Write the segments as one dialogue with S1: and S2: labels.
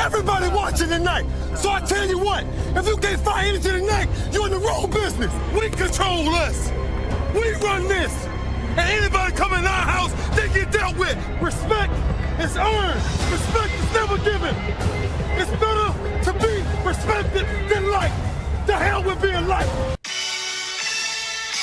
S1: Everybody watching tonight. So I tell you what, if you can't find anything tonight, you're in the wrong business. We control us. We run this. And anybody come in our house, they get dealt with. Respect is earned. Respect is never given. It's better to be respected than liked. The hell with being liked.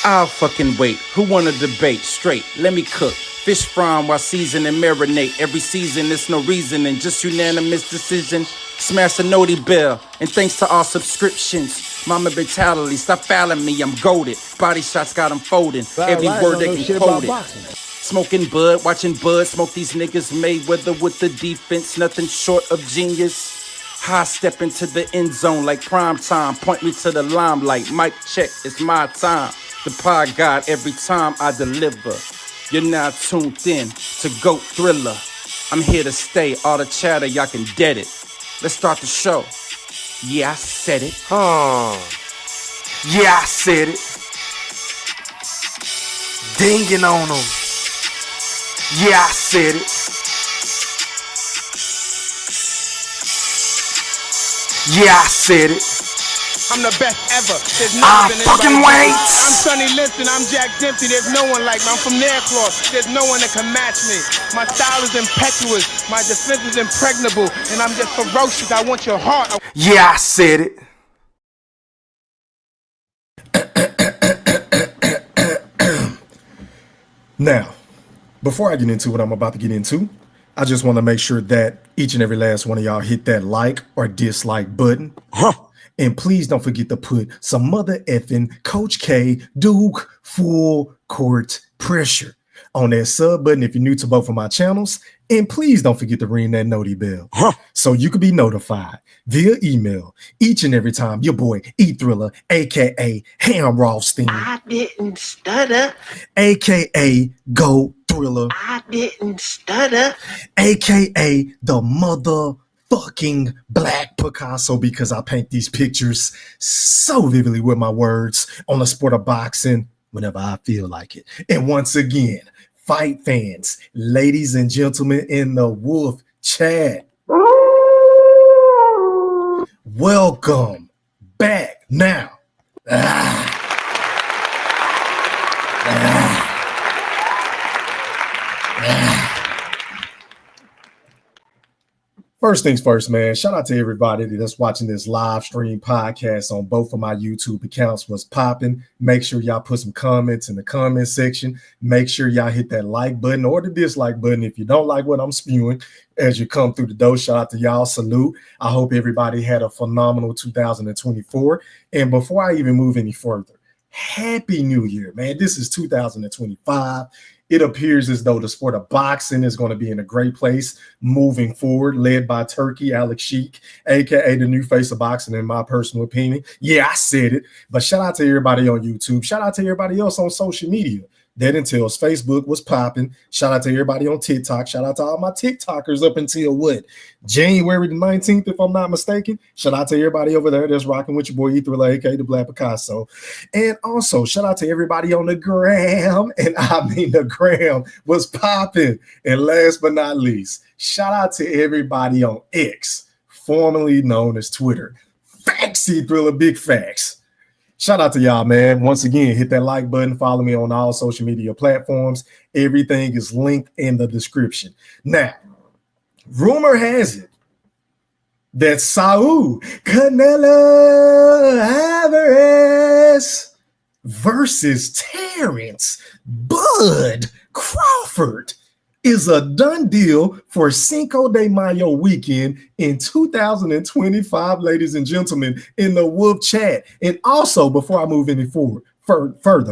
S2: I'll fucking wait. Who wanna debate? Straight, let me cook. Fish fry while season and marinate. Every season, it's no reason and just unanimous decision. Smash the noti bell, and thanks to all subscriptions. Mama mentality, stop fouling me, I'm goated. Body shots got them folding. Every word they can quote it. Smoking bud, watching bud, smoke these niggas Mayweather with the defense, nothing short of genius. High step into the end zone like prime time. Point me to the limelight. Mic check, it's my time. The pod God every time I deliver. You're now tuned in to GOAT Thriller. I'm here to stay. All the chatter, y'all can dead it. Let's start the show. Yeah, I said it.
S3: Yeah, I said it. Dinging on them. Yeah, I said it. Yeah, I said it.
S4: I'm the best ever. There's never been
S3: fucking
S4: anybody.
S3: wait.
S4: I'm Sonny Liston. I'm Jack Dempsey. There's no one like me. I'm from Nairclaw. There's no one that can match me. My style is impetuous. My defense is impregnable. And I'm just ferocious. I want your heart.
S3: Yeah, I said it.
S5: Now, before I get into what I'm about to get into, I just want to make sure that each and every last one of y'all hit that like or dislike button. And please don't forget to put some mother effing Coach K Duke full court pressure on that sub button if you're new to both of my channels. And please don't forget to ring that noti bell so you can be notified via email each and every time your boy E Thriller, aka Ham Rothstein,
S6: I didn't stutter,
S5: aka Go Thriller,
S6: I didn't stutter,
S5: aka the motherfucking Black Picasso, because I paint these pictures so vividly with my words on the sport of boxing whenever I feel like it. And once again, fight fans, ladies and gentlemen in the Wolf chat, welcome back. Now, first things first, man, shout out to everybody that's watching this live stream podcast on both of my YouTube accounts. What's popping? Make sure y'all put some comments in the comment section. Make sure y'all hit that like button or the dislike button if you don't like what I'm spewing as you come through the door. Shout out to y'all. Salute. I hope everybody had a phenomenal 2024. And before I even move any further, Happy New Year, man. This is 2025. It appears as though the sport of boxing is going to be in a great place moving forward, led by Turkey Alex Sheik, aka the new face of boxing, in my personal opinion. Yeah, I said it. But shout out to everybody on YouTube. Shout out to everybody else on social media. That entails Facebook was popping. Shout out to everybody on TikTok. Shout out to all my TikTokers up until what? January the 19th, if I'm not mistaken. Shout out to everybody over there that's rocking with your boy E Thriller, aka the Black Picasso. And also shout out to everybody on the gram. And I mean the gram was popping. And last but not least, shout out to everybody on X, formerly known as Twitter. Facts, E Thriller, big facts. Shout out to y'all, man. Once again, hit that like button. Follow me on all social media platforms. Everything is linked in the description. Now, rumor has it that Saul Canelo Alvarez versus Terence Bud Crawford is a done deal for Cinco de Mayo weekend in 2025, ladies and gentlemen, in the Wolf chat. And also, before I move any further,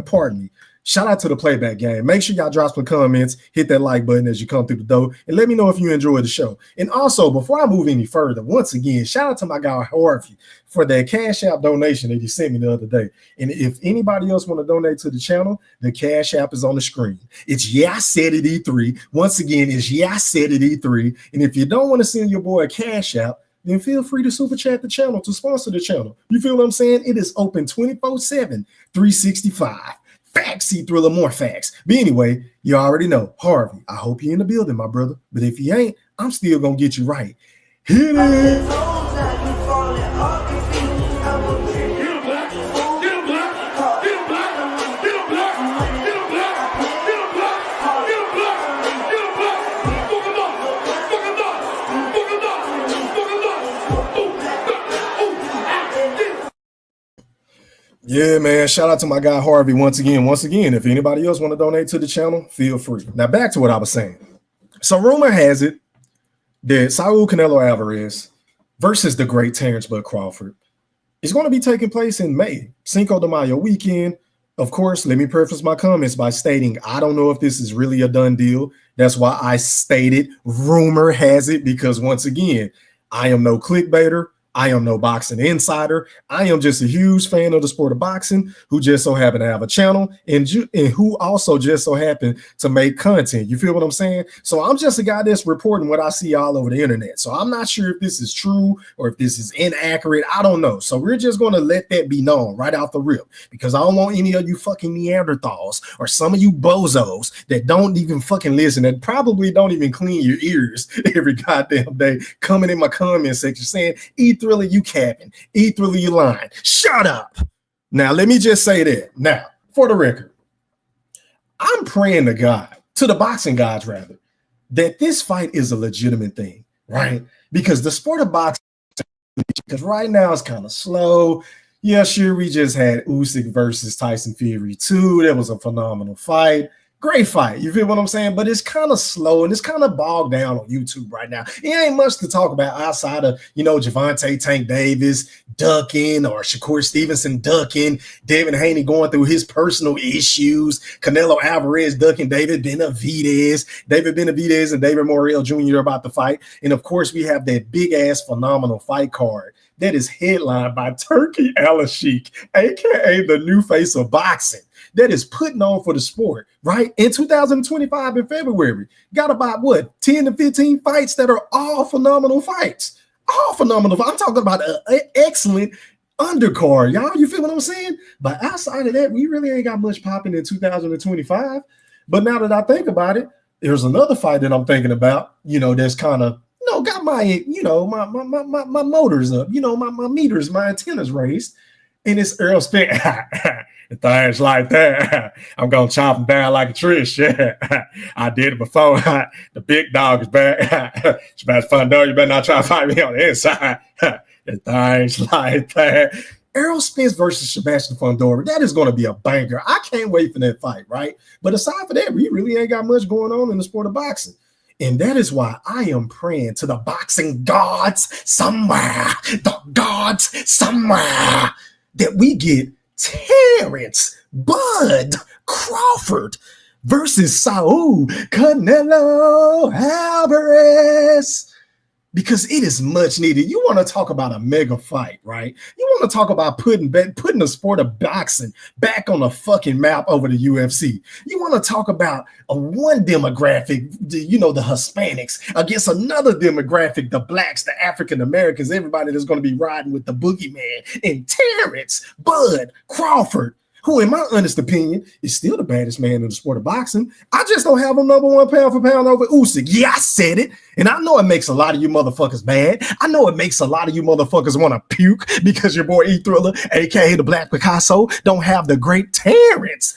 S5: pardon me, shout out to the playback game. Make sure y'all drop some comments, hit that like button as you come through the door, and let me know if you enjoy the show. And also, before I move any further, once again, shout out to my guy Harvey for that Cash App donation that he sent me the other day. And if anybody else want to donate to the channel, the Cash App is on the screen. It's Yeah, I Said It E3. Once again, it's Yeah, I Said It E3. And if you don't want to send your boy a Cash App, then feel free to super chat the channel to sponsor the channel. You feel what I'm saying? It is open 24/7, 365. Facts, E Thriller, more facts. But anyway, you already know, Harvey, I hope you're in the building, my brother. But if you ain't, I'm still going to get you right. Hit it. Yeah, man. Shout out to my guy Harvey once again. If anybody else want to donate to the channel, feel free. Now back to what I was saying. So rumor has it that Saul Canelo Alvarez versus the great Terence Crawford is going to be taking place in May, Cinco de Mayo weekend. Of course, let me preface my comments by stating I don't know if this is really a done deal. That's why I stated rumor has it, because once again, I am no clickbaiter. I am no boxing insider. I am just a huge fan of the sport of boxing who just so happen to have a channel and who also just so happen to make content. You feel what I'm saying? So I'm just a guy that's reporting what I see all over the internet. So I'm not sure if this is true or if this is inaccurate. I don't know. So we're just going to let that be known right off the rip, because I don't want any of you fucking Neanderthals or some of you bozos that don't even fucking listen, that probably don't even clean your ears every goddamn day, coming in my comment section saying, Thriller, you capping. Thriller, you lying. Shut up. Now, let me just say that. Now, for the record, I'm praying to God, to the boxing gods rather, that this fight is a legitimate thing, right? Because the sport of boxing, because right now it's kind of slow. Yeah, sure, we just had Usyk versus Tyson Fury 2. That was a phenomenal fight. Great fight. You feel what I'm saying? But it's kind of slow and it's kind of bogged down on YouTube right now. It ain't much to talk about outside of, Javante Tank Davis ducking or Shakur Stevenson ducking, Devin Haney going through his personal issues, Canelo Alvarez ducking David Benavidez and David Morrell Jr. about to fight. And of course, we have that big ass phenomenal fight card that is headlined by Turkey Al-Sheikh, aka the new face of boxing, that is putting on for the sport, right? In 2025 in February, got about 10 to 15 fights that are all phenomenal fights. All phenomenal. I'm talking about an excellent undercard, y'all. You feel what I'm saying? But outside of that, we really ain't got much popping in 2025. But now that I think about it, there's another fight that I'm thinking about, that's kind of, got my, my motors up, my meters, my antennas raised. And it's Errol Spence. Things like that. I'm going to chop him down like a Trish. Yeah. I did it before. The big dog is back. It's about fun, though. You better not try to fight me on the inside. Things like that. Errol Spence versus Sebastian Fundora. That is going to be a banger. I can't wait for that fight, right? But aside from that, we really ain't got much going on in the sport of boxing. And that is why I am praying to the boxing gods somewhere, that we get Terence Crawford versus Saul Canelo Alvarez, because it is much needed. You want to talk about a mega fight, right? You want to talk about putting the sport of boxing back on the fucking map over the UFC. You want to talk about one demographic, the Hispanics, against another demographic, the blacks, the African Americans, everybody that's going to be riding with the boogeyman, and Terence Crawford, who, in my honest opinion, is still the baddest man in the sport of boxing. I just don't have him number one pound for pound over Usyk. Yeah, I said it. And I know it makes a lot of you motherfuckers mad. I know it makes a lot of you motherfuckers want to puke because your boy Thriller, aka the Black Picasso, don't have the great Terence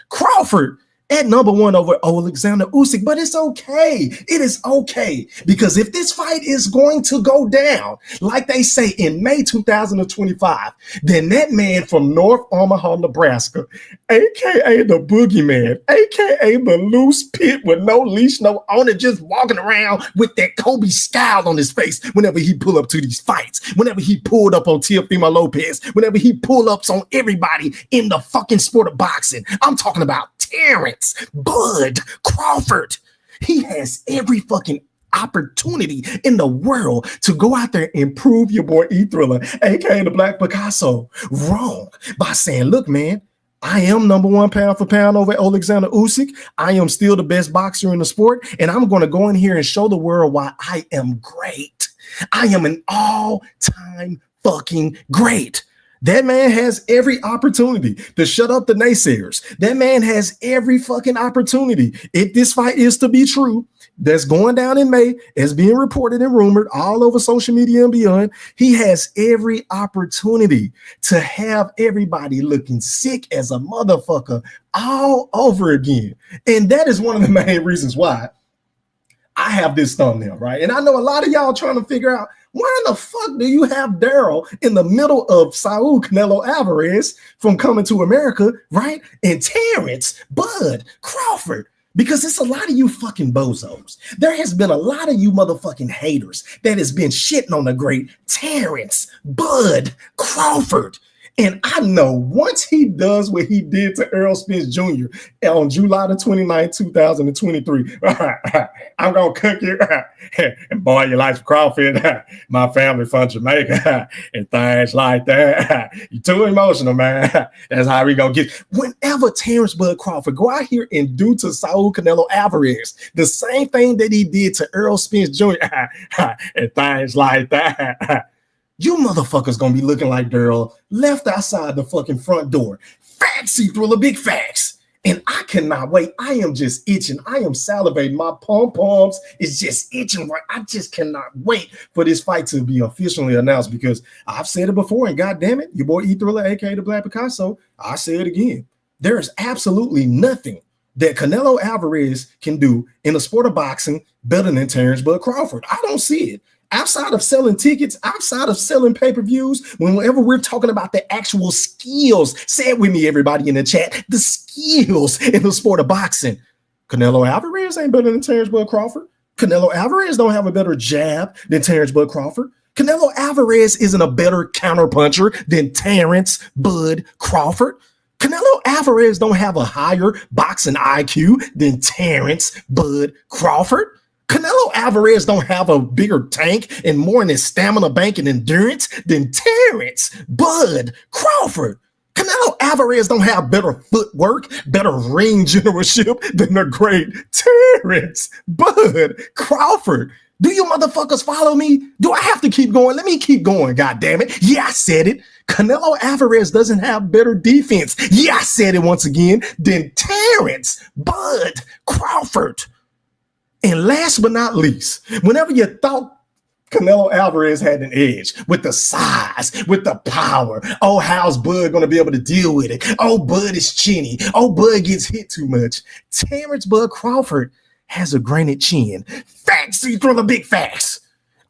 S5: Crawford at number one over Alexander Usyk. But it's okay. It is okay. Because if this fight is going to go down, like they say in May 2025, then that man from North Omaha, Nebraska, aka the boogeyman, aka the loose pit with no leash, no owner, just walking around with that Kobe scowl on his face whenever he pull up to these fights, whenever he pulled up on Teofimo Lopez, whenever he pull ups on everybody in the fucking sport of boxing. I'm talking about Terence Crawford. He has every fucking opportunity in the world to go out there and prove your boy Thriller, aka the Black Picasso, wrong by saying, look, man, I am number one pound for pound over Alexander Usyk. I am still the best boxer in the sport, and I'm going to go in here and show the world why I am great. I am an all-time fucking great. That man has every opportunity to shut up the naysayers. That man has every fucking opportunity. If this fight is to be true, that's going down in May, as being reported and rumored all over social media and beyond, he has every opportunity to have everybody looking sick as a motherfucker all over again. And that is one of the main reasons why I have this thumbnail, right? And I know a lot of y'all trying to figure out, why in the fuck do you have Daryl in the middle of Saul Canelo Alvarez from Coming to America, right? And Terence Bud Crawford? Because it's a lot of you fucking bozos. There has been a lot of you motherfucking haters that has been shitting on the great Terence Bud Crawford. And I know once he does what he did to Errol Spence Jr. on July the 29th, 2023, I'm going to cook you and boil your life Crawford, my family from Jamaica, and things like that. You're too emotional, man. That's how we going to get. Whenever Terence Bud Crawford go out here and do to Saul Canelo Alvarez the same thing that he did to Errol Spence Jr. and things like that, you motherfuckers gonna be looking like Daryl left outside the fucking front door. Facts, Thriller, big facts. And I cannot wait. I am just itching. I am salivating. My pom-poms is just itching. Right? I just cannot wait for this fight to be officially announced, because I've said it before, and God damn it, your boy Thriller, aka the Black Picasso, I say it again. There is absolutely nothing that Canelo Alvarez can do in the sport of boxing better than Terence Bud Crawford. I don't see it. Outside of selling tickets, outside of selling pay-per-views, whenever we're talking about the actual skills, say it with me, everybody in the chat, the skills in the sport of boxing, Canelo Alvarez ain't better than Terence Bud Crawford. Canelo Alvarez don't have a better jab than Terence Bud Crawford. Canelo Alvarez isn't a better counterpuncher than Terence Bud Crawford. Canelo Alvarez don't have a higher boxing IQ than Terence Bud Crawford. Canelo Alvarez don't have a bigger tank and more in his stamina, bank, and endurance than Terence Bud Crawford. Canelo Alvarez don't have better footwork, better ring generalship than the great Terence Bud Crawford. Do you motherfuckers follow me? Do I have to keep going? Let me keep going, goddammit. Yeah, I said it. Canelo Alvarez doesn't have better defense. Yeah, I said it once again, than Terence Bud Crawford. And last but not least, whenever you thought Canelo Alvarez had an edge with the size, with the power, oh, how's Bud going to be able to deal with it? Oh, Bud is chinny. Oh, Bud gets hit too much. Terence Bud Crawford has a granite chin. Facts, you throw the big facts.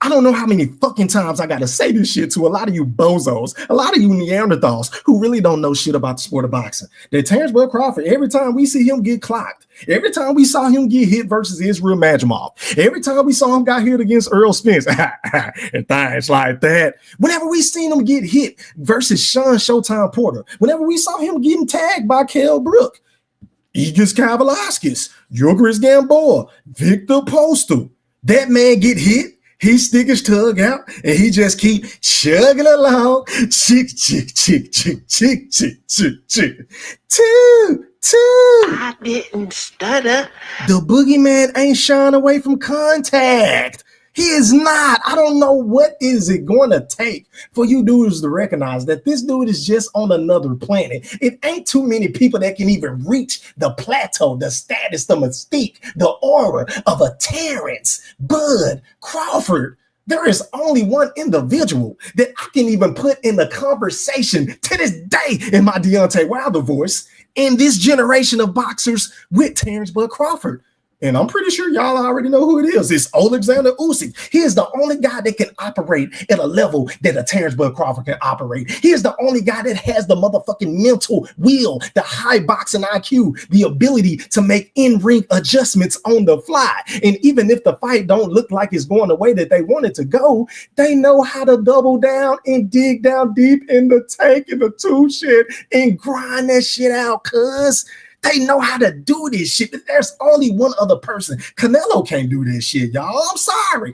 S5: I don't know how many fucking times I got to say this shit to a lot of you bozos, a lot of you Neanderthals who really don't know shit about the sport of boxing. That Terence Bud Crawford, every time we see him get clocked, every time we saw him get hit versus Israel Majimov, every time we saw him got hit against Earl Spence, and things like that, whenever we seen him get hit versus Sean Showtime Porter, whenever we saw him getting tagged by Kell Brook, Igis Kavalaskis, Yildiz Gamboa, Victor Postal, that man get hit, he stick his tongue out and he just keep chugging along. Chick, chick, chick, chick, chick, chick, chick, chick. Two.
S6: I didn't stutter.
S5: The boogeyman ain't shying away from contact. He is not. I don't know what is it going to take for you dudes to recognize that this dude is just on another planet. It ain't too many people that can even reach the plateau, the status, the mystique, the aura of a Terence Bud Crawford. There is only one individual that I can even put in the conversation to this day in my Deontay Wilder voice in this generation of boxers with Terence Bud Crawford. And I'm pretty sure y'all already know who it is. It's Alexander Usyk. He is the only guy that can operate at a level that a Terence Bud Crawford can operate. He is the only guy that has the motherfucking mental will, the high boxing IQ, the ability to make in-ring adjustments on the fly. And even if the fight don't look like it's going the way that they want it to go, they know how to double down and dig down deep in the tank, in the tool shed, and grind that shit out, cuz. They know how to do this shit, but there's only one other person. Canelo can't do this shit, y'all. I'm sorry.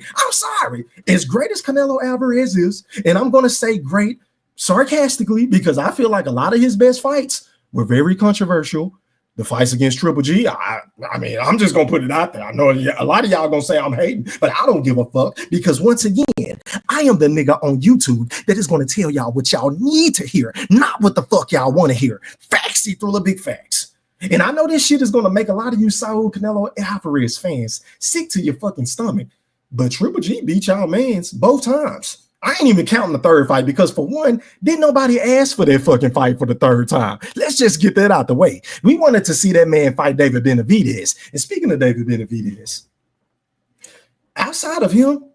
S5: As great as Canelo Alvarez is, and I'm going to say great sarcastically because I feel like a lot of his best fights were very controversial, The fights against Triple G, I mean, I'm just going to put it out there. I know a lot of y'all going to say I'm hating, but I don't give a fuck because once again, I am the nigga on YouTube that is going to tell y'all what y'all need to hear, not what the fuck y'all want to hear. Facts see through the big facts. And I know this shit is going to make a lot of you Saul Canelo Alvarez fans sick to your fucking stomach, but Triple G beat y'all mans both times. I ain't even counting the third fight because, for one, didn't nobody ask for that fucking fight for the third time. Let's just get that out the way. We wanted to see that man fight David Benavidez. And speaking of David Benavidez, outside of him,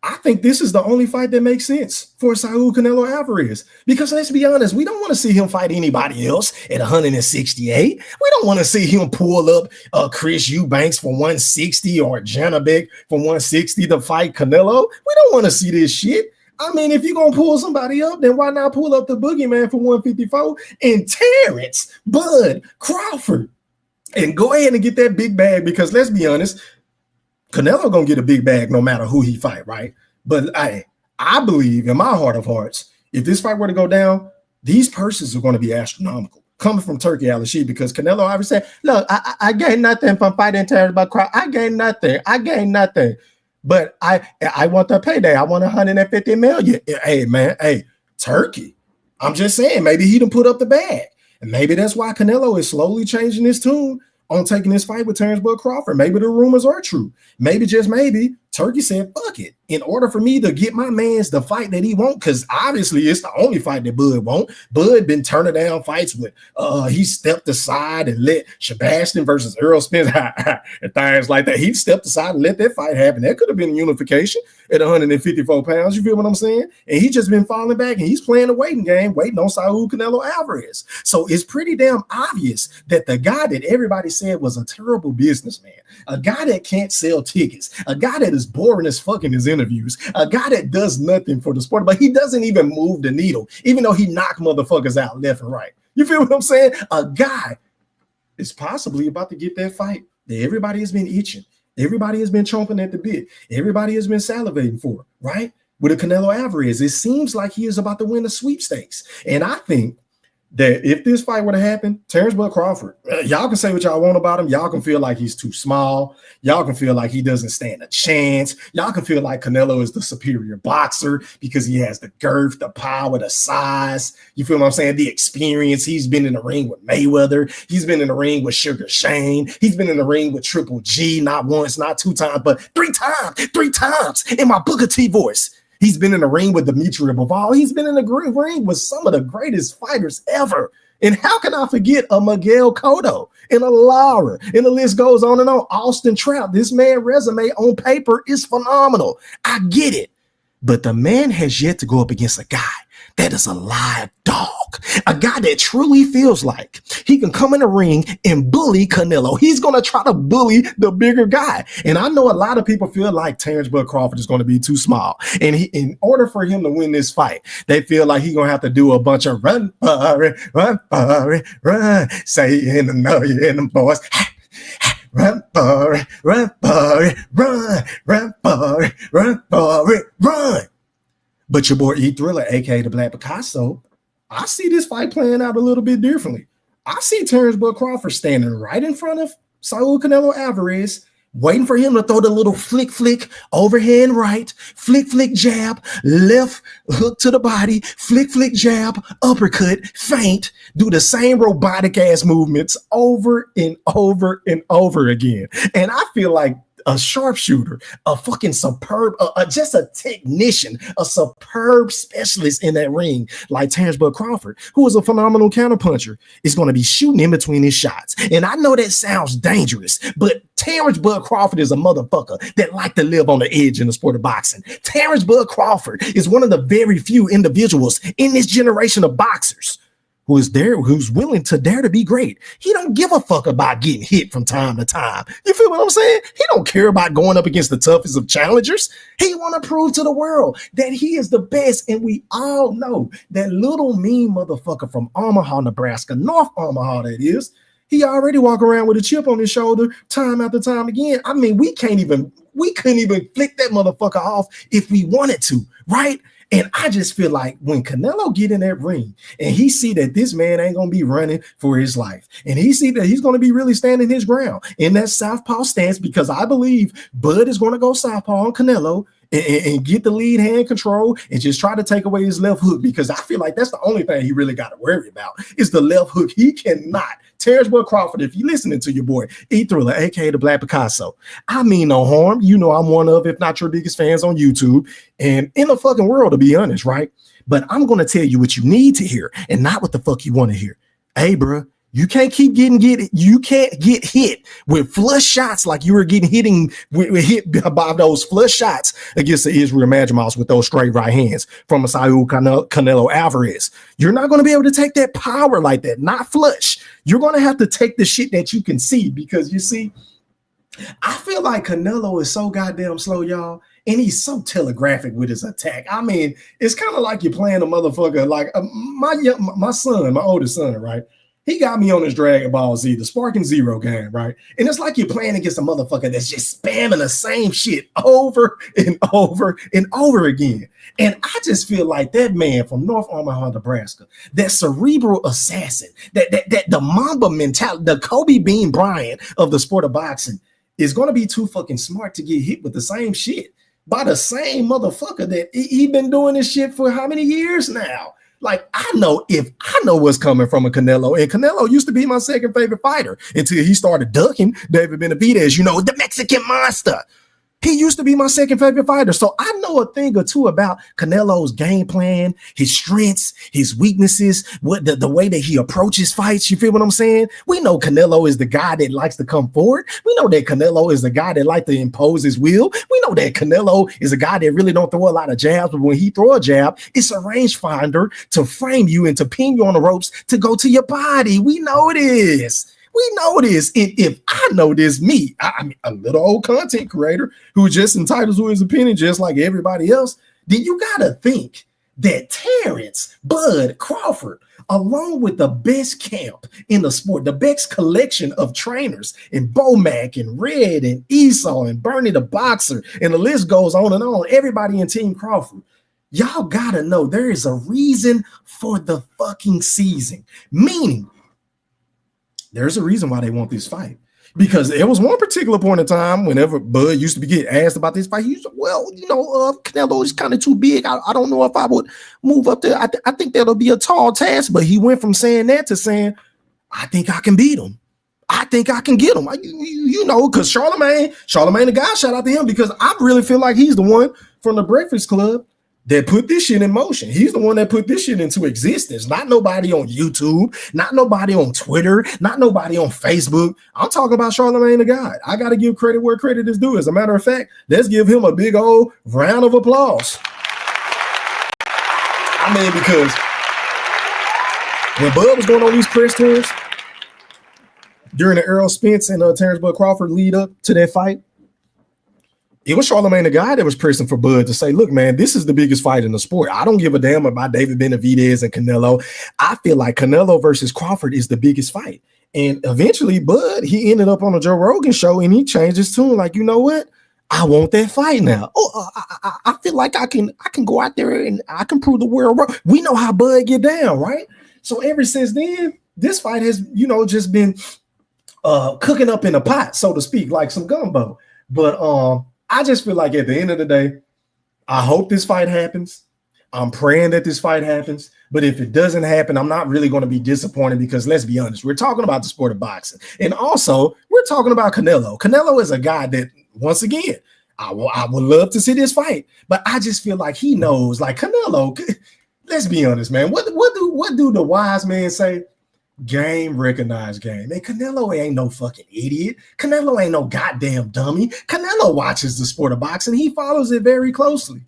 S5: I think this is the only fight that makes sense for Saul Canelo Alvarez. Because let's be honest, we don't want to see him fight anybody else at 168. We don't want to see him pull up Chris Eubanks for 160 or Janabek for 160 to fight Canelo. We don't want to see this shit. I mean, if you're going to pull somebody up, then why not pull up the boogeyman for 154 and Terence Bud Crawford and go ahead and get that big bag? Because let's be honest, Canelo going to get a big bag no matter who he fight, right? But I believe in my heart of hearts, if this fight were to go down, these purses are going to be astronomical. Coming from Turkey Al-Rashid, because Canelo already said, look, I gained nothing from fighting Terence Bud Crawford. I gained nothing. But I want the payday. I want 150 million. Hey, man, Turkey. I'm just saying, maybe he done put up the bag. And maybe that's why Canelo is slowly changing his tune on taking this fight with Terence Bud Crawford. Maybe the rumors are true. Maybe, just maybe, Turkey said, fuck it. In order for me to get my mans the fight that he want, because obviously it's the only fight that Bud won't. Bud been turning down fights with, he stepped aside and let Sebastian versus Errol Spence and things like that. He stepped aside and let that fight happen. That could have been a unification at 154 pounds. You feel what I'm saying? And he just been falling back and he's playing a waiting game, waiting on Saul Canelo Alvarez. So it's pretty damn obvious that the guy that everybody said was a terrible businessman, a guy that can't sell tickets, a guy that is boring as fuck in his interviews, a guy that does nothing for the sport, but he doesn't even move the needle, even though he knock motherfuckers out left and right. You feel what I'm saying? A guy is possibly about to get that fight that everybody has been itching. Everybody has been chomping at the bit. Everybody has been salivating for, right? With a Canelo Alvarez, it seems like he is about to win the sweepstakes. And I think that if this fight were to happen, Terence Bud Crawford, y'all can say what y'all want about him. Y'all can feel like he's too small. Y'all can feel like he doesn't stand a chance. Y'all can feel like Canelo is the superior boxer because he has the girth, the power, the size. You feel what I'm saying? The experience. He's been in the ring with Mayweather. He's been in the ring with Sugar Shane. He's been in the ring with Triple G, not once, not two times, but three times in my Booker T voice. He's been in the ring with Demetri Bivol. He's been in the ring with some of the greatest fighters ever. And how can I forget a Miguel Cotto and a Lara? And the list goes on and on. Austin Trout, this man's resume on paper is phenomenal. I get it. But the man has yet to go up against a guy that is a live dog, a guy that truly feels like he can come in the ring and bully Canelo. He's going to try to bully the bigger guy. And I know a lot of people feel like Terence Bud Crawford is going to be too small. And in order for him to win this fight, they feel like he's going to have to do a bunch of run, say in the know you in them boys. Run for it, run for it, run for it, run for it, run. But your boy E Thriller, aka the Black Picasso, I see this fight playing out a little bit differently. I see Terence Bud Crawford standing right in front of Saul Canelo Alvarez, waiting for him to throw the little flick, overhand right, flick, jab, left hook to the body, flick, jab, uppercut, feint, do the same robotic ass movements over and over and over again. And I feel like a sharpshooter, a fucking superb, just a technician, a superb specialist in that ring like Terence Bud Crawford, who is a phenomenal counterpuncher, is going to be shooting in between his shots. And I know that sounds dangerous, but Terence Bud Crawford is a motherfucker that like to live on the edge in the sport of boxing. Terence Bud Crawford is one of the very few individuals in this generation of boxers who's willing to dare to be great. He don't give a fuck about getting hit from time to time. You feel what I'm saying? He don't care about going up against the toughest of challengers. He want to prove to the world that he is the best. And we all know that little mean motherfucker from Omaha, Nebraska, North Omaha that is, he already walk around with a chip on his shoulder time after time again. I mean, we couldn't even flick that motherfucker off if we wanted to, right? And I just feel like when Canelo get in that ring and he see that this man ain't going to be running for his life, and he see that he's going to be really standing his ground in that southpaw stance, because I believe Bud is going to go southpaw on Canelo and get the lead hand control and just try to take away his left hook, because I feel like that's the only thing he really got to worry about is the left hook. He cannot. Terence Crawford, if you're listening to your boy, E-Thriller, aka the Black Picasso, I mean no harm. You know I'm one of, if not your biggest fans on YouTube and in the fucking world, to be honest, right? But I'm going to tell you what you need to hear and not what the fuck you want to hear. Hey, bro, you can't keep you can't get hit with flush shots like you were getting hit by those flush shots against the Israel Madrimals with those straight right hands from Saul Canelo Alvarez. You're not going to be able to take that power like that, not flush. You're going to have to take the shit that you can see, because you see, I feel like Canelo is so goddamn slow, y'all. And he's so telegraphic with his attack. I mean, it's kind of like you're playing a motherfucker. Like my son, my oldest son, right? He got me on this Dragon Ball Z, the Sparking Zero game, right? And it's like you're playing against a motherfucker that's just spamming the same shit over and over and over again. And I just feel like that man from North Omaha, Nebraska, that cerebral assassin, that the Mamba mentality, the Kobe Bean Bryant of the sport of boxing, is going to be too fucking smart to get hit with the same shit by the same motherfucker that he been doing this shit for how many years now? Like, I know what's coming from a Canelo, and Canelo used to be my second favorite fighter until he started ducking David Benavidez, you know, the Mexican monster. He used to be my second favorite fighter. So I know a thing or two about Canelo's game plan, his strengths, his weaknesses, what the way that he approaches fights. You feel what I'm saying? We know Canelo is the guy that likes to come forward. We know that Canelo is the guy that likes to impose his will. We know that Canelo is a guy that really don't throw a lot of jabs, but when he throw a jab, it's a rangefinder to frame you and to pin you on the ropes to go to your body. We know this. We know this. If I know this, I mean, a little old content creator who just entitled to his opinion just like everybody else, then you got to think that Terence Bud Crawford, along with the best camp in the sport, the best collection of trainers in Bomac and Red and Esau and Bernie the Boxer, and the list goes on and on, everybody in Team Crawford, y'all got to know there is a reason for the fucking season, meaning there's a reason why they want this fight, because there was one particular point in time whenever Bud used to be getting asked about this fight. He used to, well, you know, Canelo is kind of too big. I don't know if I would move up there. I think that'll be a tall task. But he went from saying that to saying, I think I can beat him. I think I can get him. You know, because Charlemagne the guy, shout out to him, because I really feel like he's the one from the Breakfast Club that put this shit in motion. He's the one that put this shit into existence. Not nobody on YouTube, not nobody on Twitter, not nobody on Facebook. I'm talking about Charlemagne the God. I got to give credit where credit is due. As a matter of fact, let's give him a big old round of applause. I mean, because when Bud was going on these press tours during the Errol Spence and Terence Bud Crawford lead up to that fight, it was Charlemagne the guy that was pressing for Bud to say, look, man, this is the biggest fight in the sport. I don't give a damn about David Benavidez and Canelo. I feel like Canelo versus Crawford is the biggest fight. And eventually, Bud, he ended up on a Joe Rogan show and he changed his tune. Like, you know what? I want that fight now. Oh, I feel like I can go out there and I can prove the world wrong. We know how Bud get down, right? So ever since then, this fight has, you know, just been cooking up in a pot, so to speak, like some gumbo. But I just feel like at the end of the day, I hope this fight happens. I'm praying that this fight happens. But if it doesn't happen, I'm not really going to be disappointed, because let's be honest, we're talking about the sport of boxing. And also, we're talking about Canelo. Canelo is a guy that, once again, I would love to see this fight. But I just feel like he knows, like Canelo, let's be honest, man. What do the wise men say? Game recognize game. And Canelo ain't no fucking idiot. Canelo ain't no goddamn dummy. Canelo watches the sport of boxing. He follows it very closely,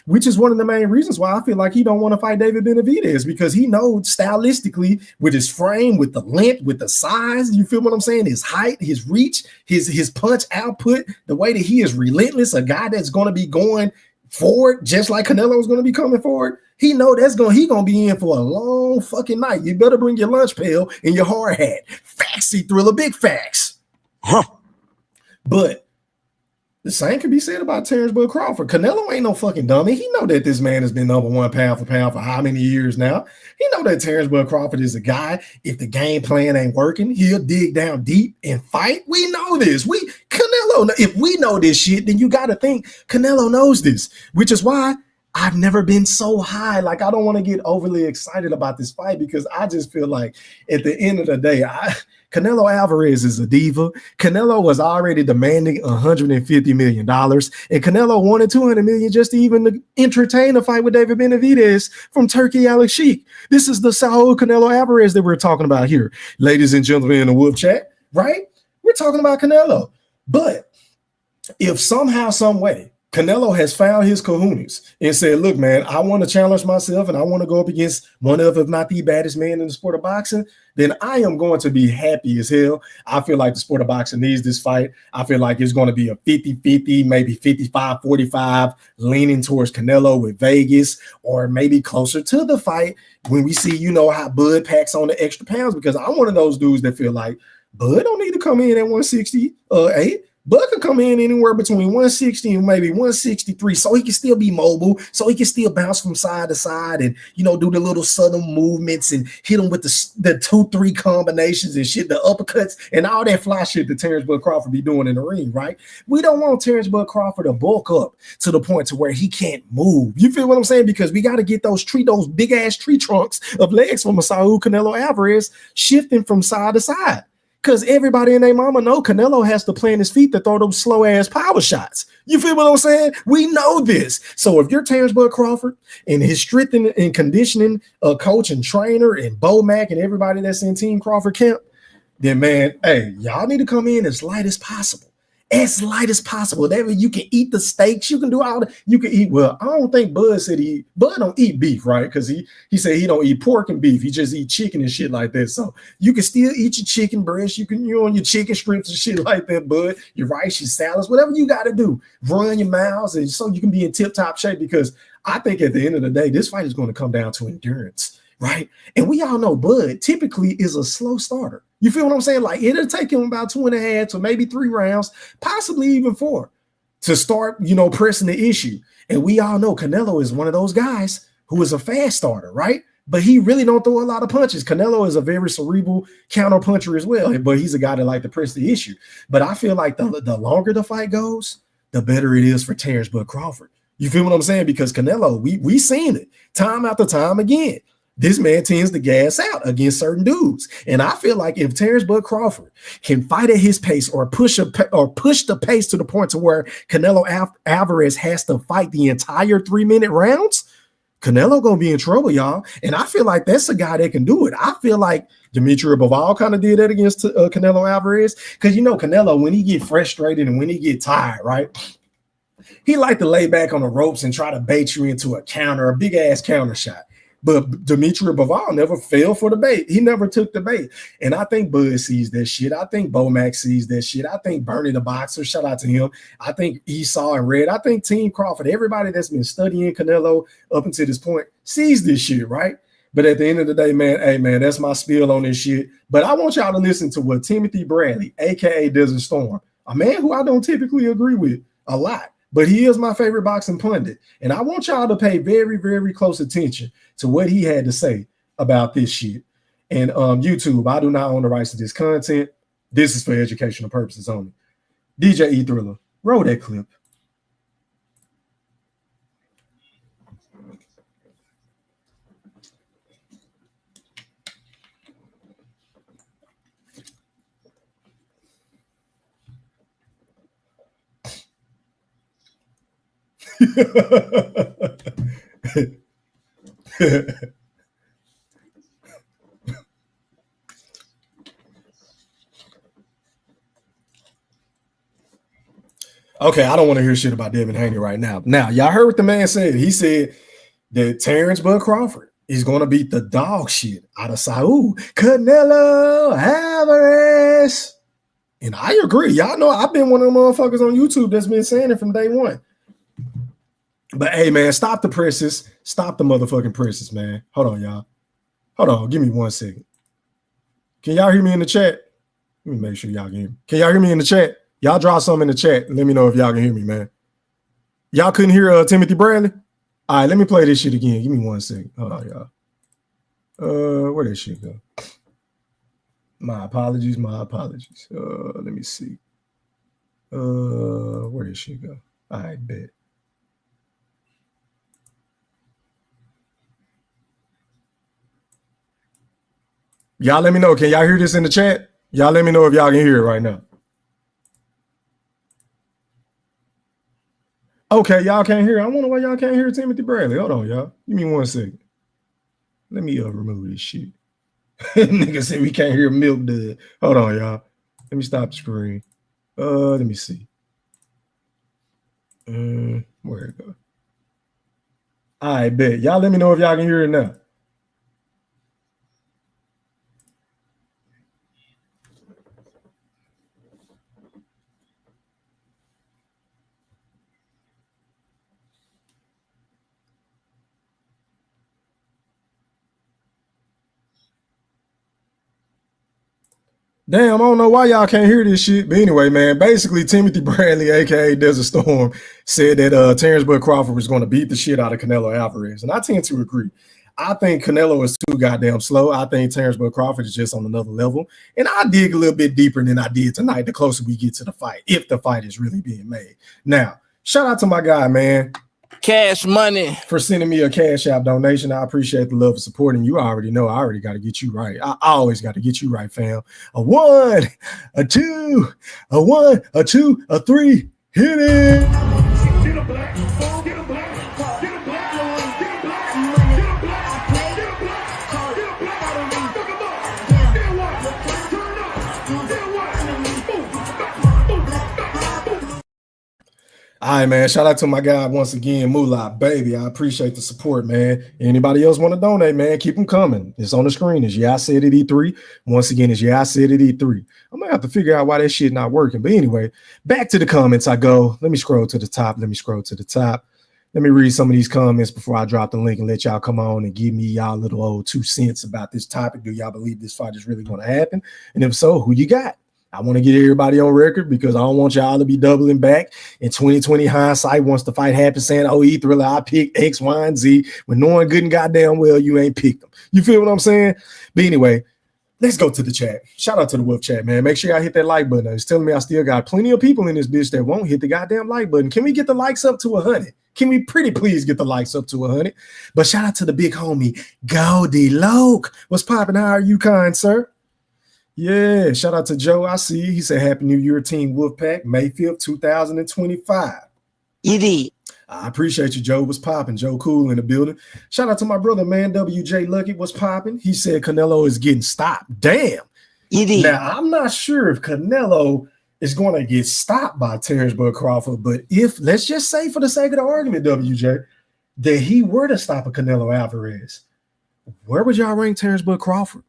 S5: which is one of the main reasons why I feel like he don't want to fight David Benavidez, because he knows stylistically, with his frame, with the length, with the size, you feel what I'm saying? His height, his reach, his punch output, the way that he is relentless, a guy that's going to be going forward just like Canelo is going to be coming forward. He know he gonna be in for a long fucking night. You better bring your lunch pail and your hard hat. Factsy Thriller, big facts. But The same can be said about Terence Bud Crawford. Canelo ain't no fucking dummy. He know that this man has been number one pound for pound for how many years now. He know that Terence Bud Crawford is a guy. If the game plan ain't working, he'll dig down deep and fight. We know this. Canelo. If we know this shit, then you got to think Canelo knows this, which is why I've never been so high. Like, I don't want to get overly excited about this fight because I just feel like at the end of the day, Canelo Alvarez is a diva. Canelo was already demanding $150 million, and Canelo wanted $200 million just to even entertain a fight with David Benavidez from Turkey, Alex Sheik. This is the Saul Canelo Alvarez that we're talking about here, ladies and gentlemen in the Wolf Chat, right? We're talking about Canelo. But if somehow, some way, Canelo has found his kahunas and said, look, man, I want to challenge myself and I want to go up against one of, if not the baddest man in the sport of boxing, then I am going to be happy as hell. I feel like the sport of boxing needs this fight. I feel like it's going to be a 50-50, maybe 55-45, leaning towards Canelo with Vegas, or maybe closer to the fight when we see, how Bud packs on the extra pounds, because I'm one of those dudes that feel like Bud don't need to come in at 168. Bud can come in anywhere between 160 and maybe 163, so he can still be mobile, so he can still bounce from side to side and, do the little southern movements and hit him with the 2-3 combinations and shit, the uppercuts and all that fly shit that Terence Bud Crawford be doing in the ring, right? We don't want Terence Bud Crawford to bulk up to the point to where he can't move. You feel what I'm saying? Because we got to get those big-ass tree trunks of legs from Saul Canelo Alvarez shifting from side to side. Because everybody and their mama know Canelo has to plant his feet to throw those slow-ass power shots. You feel what I'm saying? We know this. So if you're Terence Bud Crawford and his strength and conditioning coach and trainer and Bo Mack and everybody that's in Team Crawford camp, then, man, hey, y'all need to come in as light as possible. As light as possible. That way you can eat the steaks. You can do all that. You can eat. Well, I don't think Bud said Bud don't eat beef, right? Because he said he don't eat pork and beef. He just eat chicken and shit like that. So you can still eat your chicken breast. You can, your chicken strips and shit like that, Bud. Your rice, your salads, whatever you got to do. Run your mouths and so you can be in tip-top shape, because I think at the end of the day, this fight is going to come down to endurance, right? And we all know Bud typically is a slow starter. You feel what I'm saying? Like, it'll take him about 2.5 to maybe 3 rounds, possibly even 4, to start, pressing the issue. And we all know Canelo is one of those guys who is a fast starter, right? But he really don't throw a lot of punches. Canelo is a very cerebral counter puncher as well, but he's a guy that like to press the issue. But I feel like the longer the fight goes, the better it is for Terence Bud Crawford. You feel what I'm saying? Because Canelo, we seen it time after time again. This man tends to gas out against certain dudes. And I feel like if Terence Bud Crawford can fight at his pace or push the pace to the point to where Canelo Alvarez has to fight the entire 3-minute rounds, Canelo going to be in trouble, y'all. And I feel like that's a guy that can do it. I feel like Dimitri Bivol kind of did that against Canelo Alvarez. Because, Canelo, when he get frustrated and when he get tired, right, he like to lay back on the ropes and try to bait you into a big-ass counter shot. But Dimitri Bivol never fell for the bait. He never took the bait. And I think Bud sees that shit. I think Bo Mack sees that shit. I think Bernie the Boxer, shout out to him. I think Esau and Red. I think Team Crawford, everybody that's been studying Canelo up until this point sees this shit, right? But at the end of the day, man, hey, man, that's my spiel on this shit. But I want y'all to listen to what Timothy Bradley, a.k.a. Desert Storm, a man who I don't typically agree with a lot, but he is my favorite boxing pundit. And I want y'all to pay very, very close attention to what he had to say about this shit. And YouTube, I do not own the rights to this content. This is for educational purposes only. DJ E Thriller, roll that clip. Okay, I don't want to hear shit about Devin Haney right now. Now, y'all heard what the man said. He said that Terence Bud Crawford is going to beat the dog shit out of Saul Canelo Alvarez. And I agree. Y'all know I've been one of them motherfuckers on YouTube that's been saying it from day one. But hey, man, stop the presses. Stop the motherfucking presses, man. Hold on, y'all. Hold on. Give me 1 second. Can y'all hear me in the chat? Let me make sure y'all can hear me. Can y'all hear me in the chat? Y'all drop something in the chat and let me know if y'all can hear me, man. Y'all couldn't hear Timothy Bradley? All right, let me play this shit again. Give me 1 second. Hold on, y'all. Where did shit go? My apologies. Let me see. Where did shit go? I bet. Y'all let me know. Can y'all hear this in the chat? Y'all let me know if y'all can hear it right now. Okay, y'all can't hear it. I wonder why y'all can't hear Timothy Bradley. Hold on, y'all. Give me 1 second. Let me remove this shit. Nigga said we can't hear Milk Dud. Hold on, y'all. Let me stop the screen. Let me see. Where it go? I bet. Y'all let me know if y'all can hear it now. Damn, I don't know why y'all can't hear this shit. But anyway, man, basically Timothy Bradley, aka Desert Storm, said that Terence Crawford was going to beat the shit out of Canelo Alvarez. And I tend to agree. I think Canelo is too goddamn slow. I think Terence Crawford is just on another level. And I dig a little bit deeper than I did tonight, the closer we get to the fight, if the fight is really being made. Now, shout out to my guy, man.
S7: Cash Money
S5: for sending me a Cash App donation. I appreciate the love and support. And you already know I already got to get you right. I always got to get you right, fam. A 1, a 2, a 1, a 2, a 3. Hit it. Get a black, get a black. All right, man. Shout out to my guy once again, Moolah, baby. I appreciate the support, man. Anybody else want to donate, man? Keep them coming. It's on the screen. It's I Said It E3. Once again, it's I Said It E3. I'm gonna have to figure out why that shit not working. But anyway, back to the comments I go. Let me scroll to the top. Let me read some of these comments before I drop the link and let y'all come on and give me y'all little old 2 cents about this topic. Do y'all believe this fight is really going to happen? And if so, who you got? I want to get everybody on record because I don't want y'all to be doubling back in 2020 hindsight once the fight happens saying, oh, E-Thriller, I picked X, Y, and Z when knowing good and goddamn well you ain't picked them. You feel what I'm saying? But anyway, let's go to the chat. Shout out to the Wolf chat, man. Make sure y'all hit that like button. It's telling me I still got plenty of people in this bitch that won't hit the goddamn like button. Can we get the likes up to 100? Can we pretty please get the likes up to 100? But shout out to the big homie, Goldie Loke. What's popping? How are you, kind sir? Yeah, shout out to Joe. I see you. He said, Happy New Year, Team Wolfpack, May 5th, 2025.
S7: You did.
S5: I appreciate you, Joe. What's popping? Joe Cool in the building. Shout out to my brother, man, WJ Lucky. What's popping? He said Canelo is getting stopped. Damn.
S7: You did.
S5: Now, I'm not sure if Canelo is going to get stopped by Terence Crawford, but if, let's just say for the sake of the argument, WJ, that he were to stop a Canelo Alvarez, where would y'all rank Terence Crawford?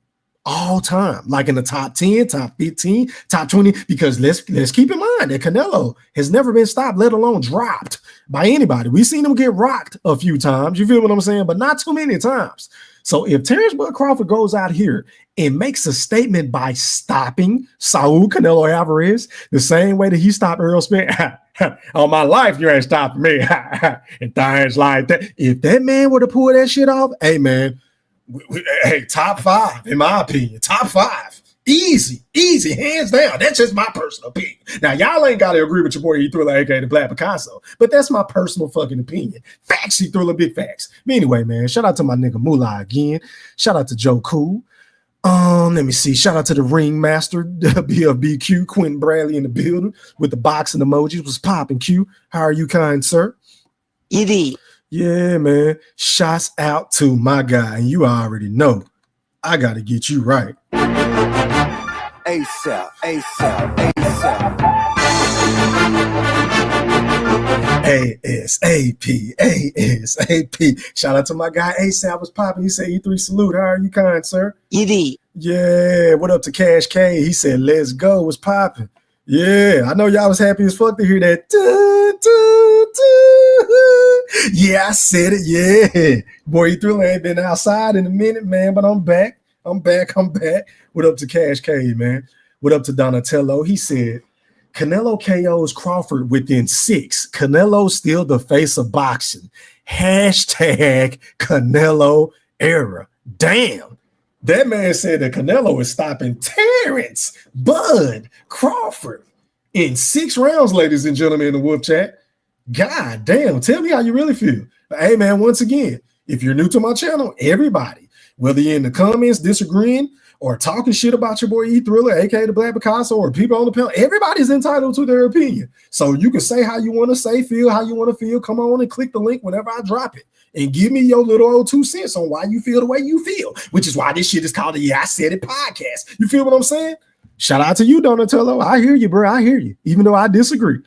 S5: All time, like in the top 10, top 15, top 20, because let's keep in mind that Canelo has never been stopped, let alone dropped by anybody. We've seen him get rocked a few times, you feel what I'm saying, but not too many times. So if Terence Crawford goes out here and makes a statement by stopping Saul Canelo Alvarez the same way that he stopped Earl Spence, on my life, you ain't stopping me, and things like that. If that man were to pull that shit off, hey man, hey, top 5, in my opinion. Top 5. Easy, hands down. That's just my personal opinion. Now, y'all ain't got to agree with your boy E-Thriller, aka the Black Picasso, but that's my personal fucking opinion. Facts, E-Thriller, big facts. But anyway, man, shout out to my nigga Moolah again. Shout out to Joe Cool. Let me see. Shout out to the ringmaster, BFBQ, Quentin Bradley in the building with the boxing emojis. Was popping, Q. How are you, kind sir?
S7: You did.
S5: Yeah, man. Shots out to my guy. And you already know I got to get you right.
S8: ASAP.
S5: ASAP. Shout out to my guy ASAP was popping. He said E3 salute. How are you, kind sir?
S7: You did.
S5: Yeah. What up to Cash K? He said, let's go. What's popping? Yeah, I know y'all was happy as fuck to hear that. Yeah, I said it. Yeah. Boy, E-Thriller ain't been outside in a minute, man, but I'm back. What up to Cash K, man? What up to Donatello? He said, Canelo KOs Crawford within 6. Canelo still the face of boxing. Hashtag Canelo era. Damn. That man said that Canelo is stopping Terence Bud Crawford in 6 rounds, ladies and gentlemen, in the Wolf Chat. God damn. Tell me how you really feel. Hey, man, once again, if you're new to my channel, everybody, whether you're in the comments disagreeing or talking shit about your boy E Thriller, aka the Black Picasso, or people on the panel, everybody's entitled to their opinion. So you can say how you want to say, feel how you want to feel. Come on and click the link whenever I drop it and give me your little old 2 cents on why you feel the way you feel, which is why this shit is called the Yeah, I Said It podcast. You feel what I'm saying? Shout out to you, Donatello. I hear you, bro. I hear you, even though I disagree.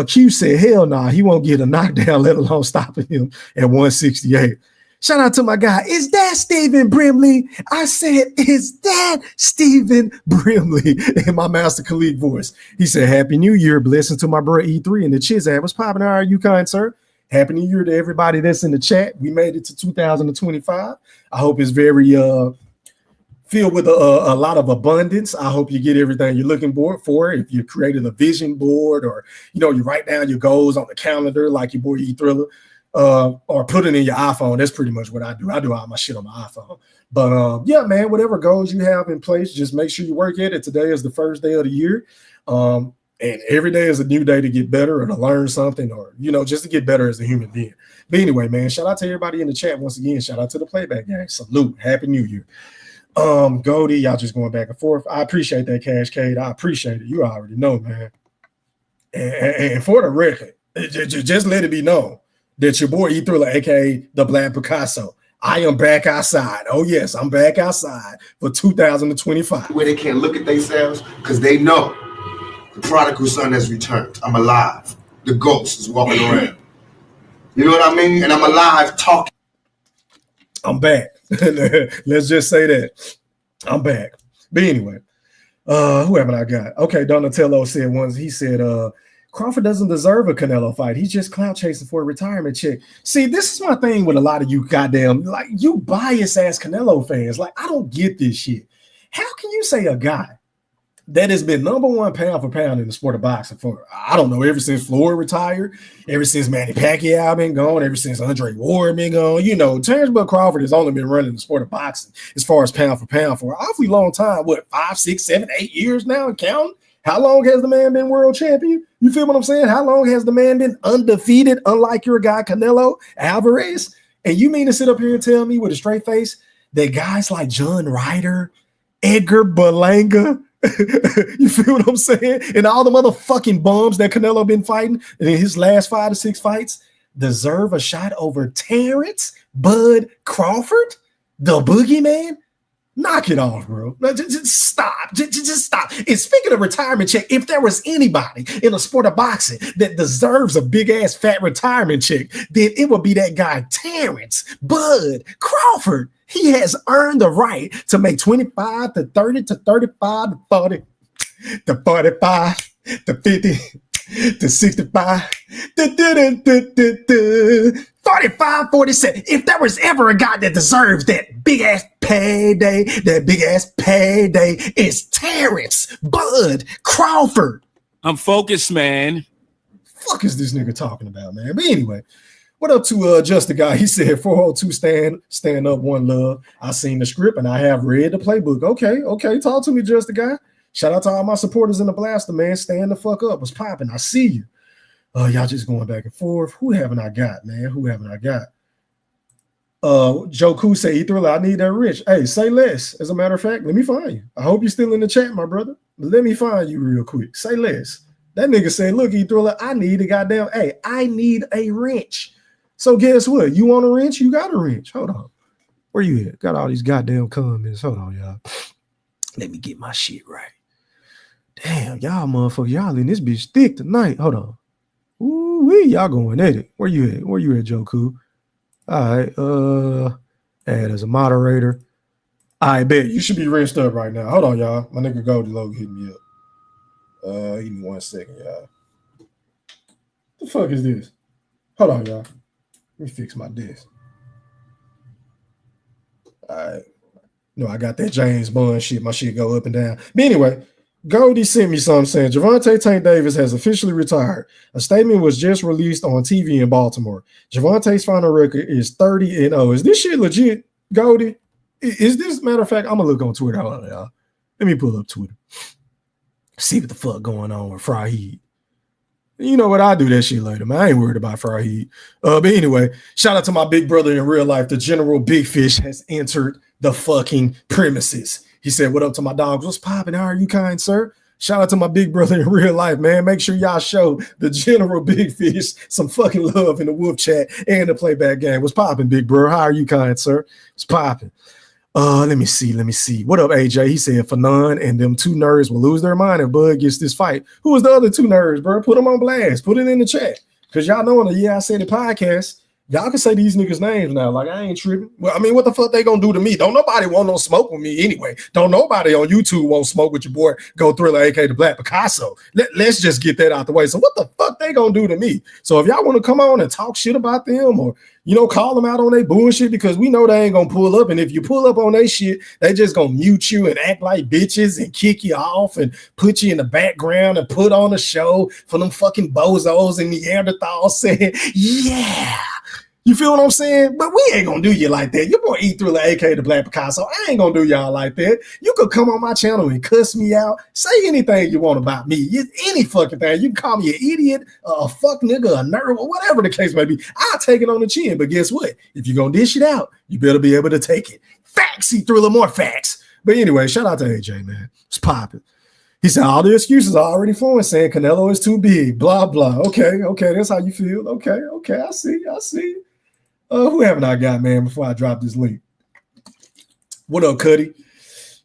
S5: Q said, hell nah, he won't get a knockdown, let alone stopping him at 168. Shout out to my guy. Is that Stephen Brimley? I said, is that Stephen Brimley? In my Master Khalid voice. He said, Happy New Year. Blessings to my bro E3 and the Chiz. What's popping? How are you, kind sir? Happy New Year to everybody that's in the chat. We made it to 2025. I hope it's very filled with a lot of abundance. I hope you get everything you're looking for. If you created a vision board or, you write down your goals on the calendar like your boy E Thriller. Or put it in your iPhone. That's pretty much what I do. I do all my shit on my iPhone. But yeah, man, whatever goals you have in place, just make sure you work at it. Today is the first day of the year. And every day is a new day to get better or to learn something or, just to get better as a human being. But anyway, man, shout out to everybody in the chat once again. Shout out to the Playback Gang. Salute. Happy New Year. Goldie, y'all just going back and forth. I appreciate that, Cash Cade. I appreciate it. You already know, man. And for the record, just let it be known that your boy E Thriller, aka the Black Picasso, I am back outside. Oh yes, I'm back outside for 2025.
S8: Where they can't look at themselves because they know the prodigal son has returned. I'm alive. The ghost is walking around. You know what I mean? And I'm alive talking.
S5: I'm back. Let's just say that. I'm back. But anyway, who haven't I got? Okay, Donatello said once, he said, Crawford doesn't deserve a Canelo fight. He's just clout chasing for a retirement check. See, this is my thing with a lot of you goddamn, you bias ass Canelo fans. I don't get this shit. How can you say a guy that has been #1 pound for pound in the sport of boxing for, I don't know, ever since Floyd retired, ever since Manny Pacquiao been gone, ever since Andre Ward been gone, Terence Bud Crawford has only been running the sport of boxing as far as pound for pound for an awfully long time. What, 5, 6, 7, 8 years now and counting? How long has the man been world champion? You feel what I'm saying? How long has the man been undefeated, unlike your guy Canelo Alvarez? And you mean to sit up here and tell me with a straight face that guys like John Ryder, Edgar Berlanga, you feel what I'm saying? And all the motherfucking bums that Canelo been fighting in his last 5 to 6 fights deserve a shot over Terence Bud Crawford, the boogeyman? Knock it off, bro. Just stop. Just stop. And speaking of retirement check, if there was anybody in the sport of boxing that deserves a big ass fat retirement check, then it would be that guy, Terence Bud Crawford. He has earned the right to make 25 to 30 to 35 to 40 to 45 to 50 to 65 to 45, 47. If there was ever a guy that deserves that big ass payday, it's Terence Bud Crawford.
S9: I'm focused, man.
S5: Fuck is this nigga talking about, man? But anyway, what up to just the guy? He said 402 stand up, one love. I seen the script and I have read the playbook. Okay. Talk to me, just the guy. Shout out to all my supporters in the blaster, man. Stand the fuck up. What's popping? I see you. Y'all just going back and forth. Who haven't I got, man? Who haven't I got? Joe Koo say, E Thriller, I need that rich. Hey, say less. As a matter of fact, let me find you. I hope you're still in the chat, my brother. Let me find you real quick. Say less. That nigga said, look, E Thriller, I need a goddamn, I need a wrench. So guess what? You want a wrench? You got a wrench. Hold on. Where you at? Got all these goddamn comments. Hold on, y'all. Let me get my shit right. Damn, y'all motherfuckers, y'all in this bitch thick tonight. Hold on. Ooh, y'all going at it. Where you at? Where you at, Joku? All right. Add as a moderator. I bet you should be rinsed up right now. Hold on, y'all. My nigga Goldie Logan hit me up. Give me 1 second, y'all. The fuck is this? Hold on, y'all. Let me fix my desk. All right. No, I got that James Bond shit. My shit go up and down. But anyway, Goldie sent me something saying Javante Tank Davis has officially retired. A statement was just released on TV in Baltimore. Javante's final record is 30-0. Is this shit legit, Goldie? Is this, matter of fact, I'm gonna look on Twitter. Hold on, y'all. Let me pull up Twitter. See what the fuck going on with Fahid. You know what? I'll do that shit later, man. I ain't worried about Fahid. But anyway, shout out to my big brother in real life. The General Big Fish has entered the fucking premises. He said, "What up to my dogs? What's popping? How are you, kind sir?" Shout out to my big brother in real life, man. Make sure y'all show the General Big Fish some fucking love in the Wolf chat and the playback game. What's popping, big bro? How are you, kind sir? What's popping? Let me see. What up, AJ? He said, Fanon and them two nerds will lose their mind if Bud gets this fight. Who was the other two nerds, bro? Put them on blast. Put it in the chat. Because y'all know on the Yeah I Said It podcast, y'all can say these niggas' names now. Like, I ain't tripping. Well, I mean, what the fuck they gonna do to me? Don't nobody want no smoke with me anyway. Don't nobody on YouTube want smoke with your boy Go Thriller, aka the Black Picasso. Let's just get that out the way. So what the fuck they gonna do to me? So if y'all want to come on and talk shit about them or, you know, call them out on their bullshit, because we know they ain't gonna pull up. And if you pull up on their shit, they just gonna mute you and act like bitches and kick you off and put you in the background and put on a show for them fucking bozos and Neanderthals saying, yeah. You feel what I'm saying? But we ain't gonna do you like that. Your boy E Thriller, aka the Black Picasso. I ain't gonna do y'all like that. You could come on my channel and cuss me out. Say anything you want about me. Any fucking thing. You can call me an idiot, a fuck nigga, a nerd, or whatever the case may be. I'll take it on the chin. But guess what? If you're gonna dish it out, you better be able to take it. Facts, E Thriller, more facts. But anyway, shout out to AJ, man. It's popping. He said all the excuses are already flowing, saying Canelo is too big, blah, blah. Okay, that's how you feel. Okay, I see. Who haven't I got, man, before I drop this link? What up, Cuddy?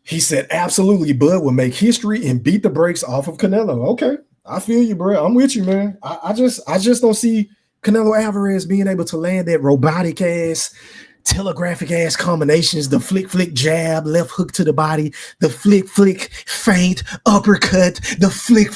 S5: He said, absolutely, Bud will make history and beat the brakes off of Canelo. Okay, I feel you, bro. I'm with you, man. I just don't see Canelo Alvarez being able to land that robotic ass, telegraphic ass combinations, the flick jab, left hook to the body, the flick feint uppercut, the flick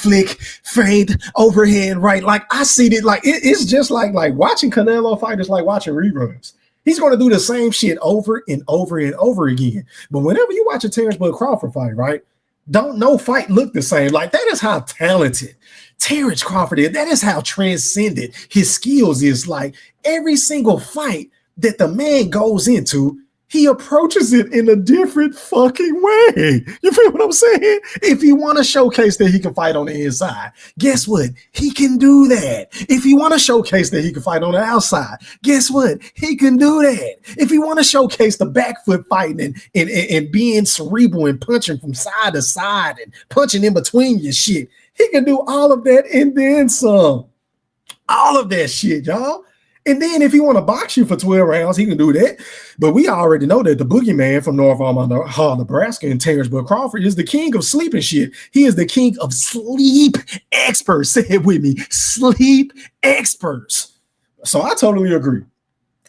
S5: feint overhead right. Like I see it, like it's just like watching Canelo fight is like watching reruns. He's going to do the same shit over and over and over again. But whenever you watch a Terence Crawford fight, right, don't no fight look the same. Like that is how talented Terence Crawford is. That is how transcendent his skills is. Like every single fight that the man goes into, he approaches it in a different fucking way. You feel what I'm saying? If you want to showcase that he can fight on the inside, guess what? He can do that. If you want to showcase that he can fight on the outside, guess what? He can do that. If you want to showcase the back foot fighting and being cerebral and punching from side to side and punching in between your shit, he can do all of that and then some. All of that shit, y'all. And then if he want to box you for 12 rounds, he can do that. But we already know that the boogeyman from North Omaha, Nebraska, and Terence Crawford is the king of sleep and shit. He is the king of sleep experts. Say it with me. Sleep experts. So I totally agree.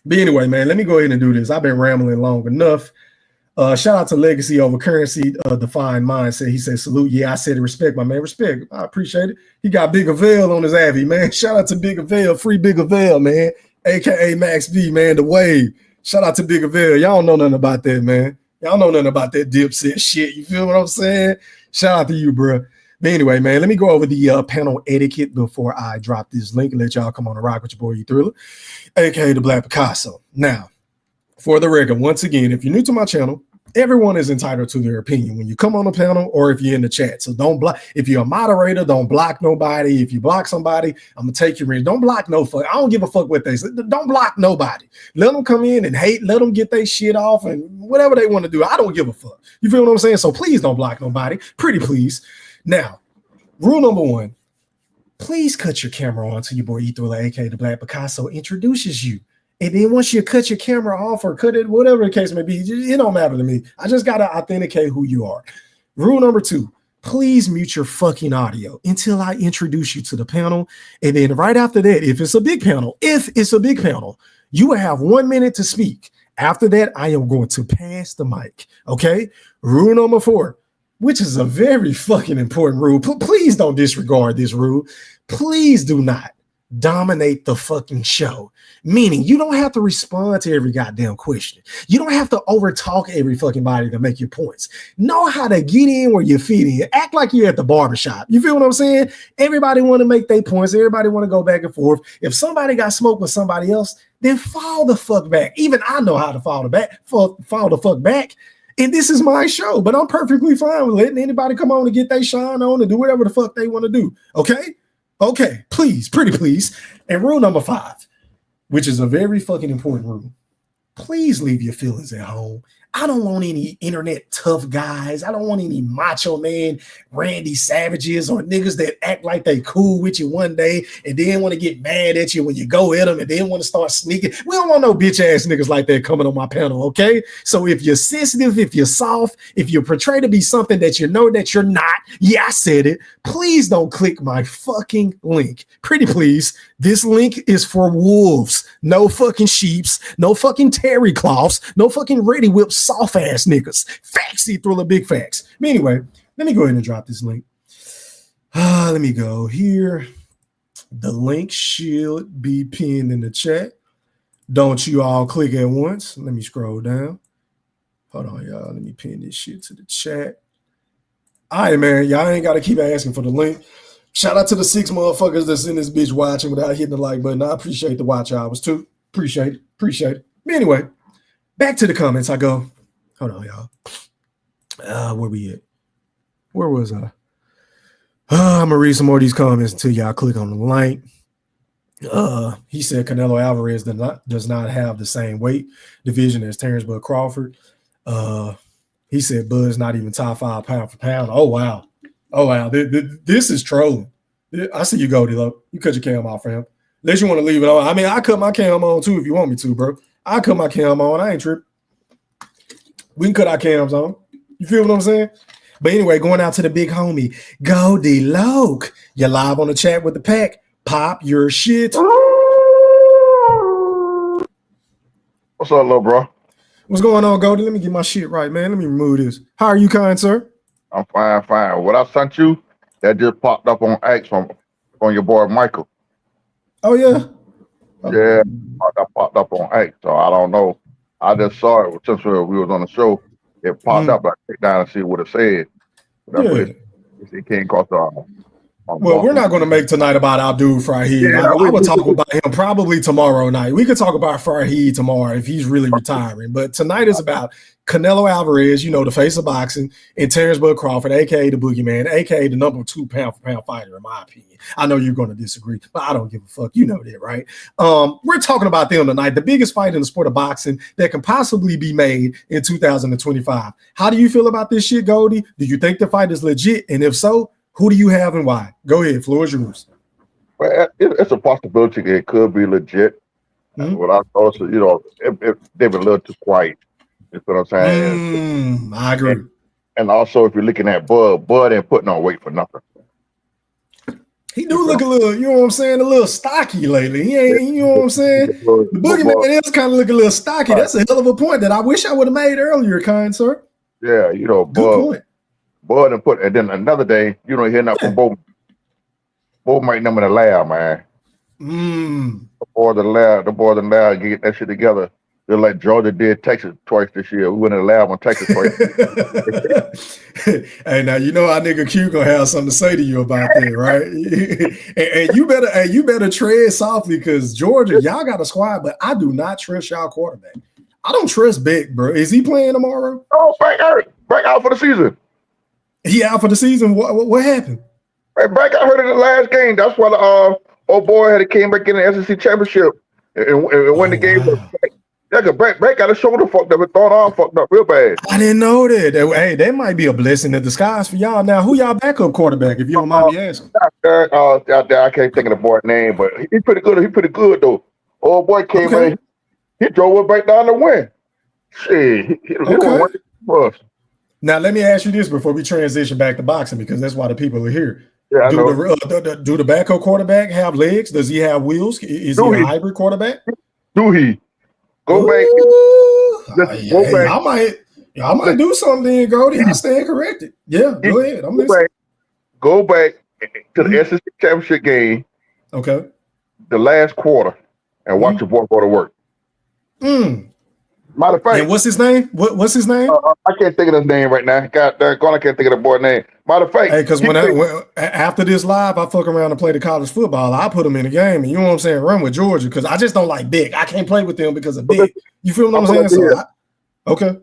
S5: But anyway, man, let me go ahead and do this. I've been rambling long enough. Shout out to Legacy Over Currency, Defined Mindset. He said, salute. Yeah, I said it. Respect, my man. Respect. I appreciate it. He got Big Avail on his Avi, man. Shout out to Big Avail. Free Big Avail, man. AKA Max B, man. The Wave. Shout out to Big Avail. Y'all don't know nothing about that, man. Y'all know nothing about that dipset shit. You feel what I'm saying? Shout out to you, bro. But anyway, man, let me go over the panel etiquette before I drop this link and let y'all come on and rock with your boy E Thriller, AKA the Black Picasso. Now, for the record, once again, if you're new to my channel, everyone is entitled to their opinion when you come on the panel or if you're in the chat. So don't block. If you're a moderator, don't block nobody. If you block somebody, I'm going to take your ring. Don't block no fuck. I don't give a fuck what they say. Don't block nobody. Let them come in and hate. Let them get their shit off and whatever they want to do. I don't give a fuck. You feel what I'm saying? So please don't block nobody. Pretty please. Now, rule number one, please cut your camera on to your boy E Thriller, aka the Black Picasso, introduces you. And then once you cut your camera off or cut it, whatever the case may be, it don't matter to me. I just got to authenticate who you are. Rule number two, please mute your fucking audio until I introduce you to the panel. And then right after that, if it's a big panel, you will have 1 minute to speak. After that, I am going to pass the mic. Okay. Rule number four, which is a very fucking important rule. Please don't disregard this rule. Please do not dominate the fucking show. Meaning you don't have to respond to every goddamn question. You don't have to overtalk every fucking body to make your points. Know how to get in where you fit in. Act like you're at the barbershop. You feel what I'm saying? Everybody want to make their points. Everybody want to go back and forth. If somebody got smoked with somebody else, then fall the fuck back. Even I know how to fall the fuck back. And this is my show, but I'm perfectly fine with letting anybody come on and get their shine on and do whatever the fuck they want to do. Okay? Okay, please, pretty please. And rule number 5, which is a very fucking important rule. Please leave your feelings at home. I don't want any internet tough guys. I don't want any macho man Randy Savages or niggas that act like they cool with you one day and then want to get mad at you when you go at them and then want to start sneaking. We don't want no bitch ass niggas like that coming on my panel, okay? So if you're sensitive, if you're soft, if you portray to be something that you know that you're not, yeah, I said it, please don't click my fucking link. Pretty please. This link is for wolves, no fucking sheeps, no fucking terry cloths, no fucking ready whip soft ass niggas. Facts, see through the big facts. But anyway, let me go ahead and drop this link. Let me go here. The link should be pinned in the chat. Don't you all click at once. Let me scroll down. Hold on, y'all. Let me pin this shit to the chat. All right, man. Y'all ain't got to keep asking for the link. Shout out to the 6 motherfuckers that's in this bitch watching without hitting the like button. I appreciate the watch hours too. Appreciate it. But anyway, back to the comments. I go. Hold on, y'all. Where we at? Where was I? I'm gonna read some more of these comments until y'all click on the link. He said Canelo Alvarez does not have the same weight division as Terence Crawford. He said Bud's not even top 5 pound for pound. Oh wow. This is trolling. I see you go, D-Lo. You cut your cam off, fam. Unless you want to leave it on. I mean, I cut my cam on too if you want me to, bro. I cut my cam on. I ain't tripping. We can cut our cams on. You feel what I'm saying? But anyway, going out to the big homie, go D-Lo. You're live on the chat with the pack. Pop your shit.
S10: What's up, little bro?
S5: What's going on, Goldie? Let me get my shit right, man. Let me remove this. How are you, kind sir?
S10: I'm fine. What I sent you, that just popped up on X from your boy Michael.
S5: Oh, yeah?
S10: Yeah, that popped up on X, so I don't know. I just saw it since we was on the show. It popped up. I clicked down and see what it said. It came across
S5: well, we're not going to make tonight about our dude Farheed.
S10: Yeah,
S5: I would talk about him probably tomorrow night. We could talk about Farheed tomorrow if he's really retiring. But tonight is about Canelo Alvarez, you know, the face of boxing, and Terence Crawford, a.k.a. the Boogeyman, a.k.a. the number 2 pound-for-pound fighter, in my opinion. I know you're going to disagree, but I don't give a fuck. You know that, right? We're talking about them tonight, the biggest fight in the sport of boxing that can possibly be made in 2025. How do you feel about this shit, Goldie? Do you think the fight is legit? And if so, who do you have and why? Go ahead, floor is yours.
S10: Well, it's a possibility it could be legit. What I also, you know, if they've been a little too quiet. You know what I'm saying?
S5: I agree.
S10: And also, if you're looking at Bud ain't putting on weight for nothing.
S5: He do look a little, you know what I'm saying, a little stocky lately. He ain't, you know what I'm saying? The Boogeyman is kind of looking a little stocky. That's a hell of a point that I wish I would have made earlier, kind sir.
S10: Yeah, you know, Bud and then another day, you don't hear nothing from Bo. Bo might number the lab, man. The boys in the lab get that shit together. They're like Georgia did Texas twice this year. We went in the lab on Texas twice.
S5: Hey, now you know our nigga Q gonna have something to say to you about that, right? and you better tread softly because Georgia, y'all got a squad, but I do not trust y'all quarterback. I don't trust Beck, bro. Is he playing tomorrow?
S10: Oh, Beck out for the season.
S5: He out for the season. What happened?
S10: Beck got hurt in the last game. That's why the old boy came back in the SEC championship and win the game. Wow. Beck got his shoulder fucked up and thought arm fucked up real bad.
S5: I didn't know that. Hey, that might be a blessing in disguise for y'all. Now, who y'all backup quarterback, if you don't mind me asking?
S10: Out there, I can't think of the boy's name, but he's pretty good. He's pretty good though. Old boy came in, he drove it back down the win. Shit, he won for us. Now, let me ask you this before we transition back to boxing, because that's why the people are here. Yeah, do the backup quarterback have legs? Does he have wheels? Is he a hybrid quarterback? Do he? Go back. Go back. I might do something then, Goldie. I stand corrected. Yeah, go ahead. I'm listening. Go back to the SEC championship game. Okay. the last quarter and watch your boy go to work. Matter of fact,
S5: and what's his name? What's his name?
S10: I can't think of his name right now. God, I can't think of the boy's name. Matter of fact,
S5: hey, because when after this live, I fuck around and play the college football. I put him in the game, and you know what I'm saying, run with Georgia because I just don't like big. I can't play with them because of big. You feel what I'm saying? So okay.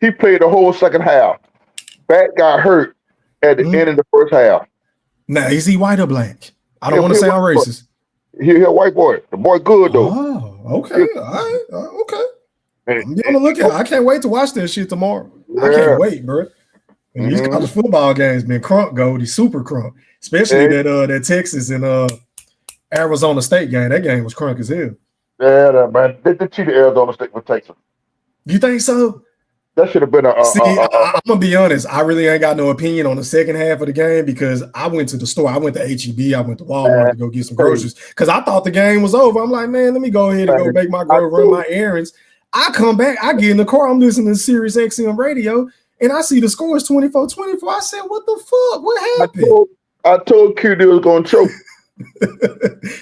S10: He played the whole second half. Bat got hurt at the end of the first half.
S5: Now, is he white or black? I don't want to sound racist.
S10: He a white boy. The boy good though.
S5: Oh, okay. All right. Okay. I'm gonna look at it. I can't wait to watch that shit tomorrow. I can't wait, bro. And these college football games been crunk, Goldie, super crunk. Especially that Texas and Arizona State game. That game was crunk as hell.
S10: Yeah, man. They cheated Arizona State for Texas.
S5: You think so?
S10: That should have been
S5: I'm gonna be honest. I really ain't got no opinion on the second half of the game because I went to the store. I went to HEB. I went to Walmart to go get some groceries because I thought the game was over. I'm like, man, let me go ahead and go make my girl run my errands. I come back, I get in the car, I'm listening to Sirius XM radio, and I see the score is 24-24. I said, what the fuck? What happened?
S10: I told Q they was gonna choke.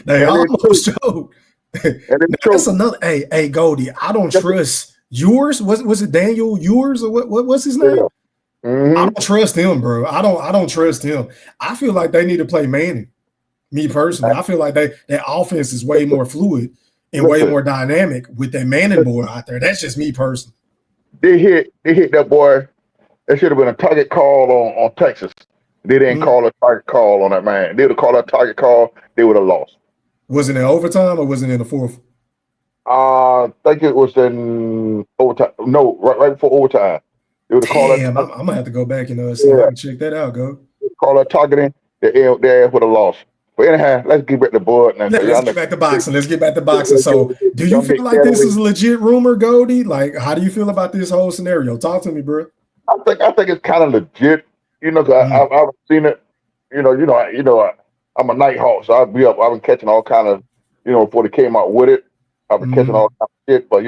S5: They almost choked. That's another. Hey, Goldie, I don't trust yours. Was it Daniel yours or what's his name? I don't trust him, bro. I don't trust him. I feel like they need to play Manning. Me personally, I feel like their offense is way more fluid and way more dynamic with that Manning boy out there. That's just me personally.
S10: They hit that boy. That should have been a target call on Texas. They didn't call a target call on that man. They would have called a target call. They would have lost. Was it in overtime or was it in the fourth? I think it was in overtime. No, right before overtime. They would have called. Damn, I'm gonna have to go back and see if I can check that out. Go call that targeting. They would have lost. But anyhow, let's get back to board now. Let's get back to boxing. Let's get back to boxing. So, do you feel like this is a legit rumor, Goldie? Like, how do you feel about this whole scenario? Talk to me, bro. I think it's kind of legit. You know, I've seen it. You know, I'm a night hawk, so I've been catching all kind of, before they came out with it, I've been catching all kind of shit. But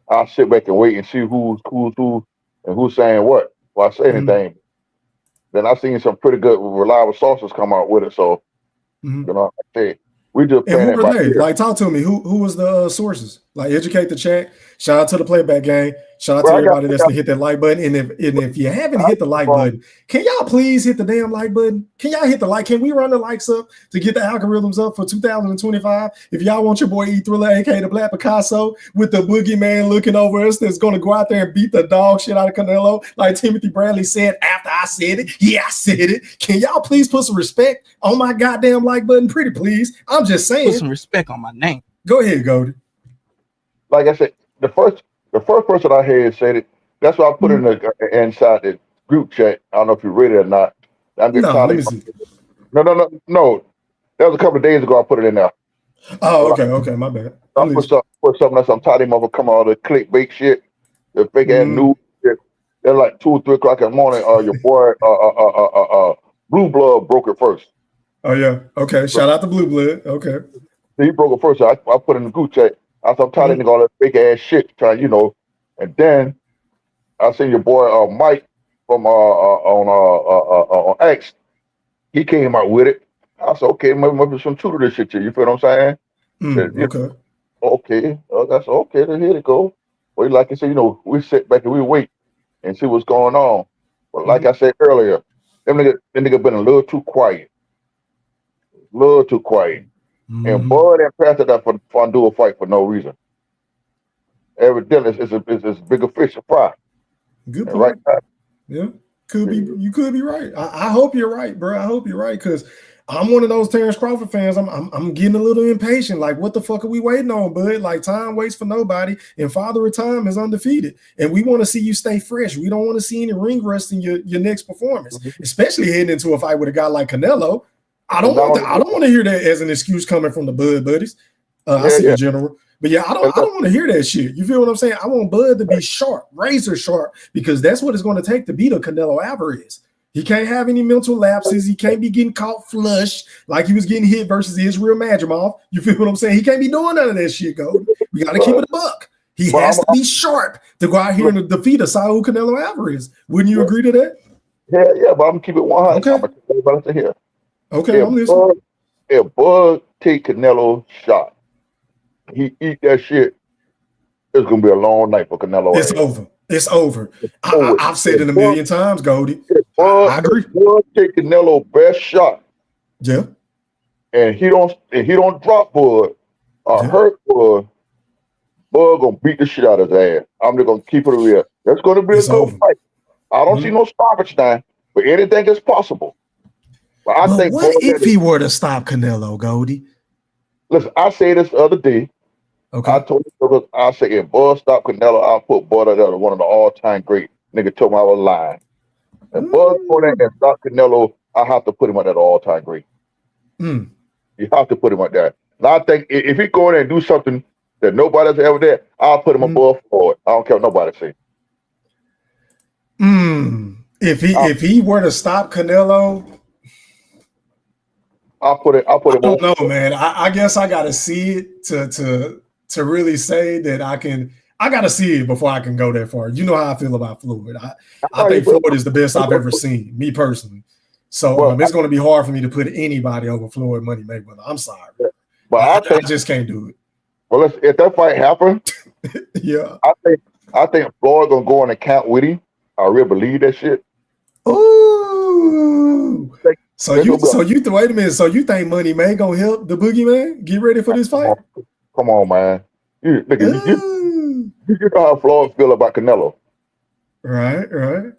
S10: I'll sit back and wait and see who's who and who's saying what. Well, I say anything. Then I've seen some pretty good reliable sources come out with it. So. I say we just playing. And who were they? Like, talk to me. Who was the sources? Like, educate the chat. Shout out to the playback gang. Shout out to everybody that's to hit that like button. And if you haven't hit the like button, can y'all please hit the damn like button? Can y'all hit the like? Can we run the likes up to get the algorithms up for 2025? If y'all want your boy E Thriller, aka the Black Picasso, with the boogeyman looking over us, that's gonna go out there and beat the dog shit out of Canelo, like Timothy Bradley said after I said it. Yeah, I said it. Can y'all please put some respect on my goddamn like button? Pretty please. I'm just saying.
S7: Put some respect on my name.
S5: Go ahead, Goldie.
S10: Like I said, the first person I heard said it. That's why I put it in inside the group chat. I don't know if you read it or not. I'm getting tired of No. That was a couple of days ago. I put it in there.
S5: Oh, okay, my bad.
S10: I put something else. I'm tired of them come all the clickbait shit, the fake ass news shit. They're like 2 or 3 o'clock in the morning. Your boy, Blue Blood broke it first.
S5: Oh yeah. Okay. Shout out to Blue Blood. Okay.
S10: He broke it first. So I put it in the group chat. I'm tired of all that fake ass shit, trying, and then I seen your boy Mike from on X. He came out with it. I said, okay, maybe some truth to this shit. You feel what I'm saying? Okay. That's okay. Then here it go. Well, like I said, we sit back and we wait and see what's going on. But like I said earlier, them nigga been a little too quiet. And Bud and passed it up for do a fight for no reason. Evidently, it's a bigger fish to fry.
S5: Good point. Right. Yeah, you could be right. I hope you're right, bro. I hope you're right because I'm one of those Terence Crawford fans. I'm getting a little impatient. Like, what the fuck are we waiting on, bud? Like, time waits for nobody, and Father of Time is undefeated. And we want to see you stay fresh. We don't want to see any ring rust in your next performance, especially heading into a fight with a guy like Canelo. I don't want to hear that as an excuse coming from the Bud buddies. I see the general. But yeah, I don't want to hear that shit. You feel what I'm saying? I want Bud to be sharp, razor sharp, because that's what it's going to take to beat a Canelo Alvarez. He can't have any mental lapses. He can't be getting caught flush like he was getting hit versus Israel Madrimov. You feel what I'm saying? He can't be doing none of that shit, Gold. We got to keep it a buck. He has to be sharp to go out here and defeat a Saul Canelo Alvarez. Wouldn't you agree to that?
S10: Yeah, but I'm going to keep it 100.
S5: Okay.
S10: I'm going to tell you about it here.
S5: Okay, I'm listening.
S10: If Bud take Canelo shot, he eat that shit, it's gonna be a long night for Canelo.
S5: It's over. It's over.
S10: Over.
S5: I've said it a million times, Goldie. I agree.
S10: Bud take Canelo best shot.
S5: Yeah.
S10: And he don't drop Bud or hurt Bud. Bud gonna beat the shit out of his ass. I'm just gonna keep it real. That's gonna be a good fight. I don't see no stoppage now, but anything is possible. But I think
S5: what if he were to stop Canelo, Goldie?
S10: Listen, I said this the other day.
S5: Okay.
S10: I told you, I said if Bud stop Canelo, I'll put Bud as one of the all-time great. Nigga told me I was lying. If Bud go there and stop Canelo, I have to put him at that all-time great. You have to put him at that. And I think if he go in there and do something that nobody's ever did, I'll put him above Floyd. I don't care what nobody say.
S5: If he were to stop Canelo,
S10: I'll put it.
S5: I don't know, man. I guess I gotta see it to really say that I can. I gotta see it before I can go that far. You know how I feel about Floyd. I think Floyd is the best I've ever seen, me personally. So it's going to be hard for me to put anybody over Floyd Money Mayweather. I'm sorry, but I just can't do it.
S10: Well, if that fight happens,
S5: yeah,
S10: I think Floyd gonna go on account with him. I really believe that shit.
S5: Ooh. So you wait a minute. So you think Money May gonna help the boogeyman get ready for this fight?
S10: Come on, man. You know how Floyd feel about Canelo.
S5: Right.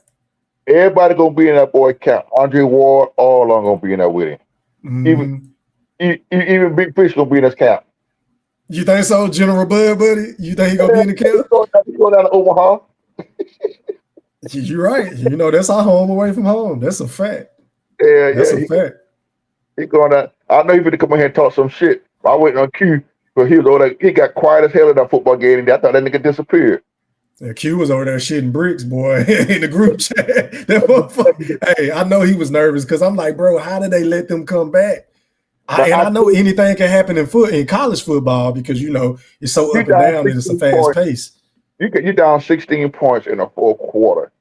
S10: Everybody gonna be in that boy camp. Andre Ward, all of them gonna be in there with him. Even Big Fish gonna be in his camp.
S5: You think so, General Bud, buddy? You think he gonna be in the camp?
S10: He go down to Omaha.
S5: You're right. You know that's our home away from home. That's a fact.
S10: Yeah,
S5: that's a fact.
S10: He going out. I know he finna come in here and talk some shit. I waiting on Q, but he was over there. He got quiet as hell in that football game. And I thought that nigga disappeared.
S5: Yeah, Q was over there shitting bricks, boy, in the group chat. That motherfucker. Hey, I know he was nervous because I'm like, bro, how did they let them come back? I know anything can happen in college football because you know it's so up and down and it's a fast pace.
S10: You down 16 points in the fourth quarter.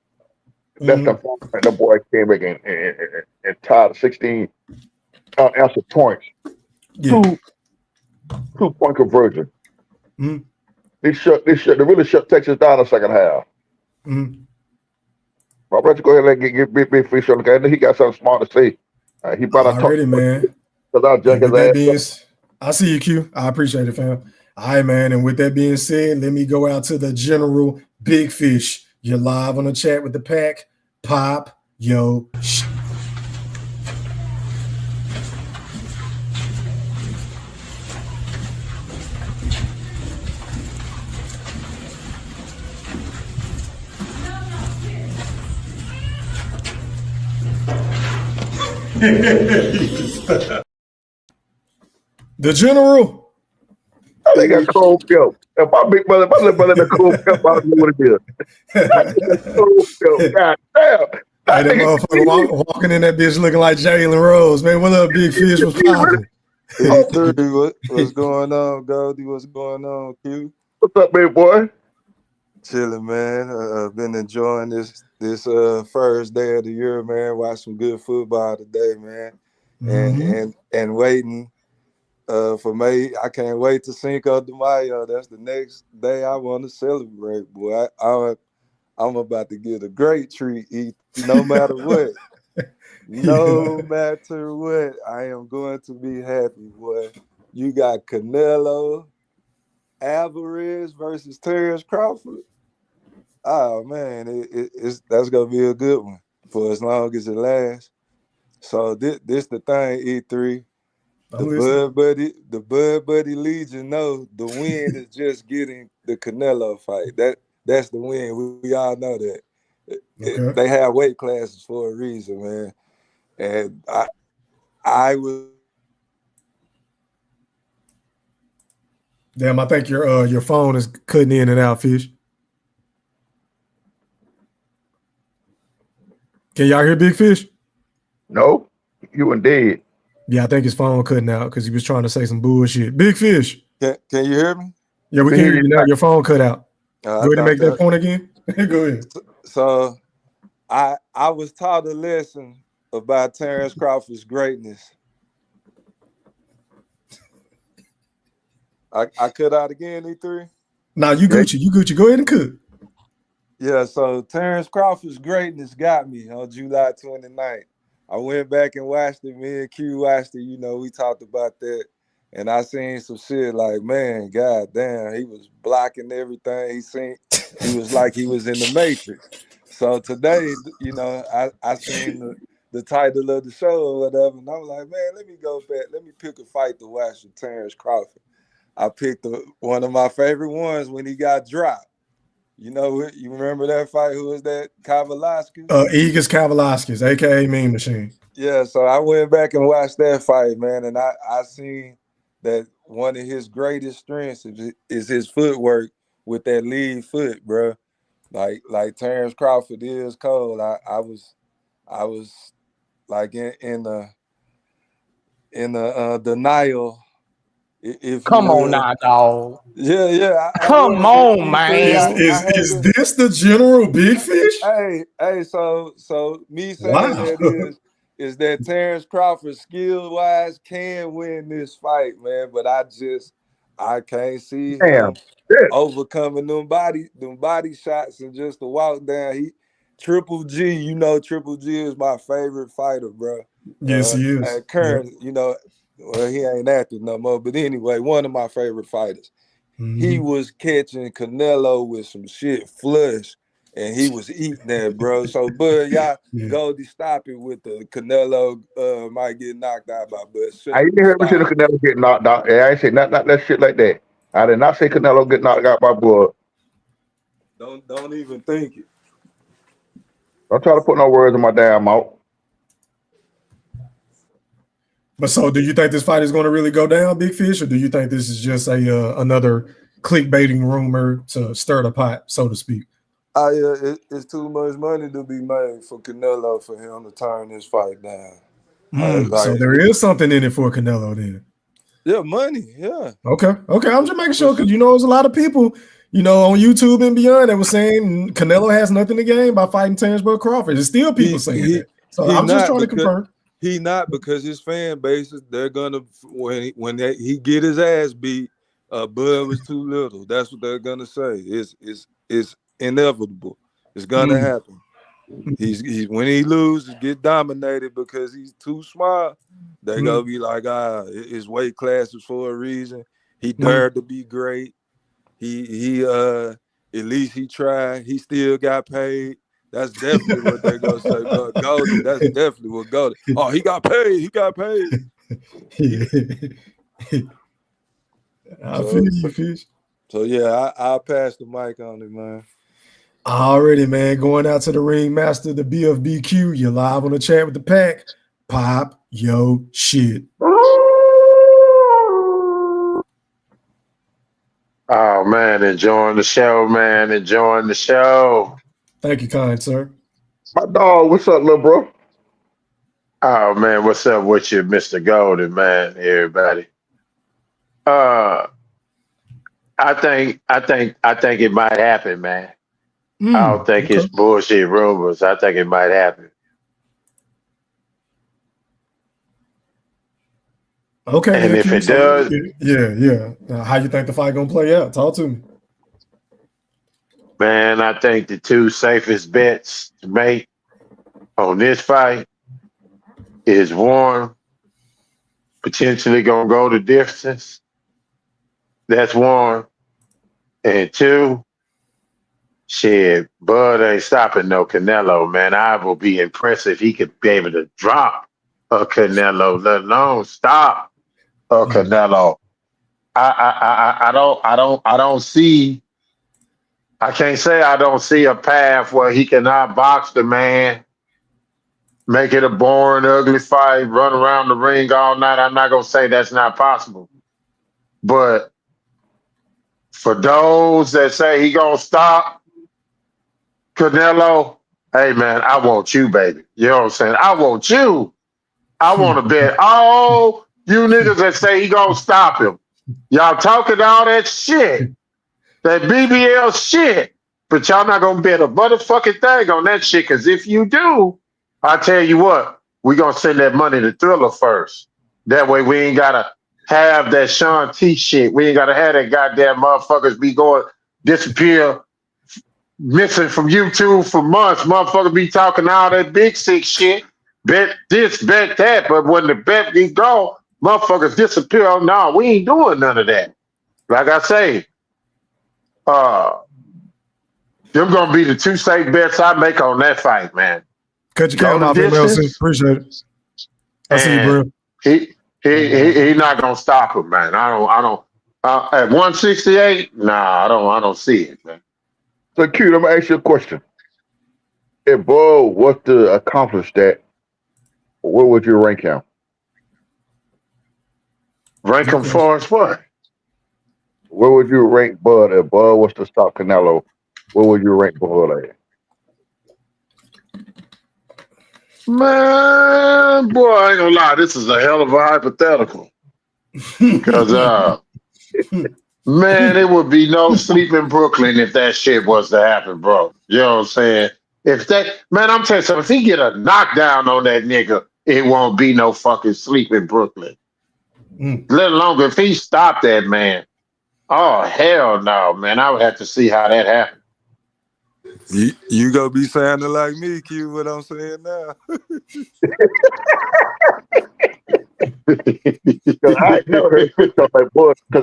S10: That's the boy came back and tied 16 answer points. Yeah. 2-point conversion. They really shut Texas down the second half. I'll let you go ahead and get Big Fish on the guy. He got something smart to say. He about to talk.
S5: Man. I see you, Q. I appreciate it, fam. All right, man. And with that being said, let me go out to the General Big Fish. You're live on the chat with the pack. Pop yo shit. The General.
S10: They got cold milk. If my big brother, my little brother, the cold milk, I don't know what it is. Cold milk. God damn.
S5: Hey, that motherfucker walking in that bitch looking like Jalen Rose, man. What up, Big Fish? What's popping?
S11: What's going on, Goldie? What's going on, Q?
S10: What's up, big boy?
S11: Chilling, man. I've been enjoying this first day of the year, man. Watch some good football today, man. And waiting for May. I can't wait to Cinco de Mayo. That's the next day I want to celebrate, boy. I'm about to get a great treat, no matter what. No matter what, I am going to be happy, boy. You got Canelo Alvarez versus Terence Crawford. Oh man, that's gonna be a good one for as long as it lasts. So this the thing, E3. The Bud Buddy Legion know the win is just getting the Canelo fight. That's the win. We all know that. Okay. They have weight classes for a reason, man. And I would.
S5: Damn, I think your phone is cutting in and out, Fish. Can y'all hear Big Fish?
S10: No, you were dead.
S5: Yeah, I think his phone cutting out because he was trying to say some bullshit. Big Fish.
S11: Can you hear me?
S5: Yeah, we can hear you now. Your phone cut out. Go ahead and make that point again. Go ahead.
S11: So I was taught a lesson about Terence Crawford's greatness I cut out again, E3?
S5: Nah, you Gucci. You Gucci. Go ahead and cook.
S11: Yeah, so Terence Crawford's greatness got me on July 29th. I went back and watched it. Me and Q watched it. You know, we talked about that. And I seen some shit like, man, god damn, he was blocking everything. He was like he was in the Matrix. So today, you know, I seen the title of the show or whatever, and I was like, man, let me go back. Let me pick a fight to watch with Terence Crawford. I picked one of my favorite ones when he got dropped. You know, you remember that fight? Who was that? Kavalauskas?
S5: Igor Kavalauskas, aka Mean Machine.
S11: Yeah, so I went back and watched that fight, man, and I seen that one of his greatest strengths is his footwork with that lead foot, bro. Like Terence Crawford is cold. I was like in the denial. If
S3: come on now, dog.
S11: Yeah.
S3: Come on, man.
S5: Is this the General Big Fish?
S11: Hey. So me saying that is that Terence Crawford skill wise can win this fight, man. But I can't see him overcoming them body shots and just the walk down. Triple G, you know, Triple G is my favorite fighter, bro.
S5: Yes, he is.
S11: And current, you know. Well, he ain't active no more, but anyway, one of my favorite fighters. Mm-hmm. He was catching Canelo with some shit flush, and he was eating that, bro. So, Bud, y'all Goldie, stop it with the Canelo might get knocked out by Bud.
S10: I didn't hear me say the Canelo get knocked out. I ain't say not that shit like that. I did not say Canelo get knocked out by Bud.
S11: Don't even think it.
S10: Don't try to put no words in my damn mouth.
S5: But so, do you think this fight is going to really go down, Big Fish, or do you think this is just another clickbaiting rumor to stir the pot, so to speak?
S11: It's too much money to be made for Canelo for him to turn this fight down.
S5: So there is something in it for Canelo then.
S11: Yeah, money. Yeah.
S5: Okay. I'm just making sure because there's a lot of people, on YouTube and beyond that was saying Canelo has nothing to gain by fighting Terence Crawford. There's still people saying that. So I'm just trying to confirm.
S11: He not, because his fan bases, they're gonna when he get his ass beat, Bud was too little. That's what they're gonna say. It's inevitable. It's gonna happen. He's when he loses, get dominated because he's too smart. They're gonna be like, his weight class is for a reason. He dared to be great. He at least he tried. He still got paid. That's definitely what they're gonna say. But Goldie, that's definitely what Goldie. Oh, he got paid. He got paid.
S5: I feel you, Fish.
S11: So yeah, I'll pass the mic on it, man.
S5: Already, man. Going out to the ring master, the BFBQ. You're live on the chat with the pack. Pop yo shit.
S12: Oh man, enjoying the show, man. Enjoying the show.
S5: Thank you, kind sir.
S10: My dog, what's up, little bro?
S12: Oh man, what's up with you, Mr. Golden, man? Everybody. I think it might happen, man. I don't think it's bullshit rumors. I think it might happen.
S5: Okay.
S12: And if it does,
S5: yeah. How you think the fight gonna play out? Talk to me.
S12: Man, I think the two safest bets to make on this fight is one, potentially gonna go the distance. That's one. And two, shit, Bud ain't stopping no Canelo, man. I will be impressed if he could be able to drop a Canelo, let alone stop a Canelo. I don't see. I can't say I don't see a path where he cannot box the man, make it a boring, ugly fight, run around the ring all night. I'm not gonna say that's not possible, but for those that say he gonna stop Canelo, hey man, I want you, baby. You know what I'm saying? I want you. I want to bet all you niggas that say he gonna stop him. Y'all talking all that shit, that BBL shit, but y'all not gonna bet a motherfucking thing on that shit. Cause if you do, I tell you what, we gonna send that money to Thriller first. That way we ain't gotta have that Sean T shit. We ain't gotta have that goddamn motherfuckers be going disappear, missing from YouTube for months. Motherfuckers be talking all that big sick shit. Bet this, bet that, but when the bet be gone, motherfuckers disappear. Oh, no, we ain't doing none of that. Like I say, them gonna be the 2 safe bets I make on that fight, man.
S5: Cut your count off, MLC. Appreciate it. I see you, bro.
S12: He not gonna stop him, man. I don't. At 168, nah, I don't see it, man.
S10: So, Q, let me ask you a question. If Bud was to accomplish that, what would you rank him?
S12: Rank him far as what?
S10: Where would you rank Bud if Bud was to stop Canelo? Where would you rank Bud at?
S12: Man, boy, I ain't gonna lie. This is a hell of a hypothetical. Because, man, it would be no sleep in Brooklyn if that shit was to happen, bro. You know what I'm saying? If that, man, I'm telling you something. If he get a knockdown on that nigga, it won't be no fucking sleep in Brooklyn. Let alone if he stopped that man. Oh, hell no, man. I would have to see how that happened.
S11: You gonna be sounding like me, Q, what I'm saying now.
S10: I never heard Chris talk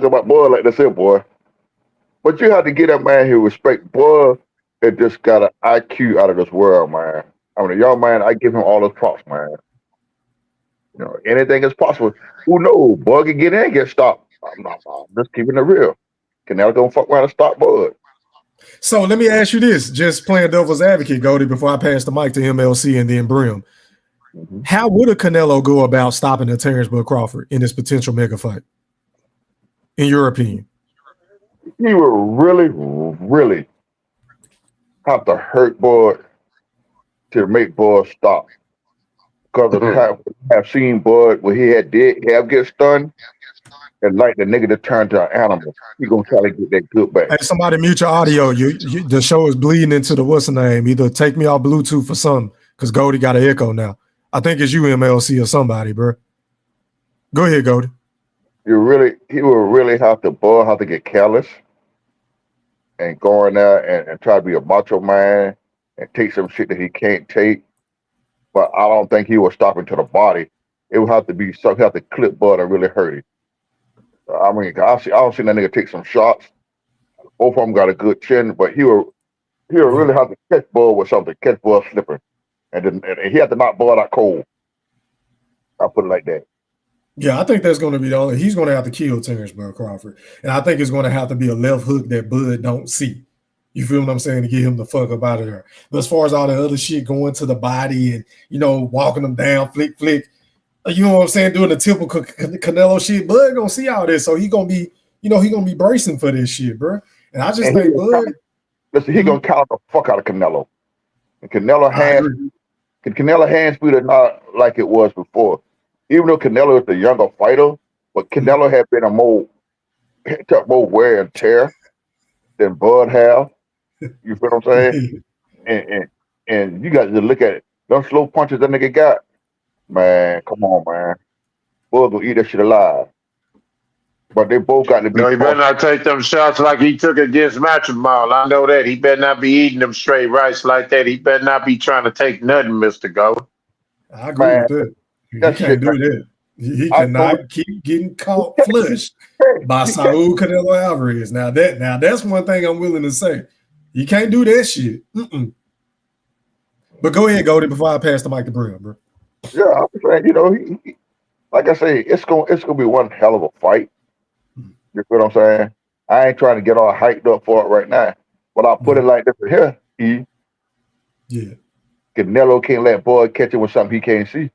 S10: about Bud like this here, boy. But you have to get that man who respect Bud. It just got an IQ out of this world, man. I mean, young man, I give him all those props, man. You know, anything is possible. Who knows? Bud can get in and get stopped. I'm just keeping it real. Canelo gonna fuck around and stop Bud.
S5: So let me ask you this, just playing devil's advocate, Goldie, before I pass the mic to MLC and then Brim. How would a Canelo go about stopping a Terence Crawford in this potential mega fight, in your opinion?
S10: He would really, really have to hurt Bud to make Bud stop. Because of the time I've seen Bud where he did get stunned, and like the nigga to turn to an animal. He gonna try to get that good back.
S5: Hey, somebody mute your audio. The show is bleeding into the what's the name? Either take me off Bluetooth or something, because Goldie got an echo now. I think it's you, MLC, or somebody, bro. Go ahead, Goldie.
S10: He will really have to get careless and go in there and try to be a macho man and take some shit that he can't take. But I don't think he will stop into the body. It would have to be something, have to clip Bud and really hurt him. I mean, I don't see that nigga take some shots. Both of them got a good chin, but he'll really have to catch Bud with something, catch Bud slipping. And he had to knock Bud out cold. I'll put it like that.
S5: Yeah, I think that's going to be the only. He's going to have to kill Terence Crawford, and I think it's going to have to be a left hook that Bud don't see. You feel what I'm saying? To get him the fuck up out of there. But as far as all the other shit going to the body and walking them down, flick, you know what I'm saying? Doing the typical Canelo shit, Bud gonna see all this, so he gonna be, he gonna be bracing for this shit, bro. And I just think Bud.
S10: Listen, he gonna count the fuck out of Canelo. And Canelo hand speed is not like it was before. Even though Canelo is the younger fighter, but Canelo had been took more wear and tear than Bud have. You feel what I'm saying? and you got to look at it. Those slow punches that nigga got, man. Come on, man. Bud gonna eat that shit alive. But they both got to be.
S12: No, he better not take them shots like he took against Matchball. I know that. He better not be eating them straight rice like that. He better not be trying to take nothing, Mr. Go.
S5: I agree with that. He can't do that. He cannot keep getting caught flush by Saul Canelo Alvarez. Now that's one thing I'm willing to say. You can't do that shit. But go ahead, Goldie, before I pass the mic to Brim, bro.
S10: Yeah, I'm saying, he, like I say, it's gonna be one hell of a fight. You feel what I'm saying? I ain't trying to get all hyped up for it right now, but I'll put it like this here.
S5: Yeah.
S10: Canelo can't let Bud catch him with something he can't see.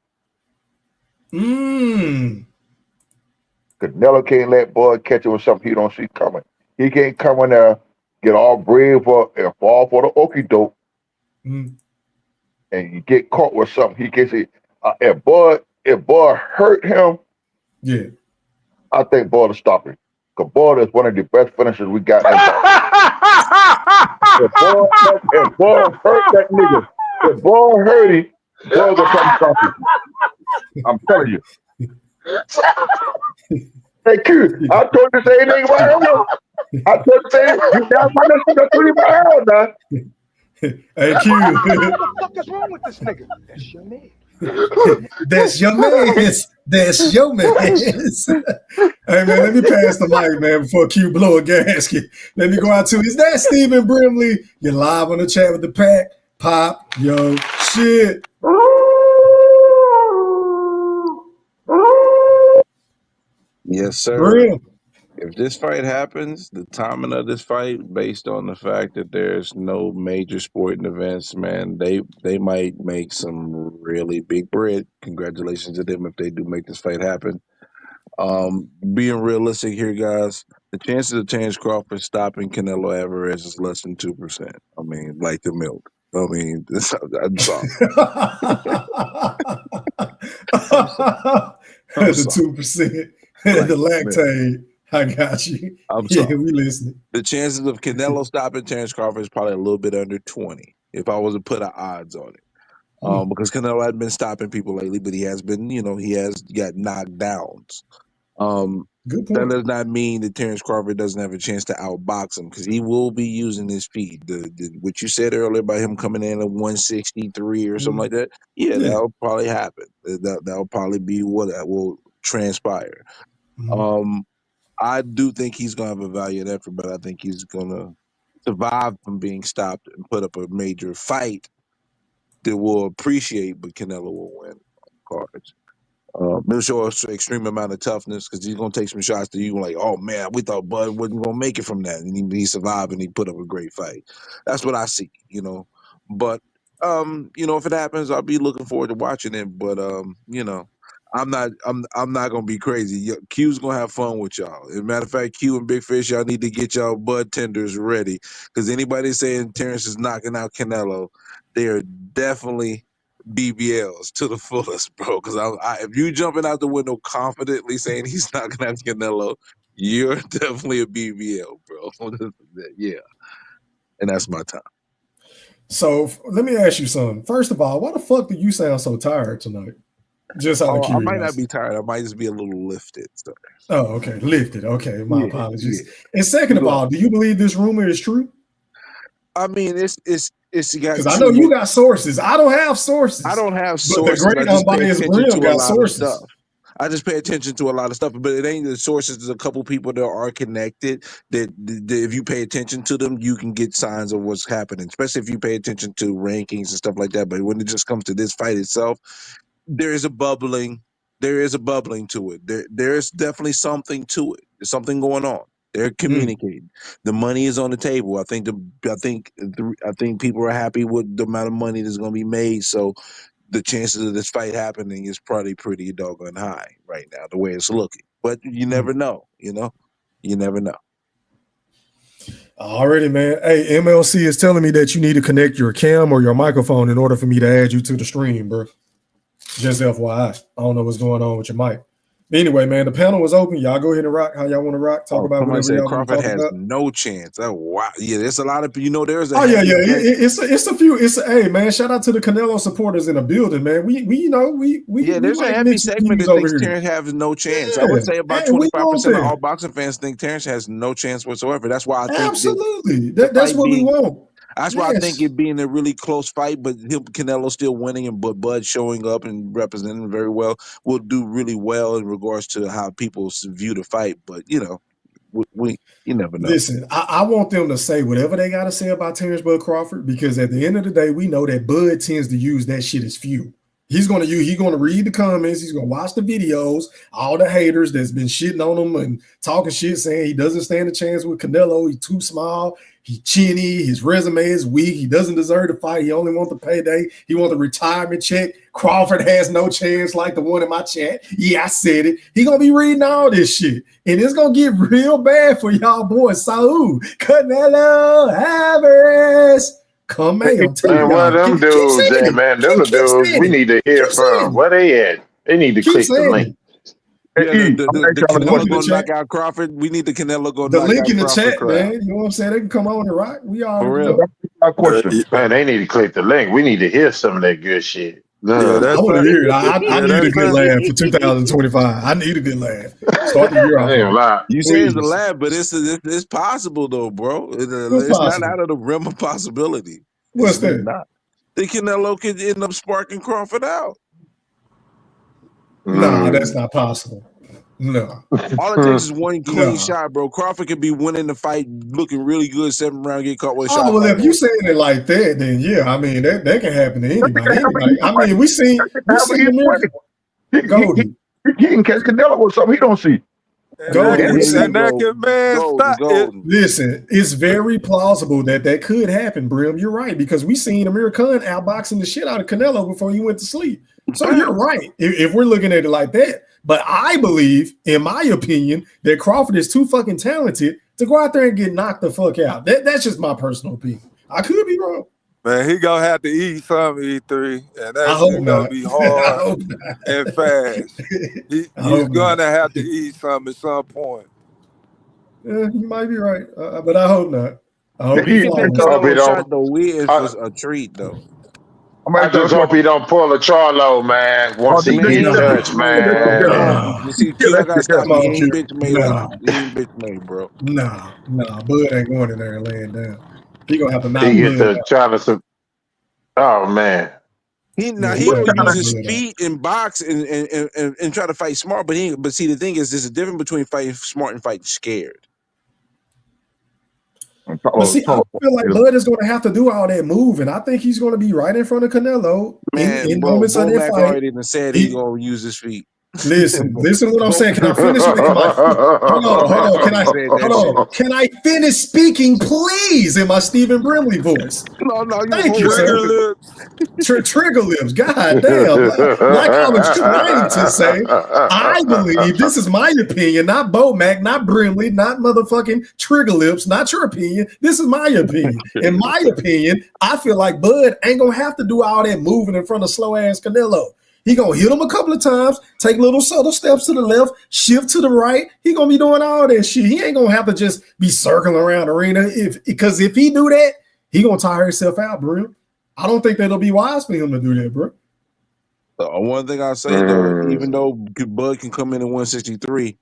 S10: Canelo can't let Bud catch him with something he don't see coming. He can't come in there, get all brave up and fall for the okie doke, and you get caught with something he can't see. If Bud hurt him, I think Bud will stop him. Because Bud is one of the best finishers we got. If Bud hurt that nigga, if Bud hurt him, Bud will come stop him. I'm telling you. Hey, Q, I told you the same thing about him. I told you the same thing. That's my next 3 miles now.
S5: Hey, Q.
S4: What the fuck is wrong with this nigga? That's your man.
S5: That's your man. That's your man. Hey, man, let me pass the mic, man, before Q blow a gasket. Let me go out to, is that Stephen Brimley? You're live on the chat with the pack. Pop yo shit.
S13: Yes, sir.
S5: Brim.
S13: If this fight happens, the timing of this fight, based on the fact that there's no major sporting events, man, they might make some really big bread. Congratulations to them if they do make this fight happen. Being realistic here, guys, the chances of Terence Crawford stopping Canelo Alvarez is less than 2%. I mean, like the milk. I mean, I'm sorry.
S5: The 2%, the lactate. I got you.
S13: I'm sorry.
S5: Yeah, we listening.
S13: The chances of Canelo stopping Terence Crawford is probably a little bit under 20, if I was to put odds on it. Because Canelo hasn't been stopping people lately, but he has been, he has got knockdowns.
S5: Good point.
S13: That does not mean that Terence Crawford doesn't have a chance to outbox him, because he will be using his feet. What you said earlier about him coming in at 163 or something like that, that'll probably happen. That'll probably be what will transpire. I do think he's going to have a valiant effort, but I think he's going to survive from being stopped and put up a major fight that will appreciate, but Canelo will win on cards. He'll show us an extreme amount of toughness, because he's going to take some shots that you like, oh, man, we thought Bud wasn't going to make it from that. And he survived and he put up a great fight. That's what I see, But, if it happens, I'll be looking forward to watching it. But, I'm not gonna be crazy. Q's gonna have fun with y'all. As a matter of fact, Q and Big Fish, y'all need to get y'all bud tenders ready, because anybody saying Terence is knocking out Canelo, they are definitely BBLs to the fullest, bro. Because if you jumping out the window confidently saying he's knocking out Canelo, you're definitely a BBL, bro. Yeah, and that's my time.
S5: So let me ask you something. First of all, why the fuck do you sound so tired tonight? Just out of curiosity.
S13: I might not be tired. I might just be a little lifted. So.
S5: Oh, okay. Lifted. Okay. My apologies. Yeah. And second of all, do you believe this rumor is true?
S13: I mean, it's
S5: because I know you got sources. I don't have sources.
S13: I don't have sources.
S5: But the great unbiased Brim got sources.
S13: I just pay attention to a lot of stuff, but it ain't the sources. There's a couple people that are connected that if you pay attention to them, you can get signs of what's happening, especially if you pay attention to rankings and stuff like that. But when it just comes to this fight itself, there is a bubbling to it. There's definitely something to it. There's something going on. They're communicating. The money is on the table. I think people are happy with the amount of money that's going to be made. So the chances of this fight happening is probably pretty doggone high right now, the way it's looking. But you never know. You never know.
S5: Alrighty, man. Hey, MLC is telling me that you need to connect your cam or your microphone in order for me to add you to the stream, bro. Just FYI. I don't know what's going on with your mic. But anyway, man, the panel was open. Y'all go ahead and rock how y'all want to rock. Talk about whatever y'all want to talk
S13: Crawford has
S5: about.
S13: no chance. Oh, wow. Yeah, there's a lot of there's a
S5: It's a few. Hey, man, shout out to the Canelo supporters in the building, man. We
S13: there's a heavy segment that thinks Terence has no chance. Yeah. I would say about 25% of all boxing fans think Terence has no chance whatsoever. That's why I think
S5: absolutely that's what we want.
S13: That's why I think it being a really close fight, but Canelo still winning, and Bud showing up and representing very well will do really well in regards to how people view the fight. But you never know.
S5: Listen, I want them to say whatever they got to say about Terence Bud Crawford, because at the end of the day, we know that Bud tends to use that shit as fuel. He's gonna read the comments. He's gonna watch the videos. All the haters that's been shitting on him and talking shit, saying he doesn't stand a chance with Canelo. He's too small. He's chinny. His resume is weak. He doesn't deserve to fight. He only wants the payday. He wants the retirement check. Crawford has no chance, like the one in my chat. Yeah, I said it. He gonna be reading all this shit, and it's gonna get real bad for y'all boys. Saul Canelo Alvarez. Come on,
S12: man, one of them dudes, man, them the dudes we need to hear from. Where they at? They need to click the link.
S13: The Canelo going to knock out Crawford. We need the Canelo going to knock out Crawford.
S5: The link in the chat, man. You know what I'm saying? They can come on and rock. We all
S12: man, they need to click the link. We need to hear some of that good shit.
S11: Yeah,
S5: I
S11: that's
S5: want to hear it. I need a
S11: that's
S5: good laugh for 2025. I need a good laugh. Start the year off.
S12: I ain't gonna lie.
S13: You say it's a
S5: Please.
S13: laugh, but it's possible though, bro.
S5: What's
S13: It's not
S5: possible?
S13: out of the realm of possibility.
S5: What's
S13: It's really
S5: that?
S13: not. The Canelo could end up sparking Crawford out.
S5: No, that's not possible. No.
S13: All it takes is one clean
S5: No.
S13: shot, bro. Crawford could be winning the fight, looking really good, 7th round, get caught with a
S5: Oh,
S13: shot.
S5: well,
S13: Fight
S5: if you saying it like that, then yeah, I mean that can happen to anybody. I mean, we seen the Goldie.
S10: He can catch Canelo with something he don't see.
S5: Goldie.
S13: Golden.
S5: Listen, it's very plausible that could happen, Brim. You're right, because we seen Amir Khan outboxing the shit out of Canelo before he went to sleep. So you're right if we're looking at it like that. But I believe, in my opinion, that Crawford is too fucking talented to go out there and get knocked the fuck out. That's just my personal opinion. I could be wrong.
S11: Man, he gonna have to eat some E3, and
S5: I
S11: that
S5: hope
S11: shit gonna
S5: not.
S11: be
S5: I
S11: hard
S5: hope not.
S11: and fast. He's
S5: hope
S11: gonna
S5: not.
S11: have to eat some at some point.
S5: Yeah, you might be right, but I hope not. I hope
S13: If he
S5: he
S13: can take
S5: follows.
S13: Canelo a shot, though, we in for a treat, though.
S12: I just hope he don't pull a Charlo, man. Once he
S13: Man, he
S12: get
S13: ain't
S12: touched,
S13: bitch made, bro. Come
S12: man.
S13: on. You see, Q, I gotta stop
S5: Come
S13: you. He
S5: on,
S13: ain't
S5: Q.
S13: bitch made he ain't bitch made, bro.
S5: Nah. Bud ain't going in there and laying down. He gonna have to knock
S12: He get
S5: Bud
S12: to
S5: out.
S12: try to. Oh man.
S13: He
S5: Yeah,
S13: he'll
S5: gotta knock
S13: use his
S5: Bud out.
S13: feet and box and try to fight smart, but see the thing is there's a difference between fighting smart and fighting scared.
S5: But see, I feel like Bud is going to have to do all that moving. I think he's going to be right in front of Canelo in
S13: Bro,
S5: moments of that
S13: Bomac
S5: fight.
S13: already said he's gonna use his feet.
S5: Listen what I'm saying. Can I finish? Hold on. Can I finish speaking, please, in my Stephen Brimley voice?
S13: No,
S5: Thank you, sir. Trigger lips. God damn. Like I was trying to say, I believe, this is my opinion, not Bomac, not Brimley, not motherfucking Trigger lips, not your opinion. This is my opinion. In my opinion, I feel like Bud ain't gonna have to do all that moving in front of slow ass Canelo. He gonna hit him a couple of times, take little subtle steps to the left, shift to the right. He gonna be doing all that shit. He ain't gonna have to just be circling around the arena. Because if he do that, he gonna tire himself out, bro. I don't think that'll be wise for him to do that, bro.
S13: One thing I'll say though, even though Bud can come in at 163,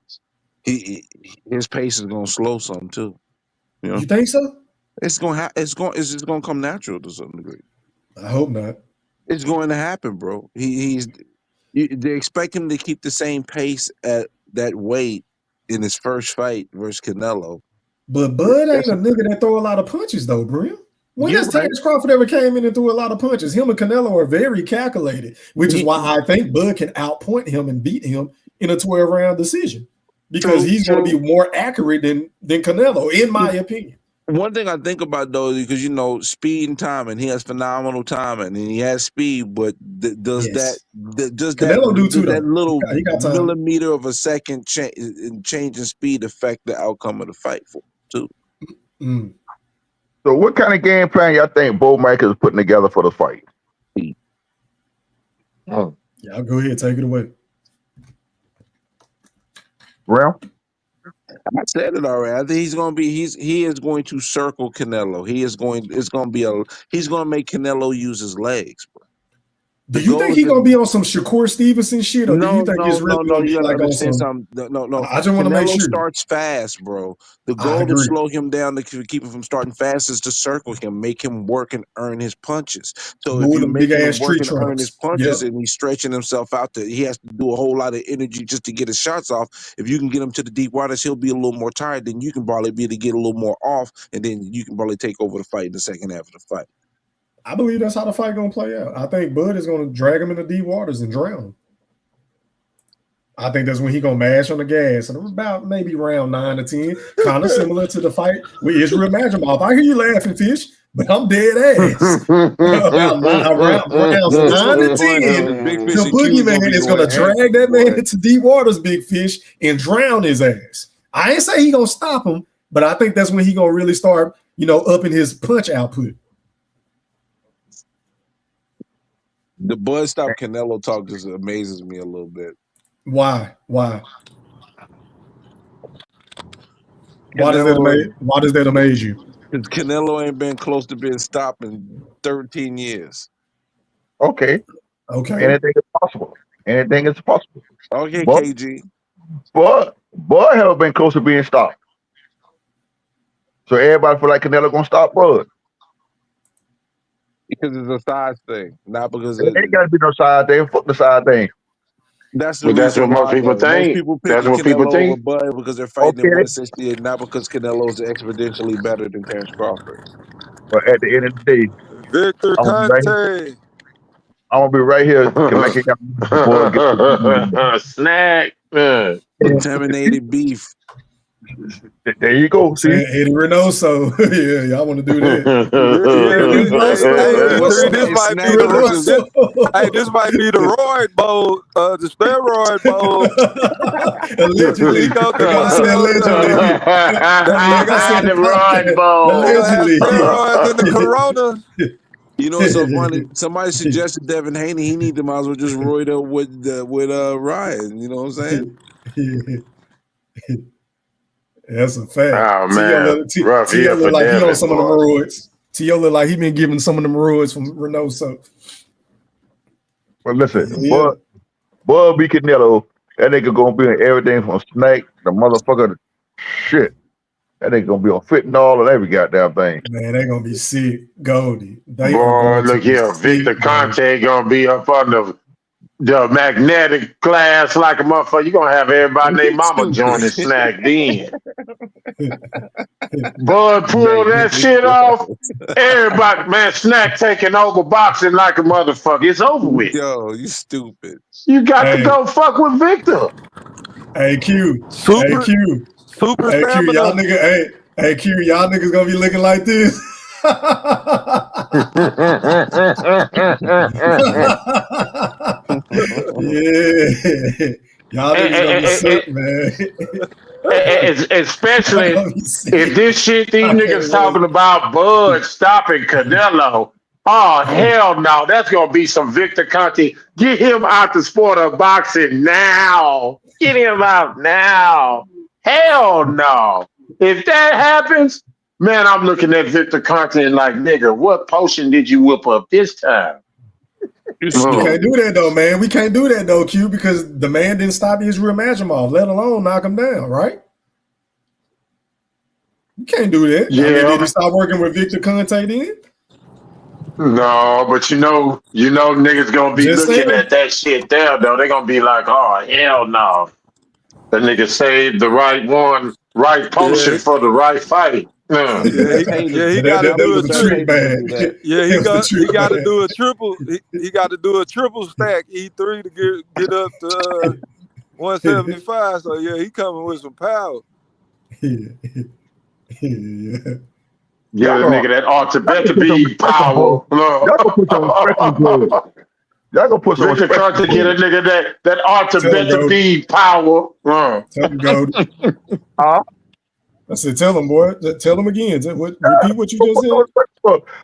S13: his pace is gonna slow some too. You know?
S5: You think so?
S13: It's just gonna come natural to some degree.
S5: I hope not.
S13: It's going to happen, bro. They expect him to keep the same pace at that weight in his first fight versus Canelo.
S5: But Bud ain't a nigga that throw a lot of punches though, bro. When has Terence Crawford ever came in and threw a lot of punches? Him and Canelo are very calculated, which is why I think Bud can outpoint him and beat him in a 12-round decision because he's going to be more accurate than Canelo, in my opinion.
S13: One thing I think about though, because speed and timing, he has phenomenal timing and he has speed, but does that little millimeter of a second change in speed affect the outcome of the fight for him too?
S10: So what kind of game plan y'all think Bomac is putting together for the fight?
S5: Yeah, I'll go ahead, take it away.
S10: Well,
S13: I said it already. I think he is going to circle Canelo. He's going to make Canelo use his legs, bro.
S5: Do you think he's gonna be on some Shakur Stevenson shit, or do you think it's really gonna be like on some?
S13: No.
S5: I just want to make sure.
S13: Starts fast, bro. The goal to slow him down to keep him from starting fast is to circle him, make him work and earn his punches. So if you make him work and earn his punches, and he's stretching himself out, he has to do a whole lot of energy just to get his shots off. If you can get him to the deep waters, he'll be a little more tired. Then you can probably be able to get a little more off, and then you can probably take over the fight in the second half of the fight.
S5: I believe that's how the fight gonna play out. I think Bud is gonna drag him into deep waters and drown him. I think that's when he gonna mash on the gas, and about maybe round 9 or 10, kind of similar to the fight with Israel Madrimov. I hear you laughing, Fish, but I'm dead ass. About rounds 9 to 10, the boogeyman is gonna drag that man into deep waters, Big Fish, and drown his ass. I ain't say he gonna stop him, but I think that's when he gonna really start, upping his punch output.
S13: The Bud stop Canelo talk just amazes me a little bit.
S5: Why? Why does that amaze you?
S13: Because Canelo ain't been close to being stopped in 13 years.
S10: Okay.
S5: Okay.
S10: Anything is possible. Anything is possible.
S13: Okay,
S10: But,
S13: KG.
S10: but have been close to being stopped. So everybody feel like Canelo gonna stop Bud.
S13: Because it's a size thing, not because
S10: It ain't gotta be no side thing. Fuck the side thing.
S13: that's the
S12: But that's
S13: reason
S12: what most
S13: why,
S12: people
S13: though. Most
S12: think.
S13: people
S12: That's
S13: picking
S12: what people
S13: Canelo over
S12: think.
S13: Bud because they're fighting at
S10: Okay,
S13: 160 and not because Canelo's exponentially better than Terence Crawford.
S10: but at the end of the day,
S4: Victor
S10: I'm
S4: Conte.
S10: gonna be right here to make it Bud get
S12: Snack.
S13: Contaminated beef.
S10: There you go. See,
S5: Eddie Reynoso. Yeah, y'all want to do that?
S4: Hey, E3, this
S13: It's
S4: might be
S13: snack
S4: the
S13: versus
S4: this might be the roid bowl, the steroid bowl.
S5: Allegedly,
S4: He gonna
S5: they gotta say allegedly. They gotta say
S12: The
S5: the
S12: Roy
S5: podcast.
S12: Bowl.
S4: They gonna have
S5: Allegedly.
S4: steroids in the Corona.
S13: You know, it's so funny. Somebody suggested Devin Haney. He need to might as well just roid up with Ryan. You know what I'm saying?
S5: That's a fact.
S12: Oh
S5: T.O.
S12: man, rough year
S5: look
S12: for
S5: like he on
S12: Devin,
S5: some of them
S12: boy.
S5: roids. T.O. look like he been giving some of them roids from Reynoso.
S10: but listen,
S5: Yeah.
S10: Bud beat Canelo. That nigga gonna be in everything from Snake, the motherfucker, shit. That nigga gonna be on fentanyl and every goddamn thing.
S5: Man, they gonna be sick. Goldie. They are
S12: Boy,
S5: going to
S12: look
S5: be
S12: here,
S5: sick,
S12: Victor
S5: man.
S12: Conte gonna be up on the magnetic glass like a motherfucker. You gonna have everybody named Mama join the snack then. Bud pull that shit off. Everybody, man, snack taking over boxing like a motherfucker. It's over with.
S13: Yo, you stupid.
S12: You got to go fuck with Victor.
S5: Hey Q.
S4: Super
S5: Hey Q, y'all
S4: stamina.
S5: nigga, hey Q, y'all niggas gonna be looking like this. Yeah. Y'all niggas gonna be sick, man.
S12: Especially if this shit these niggas talking about Bud stopping Canelo. Oh, hell no. That's going to be some Victor Conte. Get him out the sport of boxing now. Get him out now. Hell no. If that happens, man, I'm looking at Victor Conte and like, nigga, what potion did you whip up this time?
S5: We can't do that though, man. We can't do that though, Q, because the man didn't stop Israel Majimov, let alone knock him down, right? You can't do that.
S12: Yeah.
S5: I mean, did he stop working with Victor Conte then?
S12: No, but you know, niggas gonna be
S5: Just
S12: looking
S5: saying.
S12: at that shit there, though. They gonna be like, oh, hell no. The nigga saved the right one, right potion for the right fight.
S4: Yeah, he got to do a trick
S5: bag.
S4: Yeah, he got to do a triple. He got to do a triple stack E3 to get up to 175. So yeah, he coming with some power.
S12: Yeah, the nigga that ought to bet to be power.
S10: Y'all gonna put some
S12: Victor Conte get a nigga that ought to bet to be power.
S5: Tell him, go. I said, tell him, boy. Tell him again. Repeat what you just said.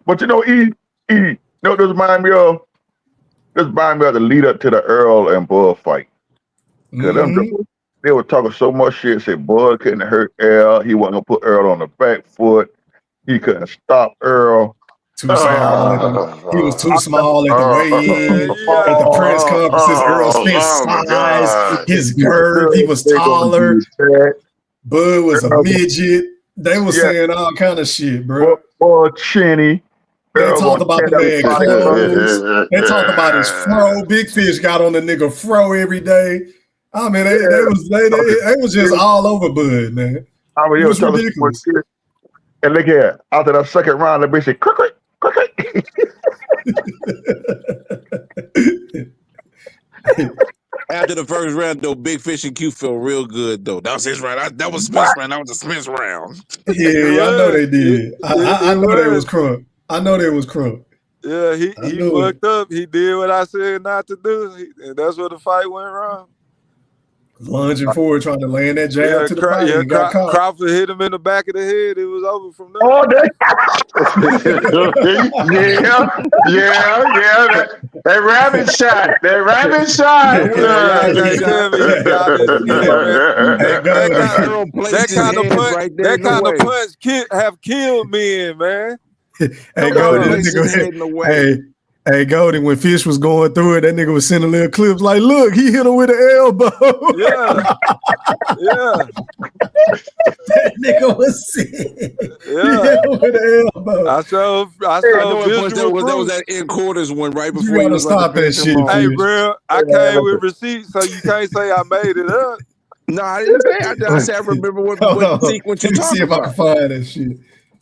S10: But you know, this remind me of the lead up to the Earl and Bud fight. They were talking so much shit. Said Bud couldn't hurt Earl. He wasn't gonna put Earl on the back foot. He couldn't stop Earl.
S5: He was too small at the weigh-in, at the press conferences. Earl spent size, his girth. He was taller. Bud was a midget. They were saying all kind of shit, bro.
S10: Chinny.
S5: They talked about the man clothes. They talked about his fro. Big Fish got on the nigga fro every day. I mean, they was just all over Bud, man.
S10: I mean,
S5: it was ridiculous.
S10: And look here, after that second round, that bitch said, cricket.
S13: After the first round, though, Big Fish and Q felt real good, though. That was his round. That was Smith's round. That was the Smith's round.
S5: Yeah, I know they did. I know they was crunk. I know they was crunk.
S4: Yeah, he fucked up. He did what I said not to do, and that's where the fight went wrong.
S5: Lunging forward, trying to land that jab to the body. And got caught.
S4: Crawford hit him in the back of the head. It was over from there.
S12: Oh, yeah. That rabbit shot.
S4: That kind of punch have killed men, man.
S5: Hey, Hey, Goldie, when Fish was going through it, that nigga was sending little clips like, look, he hit him with an elbow.
S11: Yeah. Yeah.
S5: That nigga was sick.
S11: Yeah.
S5: He hit him with an elbow.
S11: I saw visual
S13: that was
S11: proof.
S13: that in quarters one right
S5: You
S13: before he
S5: gotta
S13: was about
S5: stop
S13: to
S5: that
S13: finish him
S5: shit,
S13: off.
S11: Hey,
S5: Fish.
S11: bro, I came with receipts, so you can't say I made it up.
S13: No, I didn't say. I said I remember what sequence
S5: Let
S13: you
S5: me see
S13: talking
S5: if I can
S13: about.
S5: find that shit.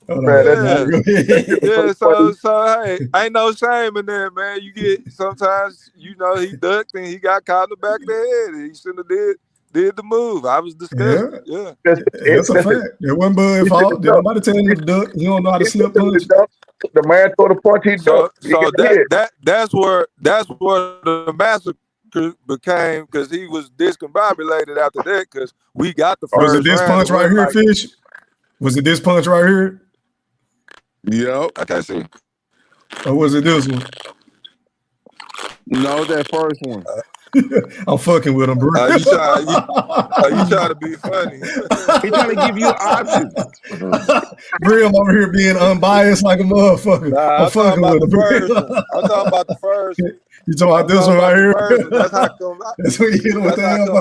S5: Hold
S10: Man,
S5: on.
S11: Yeah.
S5: Go ahead.
S11: Yeah, so hey, ain't no shame in that, man. You get sometimes, he ducked and he got caught in the back of the head. He shouldn't have did the move. I was disgusted. Yeah.
S5: That's a fact. It wasn't Bud's fault. Did nobody tell him to duck? He don't know how to slip punch.
S10: The man throw the punch, he ducked.
S11: So that's where the massacre became, because he was discombobulated after that, because we got the first
S5: Was it this
S11: round.
S5: punch right here, Fish? Was it this punch right here?
S13: Yep.
S11: I can't see.
S5: Or was it this one?
S13: No, that first one.
S5: I'm fucking with him, bro.
S11: You try to be funny.
S13: He trying to give you options.
S5: Brim over here being unbiased like a motherfucker.
S11: Nah,
S5: I'm fucking with him.
S11: I'm talking about the first one.
S5: You talking about this one right here?
S11: That's how come.
S5: That's when you hit him with the elbow.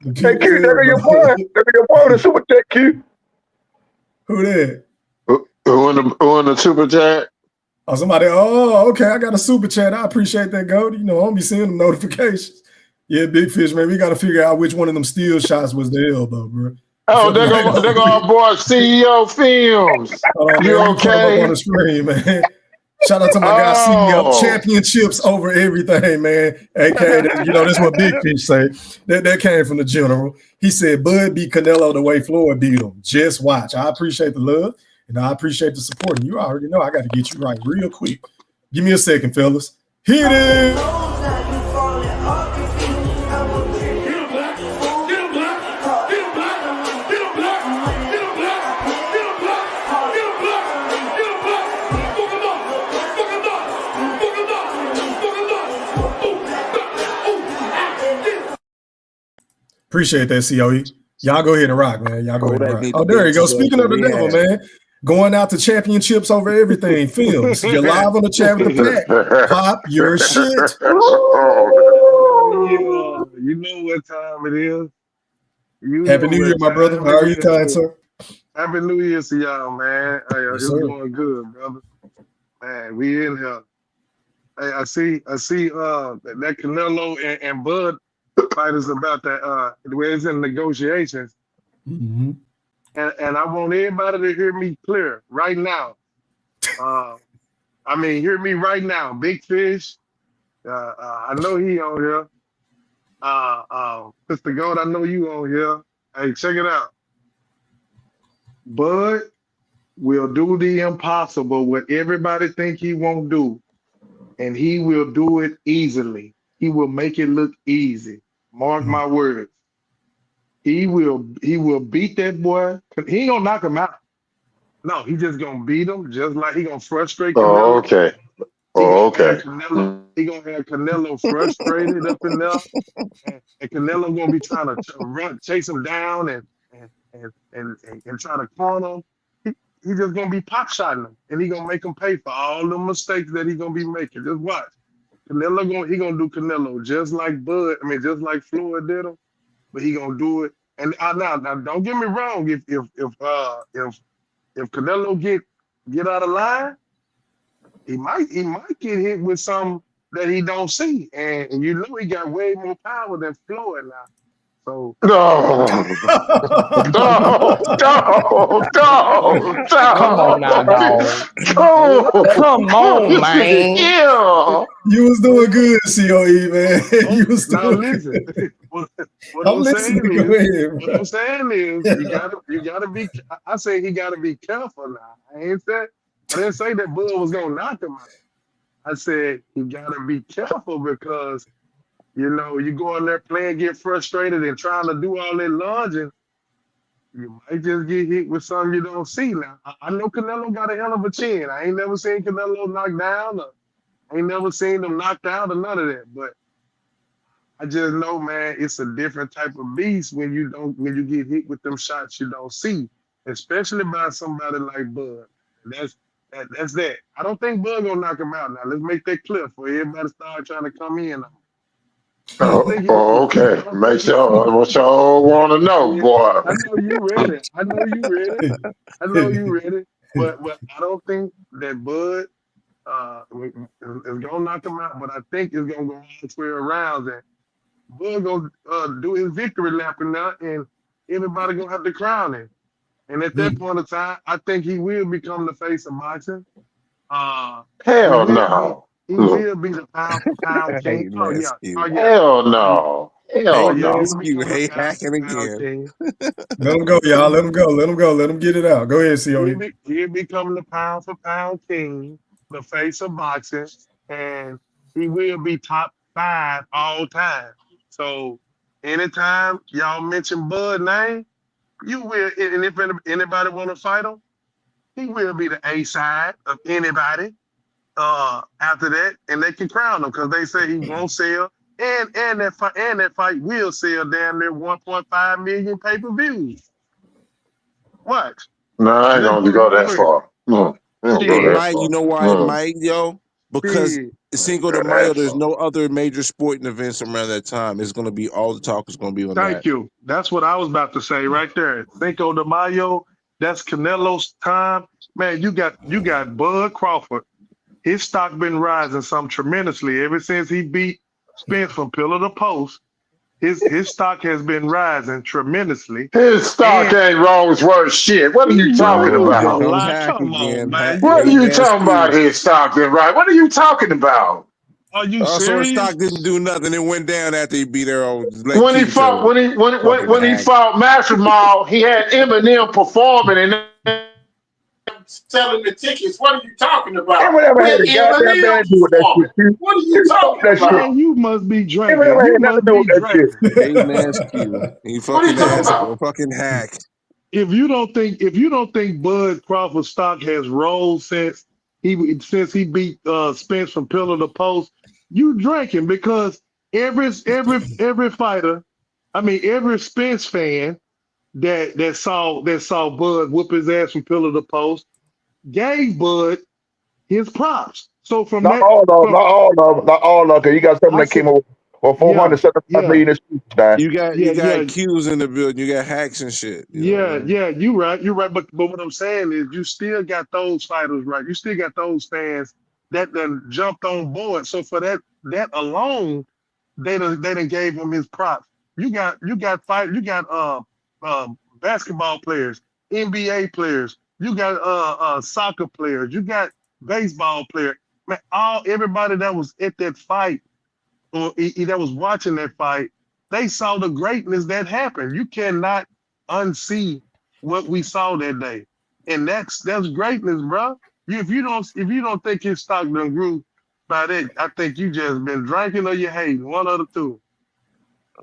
S10: Hey, Q, that your boy. That your boy with the super chat, Q.
S5: Who that?
S12: Who in the super chat?
S5: Oh, somebody. Oh, okay. I got a super chat. I appreciate that, Goldie. I don't be seeing them notifications. Yeah, Big Fish, man. We got to figure out which one of them steel shots was the elbow, bro.
S12: Oh, there go our boy CEO Films. You okay?
S5: On the screen, man. Shout out to my guy CEO. Championships over everything, man. AKA, that's what Big Fish say. That came from the general. He said, Bud beat Canelo the way Floyd beat him. Just watch. I appreciate the love, and I appreciate the support. And you already know I got to get you right real quick. Give me a second, fellas. Hit it. Appreciate that, COE. Y'all go ahead and rock, man. Y'all go ahead and rock. Oh, there you go. Speaking of the devil, man. Going out to championships over everything. Films. You're live on the chat with the pack. Pop your shit.
S14: You know what time it is.
S5: Happy New Year, my brother. How are you doing, sir?
S14: Happy New Year to y'all, man. Hey, it's going good, brother. Man, we in here. Hey, I see that Canelo and Bud fight is about that where it's in negotiations.
S5: Mm-hmm.
S14: And I want everybody to hear me clear right now. Hear me right now. Big Fish. I know he on here. Mr. Gold, I know you on here. Hey, check it out. Bud will do the impossible, what everybody think he won't do. And he will do it easily. He will make it look easy. Mark my words. He will beat that boy. He ain't gonna knock him out. No, he just gonna beat him, just like he gonna frustrate Canelo.
S12: Oh, okay.
S14: He gonna have Canelo frustrated up in there, and Canelo gonna be trying to chase him down and try to corner him. He just gonna be pop shotting him, and he gonna make him pay for all the mistakes that he gonna be making. Just watch. Canelo gonna do Canelo just like just like Floyd did him, but he gonna do it. And now don't get me wrong. If Canelo get out of line, he might get hit with some that he don't see, and he got way more power than Floyd now. So
S12: No.
S7: Come on now, dog. Come on, man.
S12: Yeah.
S5: You was doing good, COE, man. You was doing good.
S14: What I'm saying is, you gotta be. I say he gotta be careful now. I didn't say that Bud was gonna knock him out. I said he gotta be careful because you go in there playing, get frustrated, and trying to do all that lunging. You might just get hit with something you don't see. Now I know Canelo got a hell of a chin. I ain't never seen Canelo knocked down. I ain't never seen him knocked out or none of that. But I just know, man, it's a different type of beast when you get hit with them shots you don't see, especially by somebody like Bud. That's that. I don't think Bud gonna knock him out now. Let's make that clear for everybody start trying to come in. I don't think he. I
S12: Okay.
S14: don't
S12: Make
S14: think he.
S12: sure what y'all want to know,
S14: Yeah,
S12: boy.
S14: I know you ready. I know you ready. I know you ready. But I don't think that Bud is gonna knock him out. But I think it's gonna go all 12 rounds, and Bud gonna do his victory lap now, and everybody gonna have to crown him. And at that point of time, I think he will become the face of boxing. He
S12: Hell
S14: will be.
S12: no.
S14: He will be the pound for pound king.
S13: Hey,
S14: Oh
S13: man,
S14: yeah. Oh
S13: Q.
S14: yeah.
S12: Hell
S14: Oh yeah.
S12: no.
S14: Oh
S12: Hell
S13: Hey,
S14: yeah.
S13: man,
S12: no.
S14: He'll
S13: Q.
S14: become the
S13: Hey,
S14: pound
S13: hacking
S14: for pound
S13: again.
S14: king.
S5: Let him go, y'all. Let him go. Let him go. Let him get it out. Go ahead, COE.
S14: He'll become the pound for pound king, the face of boxing, and he will be top 5 all time. So anytime y'all mention Bud name, you will. And if anybody want to fight him, he will be the A side of anybody. After that, and they can crown him because they say he won't sell, and that fight will sell damn near 1.5 million pay-per-views. Watch.
S12: No, I ain't
S14: Let's
S12: gonna
S14: put it
S12: go
S14: on
S12: that
S14: record.
S12: far. No, I don't go
S13: It
S12: that
S14: Shit.
S13: might, you
S12: far.
S13: know why it
S12: No,
S13: might, yo? Because
S14: Shit.
S13: Cinco de
S12: go
S13: Mayo,
S12: that
S13: there's
S12: far.
S13: no other major sporting events around that time. It's gonna be all the talk is gonna be on that.
S14: Thank you. That's what I was about to say right there. Cinco de Mayo, that's Canelo's time. Man, you got Bud Crawford. His stock been rising some tremendously ever since he beat Spence from pillar to post. His stock has been rising tremendously.
S12: His stock
S14: And
S12: ain't Rolls Royce shit. What are you
S14: man,
S12: talking
S13: Oh,
S14: you
S13: here
S14: just
S12: about?
S13: goes
S14: lie.
S13: Hack
S14: Come on,
S13: again.
S14: man. You
S12: What are
S13: Hating
S12: you
S13: ass
S12: talking about?
S13: Q.
S12: His stock ain't right. What are you talking about?
S14: are you
S13: So his stock
S14: serious?
S13: didn't do nothing. It went down after he beat her on. Let
S12: When he
S13: Q
S12: fought,
S13: tell it. Fucking
S12: when he
S13: hack.
S12: fought Master Mall, he had Eminem performing and selling the tickets. What are you talking about?
S10: Eminem
S12: When
S10: had a goddamn
S12: Eminem
S10: thing to do with that
S12: performing,
S10: shit, Q.
S12: what are you
S10: Q, fuck
S12: talking
S10: that shit.
S12: about?
S14: Man, you must be drinking.
S10: Eminem
S14: You
S10: had nothing to
S14: must
S10: do
S14: be
S10: with that shit.
S14: drinking.
S13: Hating ass Q. He
S12: What are you
S13: fucking
S12: talking
S13: ass.
S12: about?
S13: Fucking hack.
S14: If you don't think Bud Crawford's stock has rose since he beat Spence from pillar to post, you drinking because every fighter, I mean every Spence fan that saw Bud whoop his ass from pillar to post gave Bud his props. So from
S10: Not
S14: that
S10: all of them,
S14: from
S10: not all of them, because you got some
S14: I
S10: that came
S14: said
S10: up with
S14: yeah
S10: 475
S14: yeah
S10: million in that.
S13: You got
S14: yeah yeah
S13: Q's in the building. You got hacks and shit. You know what I
S14: Yeah,
S13: mean?
S14: yeah, you're right. But what I'm saying is you still got those fighters, right? You still got those fans that then jumped on board. So for that alone, they done gave him his props. You got basketball players, NBA players, you got soccer players, you got baseball players. Man, everybody that was at that fight or that was watching that fight, they saw the greatness that happened. You cannot unsee what we saw that day, and that's greatness, bro. If you don't think his stock done grew by that, I think you just been drinking or you hating, one of the two.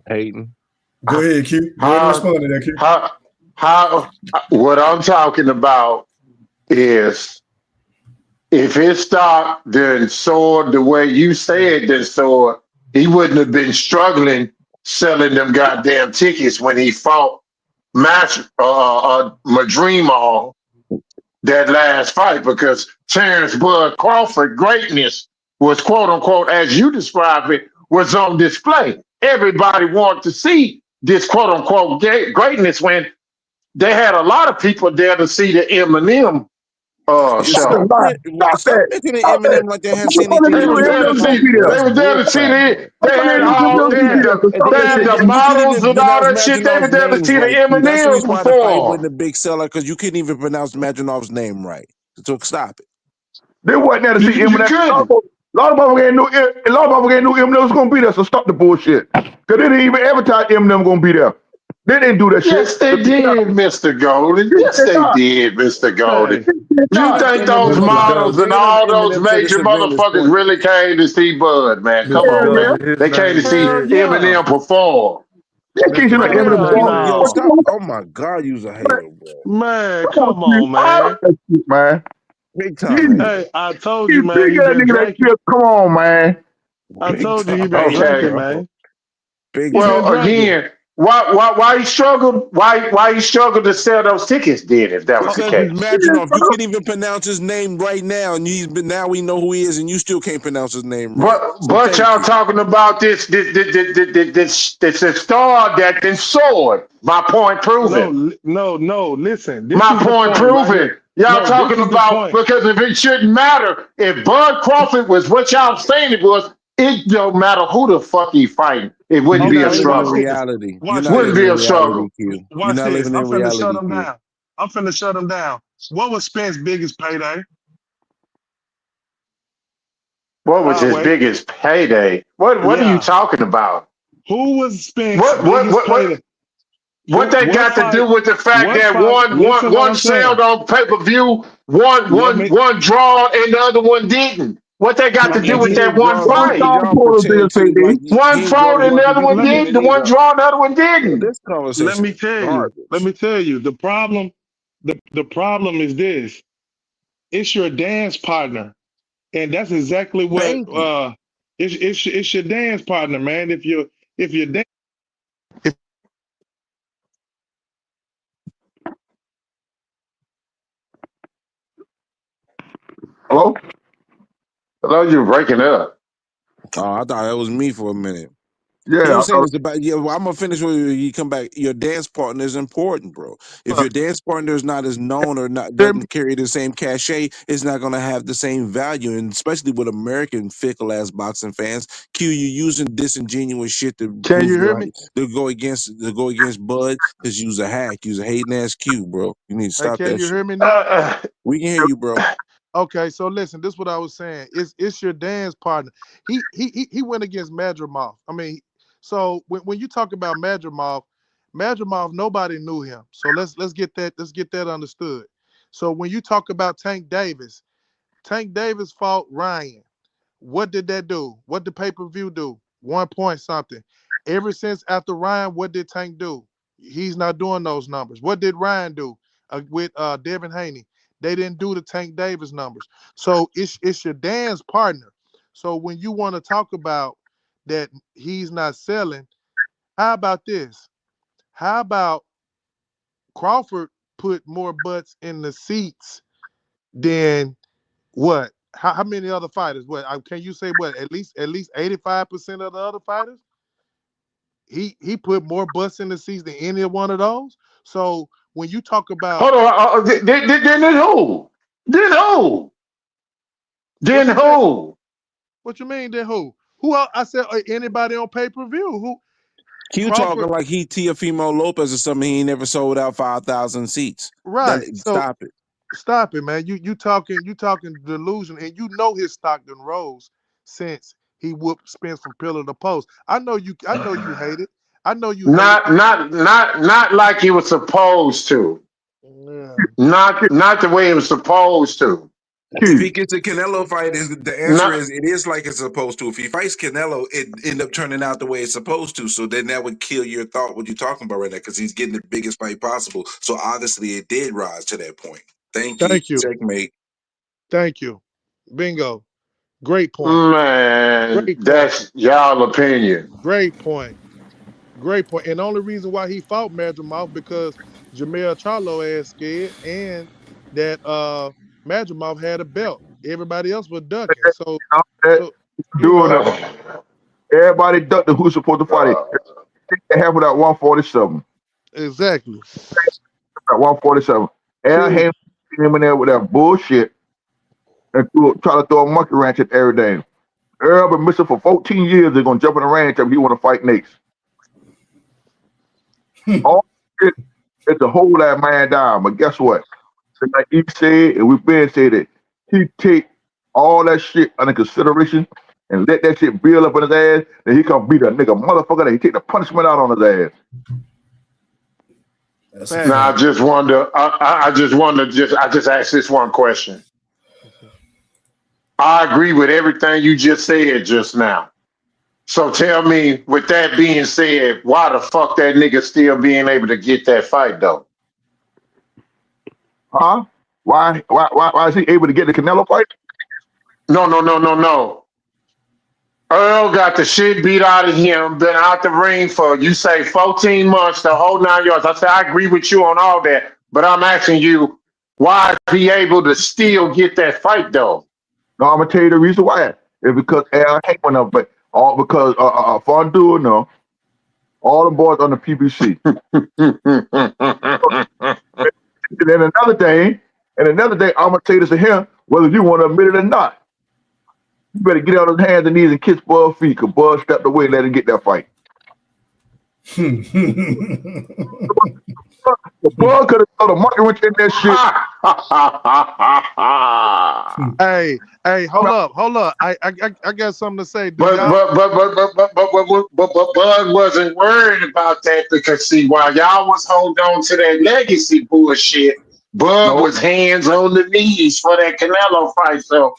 S13: Hating.
S5: Go ahead, Q. Go ahead and
S12: How,
S5: respond to that, Q.
S12: how, what I'm talking about is if his stock then soared the way you said that soared, he wouldn't have been struggling selling them goddamn tickets when he fought Madrimal that last fight because Terence Bud Crawford greatness was quote unquote, as you describe it, was on display. Everybody wanted to see this quote unquote greatness when they had a lot of people there to see the Eminem show.
S13: Stop mentioning
S10: Stop that.
S13: Eminem like that has anything
S12: They
S13: to
S10: Motherfucker,
S12: was
S13: do with
S12: there to
S10: Eminem gonna
S12: see.
S10: be
S13: boxing, bro.
S10: there.
S12: They
S13: That's
S12: was there
S13: bull
S12: to see
S13: crap,
S12: the.
S13: bro.
S12: They had
S10: Eminem
S12: all.
S10: gonna be there. So stop
S12: They
S10: that
S12: had
S10: shit.
S12: the
S13: You couldn't
S12: models
S13: even
S12: and all
S13: pronounce
S12: that shit. They
S13: Maginov's
S12: were there to
S13: names
S12: see the
S13: right, Q. That's the
S12: Eminem
S13: reason why the fight
S12: perform.
S13: wasn't a big seller, because you couldn't even pronounce Maginov's name right. So stop it.
S10: They wasn't there to see
S12: You
S10: Eminem.
S12: couldn't.
S10: A lot of motherfuckers ain't knew. A lot of motherfuckers ain't knew Eminem was gonna be there. So stop the bullshit. Cause they didn't even advertise Eminem gonna be there. They didn't do that shit.
S12: Yes, they did, Mr. Golden. Yes, they did, Mr. Golden.
S14: Hey,
S12: You think those
S14: Mr.
S12: models and
S14: Golden,
S12: all those
S13: Eminem to this
S12: major
S13: event is
S12: motherfuckers
S13: pointless.
S12: really came to see Bud, man? Come
S14: Mr.
S12: on,
S10: Yeah,
S12: man.
S14: Golden, his
S12: They came to
S14: name
S12: see
S14: is hell yeah,
S12: Eminem perform.
S10: they can't see no
S14: hell
S10: Eminem
S14: yeah,
S10: before.
S13: Yo,
S14: no,
S13: stop. Oh my God, you's a hater, bro.
S14: man,
S10: Come on,
S14: come
S10: Q.
S14: on, man.
S10: That shit, man.
S13: Big time
S10: You
S13: hater.
S14: Hey, I told you, man,
S10: big
S14: he
S10: ass
S14: been
S10: nigga that
S14: drinking.
S10: shit. Come on, man.
S14: I
S13: Big
S14: told you he
S13: time
S14: been
S13: hater,
S12: Okay.
S14: drinking,
S13: bro.
S14: man.
S13: Big
S14: He been
S12: Well,
S13: time hater.
S14: drinking.
S12: again, Why he struggled? Why he struggled to sell those tickets? Then, if that was the
S13: Because it's
S12: case.
S13: Madronov. You can't even pronounce his name right now, and now we know who he is, and you still can't pronounce his name right. So
S12: But
S13: thank
S12: y'all
S13: you.
S12: talking about this star that then soared. My point proven.
S14: No. Listen, this
S12: My
S14: is the
S12: point
S14: point right
S12: proven.
S14: here.
S12: Y'all
S14: No, this
S12: talking
S14: is the
S12: about
S14: point.
S12: because if it shouldn't matter, if Bud Crawford was what y'all saying it was, it don't matter who the fuck he fighting. It wouldn't
S13: You're
S12: be
S14: Okay,
S12: a
S13: not living in
S14: watch
S12: struggle.
S14: this.
S13: reality. You're
S14: Watch
S13: not
S12: Wouldn't
S14: this.
S13: living
S12: be
S13: in
S12: a
S13: reality,
S12: struggle.
S13: Q. You're
S14: Watch
S13: not
S14: this.
S13: living
S14: I'm
S13: in
S14: finna shut
S13: reality,
S14: them
S13: Q.
S14: down. I'm finna shut them down. What was Spence's biggest payday?
S12: What was
S14: I'll
S12: his
S14: wait.
S12: biggest payday? What are you
S14: Yeah.
S12: talking about?
S14: Who was Spence's
S12: What what
S14: biggest
S12: what what
S14: payday?
S12: what they
S14: What
S12: got to do
S14: fight?
S12: with the fact
S14: What
S12: that
S14: fight? Listen what
S12: one
S14: I'm saying.
S12: sailed on pay-per-view, one
S14: Let
S12: one
S14: me
S12: one draw and the other one didn't? What they got to
S14: let
S12: do
S14: me
S13: And
S12: with
S13: he
S12: that
S13: ain't
S12: one
S13: draw
S10: What
S12: fight?
S13: because
S10: y'all
S13: y'all
S10: supposed to
S13: pretend
S10: say,
S13: to
S10: D?
S13: like
S12: One
S13: he ain't draw
S12: fought
S13: the
S12: and the
S13: one
S12: other
S13: because
S12: one
S13: he
S14: let me
S12: did.
S13: didn't
S12: The one
S13: either.
S12: draw, the other one
S13: Yo,
S12: didn't.
S13: this conversation is
S14: let
S13: garbage.
S14: me tell you. The problem is this. It's your dance partner. And that's exactly what
S13: Thank you.
S14: it's your dance partner, man. If you're dan-
S12: Hello? Hello, you're breaking up.
S13: Oh, I thought that was me for a minute. You know
S10: Yeah,
S13: what I'm
S10: I
S13: saying?
S10: thought
S13: It's about well, I'm gonna finish with you come back. Your dance partner is important, bro. If your dance partner is not as known or not doesn't carry the same cachet, it's not gonna have the same value. And especially with American fickle ass boxing fans, Q, you using disingenuous shit to
S14: Can
S13: prove
S14: you hear
S13: your
S14: me?
S13: to go against Bud because you's a hack, you's a hating ass Q, bro. You need to
S14: Hey,
S13: stop
S14: can
S13: that
S14: you
S13: shit.
S14: hear me
S12: Uh,
S14: now?
S13: We can hear you, bro.
S14: Okay, so listen, this is what I was saying. It's your dance partner. He went against Madrimov. I mean, so when you talk about Madrimov, nobody knew him. So let's get that understood. So when you talk about Tank Davis fought Ryan. What did that do? What did pay-per-view do? 1 point something. Ever since after Ryan, what did Tank do? He's not doing those numbers. What did Ryan do with Devin Haney? They didn't do the Tank Davis numbers. So it's your dance partner. So when you want to talk about that he's not selling, how about this? How about Crawford put more butts in the seats than what? How many other fighters? What can you say? What at least 85% of the other fighters? He put more butts in the seats than any one of those. So when you talk about
S12: hold on. Then who? Then who?
S14: what
S12: Then
S14: you mean,
S12: who?
S14: what you mean, then who? Who else? I said anybody on pay-per-view? Who?
S13: Q
S14: Crawford,
S13: talking like he Teofimo Lopez or something. He ain't never sold out 5,000 seats.
S14: right? So
S13: Stop it.
S14: stop it, man. You talking delusion, and you know his stock done rose since he whooped Spence from pillar to post. I know you hate it. I know you hate it.
S12: Not like he was supposed to.
S14: Yeah.
S12: Not the way it was supposed to.
S13: If he gets a Canelo fight, the answer
S12: Not
S13: is it is like it's supposed to. If he fights Canelo, it end up turning out the way it's supposed to. So then that would kill your thought what you're talking about right now because he's getting the biggest fight possible. So obviously it did rise to that point. Thank you.
S14: Thank you.
S13: Checkmate.
S14: Thank you. Bingo. Great point.
S12: man,
S14: Great point.
S12: that's y'all opinion.
S14: Great point. Great point. And the only reason why he fought Madrimov because Jamel Charlo ass scared and that Madrimov had a belt. Everybody else was ducking. So you
S10: doing
S14: know,
S10: it. Everybody ducked the who's supposed to fight it. They have it at 147.
S14: exactly.
S10: At 147. And
S14: Q,
S10: him in there with that bullshit and try to throw a monkey wrench at everything. Earl been missing for 14 years. They're gonna jump in the ranch and he want to fight next. All shit is to hold that man down. But guess what? Like he said, and we've been saying that he take all that shit under consideration and let that shit build up in his ass, then he come beat a nigga motherfucker. Then he take the punishment out on his ass.
S5: That's a
S12: Now
S14: facts.
S12: I
S5: fact.
S12: just wonder. I just wonder. I just ask this one question. I agree with everything you just said just now. So tell me, with that being said, why the fuck that nigga still being able to get that fight though?
S10: Huh? Why is he able to get the Canelo fight?
S12: No. Earl got the shit beat out of him, been out the ring for, you say, 14 months, the whole 9 yards. I say, I agree with you on all that, but I'm asking you, why is he able to still get that fight, though?
S10: No, I'm going to tell you the reason why. It's because I hate one of them, but all because Fondue, no, all the boys on the PBC. And then another thing, I'm going to tell you this to him, whether you want to admit it or not. You better get on his hands and knees and kiss Buzz' feet, because Buzz stepped away and let him get that fight. The Buzz could have thrown a monkey wrench in that
S14: shit. Hey, hold up. I got something to say.
S12: But Bud wasn't worried about that because, see, while y'all was holding on to that legacy bullshit, Bud was hands on the knees for that Canelo fight. So,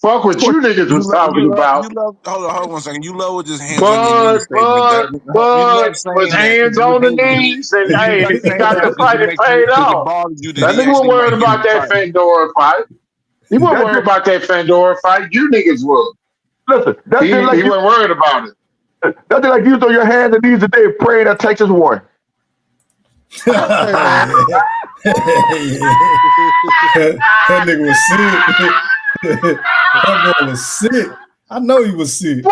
S12: fuck what you niggas was talking about.
S13: Hold on 1 second. You love with just hands on your knees statement.
S12: Bud was hands on the knees, and hey, he got the fight and paid off. That nigga wasn't worried about that Fandora fight. He wasn't worried about that Fandora fight. You niggas were.
S10: Listen,
S12: he wasn't worried about it.
S10: That's like you throw your hands and knees today praying that Texas won.
S5: That nigga was sick. That boy was sick. I know he was sick.
S12: Boy.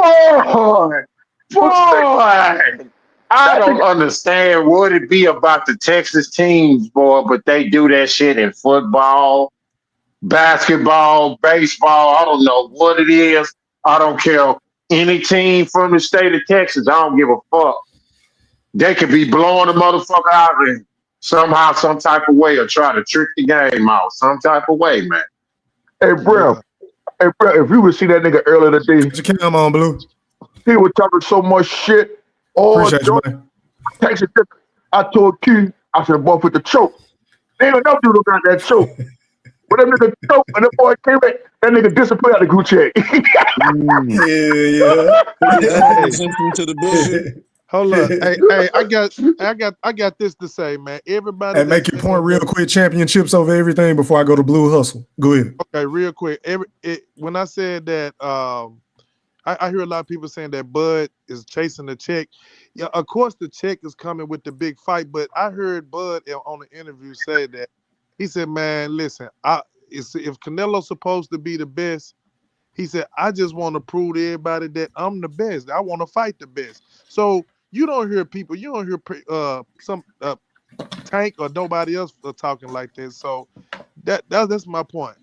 S12: I don't understand what it be about the Texas teams, boy, but they do that shit in football, basketball, baseball. I don't know what it is. I don't care. Any team from the state of Texas, I don't give a fuck. They could be blowing the motherfucker out and somehow, some type of way, or try to trick the game out some type of way, man.
S10: Hey, bro. If you would see that nigga earlier today,
S5: you came on, Blue.
S10: He was talking so much shit.
S5: Appreciate you, man.
S10: Texas, I told Q, I said, boy, put the choke. They don't know dude got that choke. When that nigga choke and the boy came back, that nigga disappeared out the group chat.
S14: To the bullshit. Hold up. Hey, I got this to say, man. Everybody.
S5: Hey, make your point real quick. Championships over everything before I go to Blue Hustle. Go ahead.
S14: Okay, real quick. When I said that, I hear a lot of people saying that Bud is chasing the check. Yeah, of course the check is coming with the big fight, but I heard Bud on the interview say that he said, "Man, listen, if Canelo's supposed to be the best, he said I just want to prove to everybody that I'm the best. I want to fight the best." So you don't hear people, you don't hear some Tank or nobody else talking like this. So that's my point.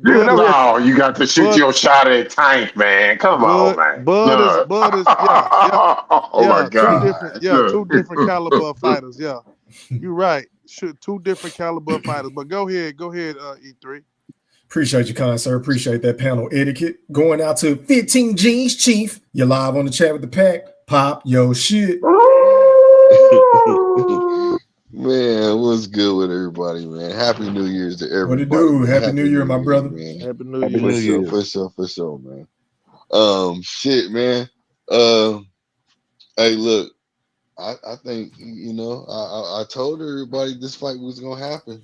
S12: No, you got to shoot your shot at Tank, man. Come on, man.
S14: Bud is
S12: oh my God.
S14: Two different caliber of fighters. Yeah, you're right. Two different caliber of fighters. But go ahead, E3.
S5: Appreciate you, kind sir. Appreciate that panel etiquette. Going out to 15 G's Chief. You're live on the chat with the pack. Pop your shit.
S15: Man, what's good with everybody, man? Happy New Year's to everybody.
S5: What it do? Happy New Year, my brother.
S15: Man.
S14: Happy New Year.
S15: For sure, man. Shit, man. Hey, look, I think, I told everybody this fight was going to happen.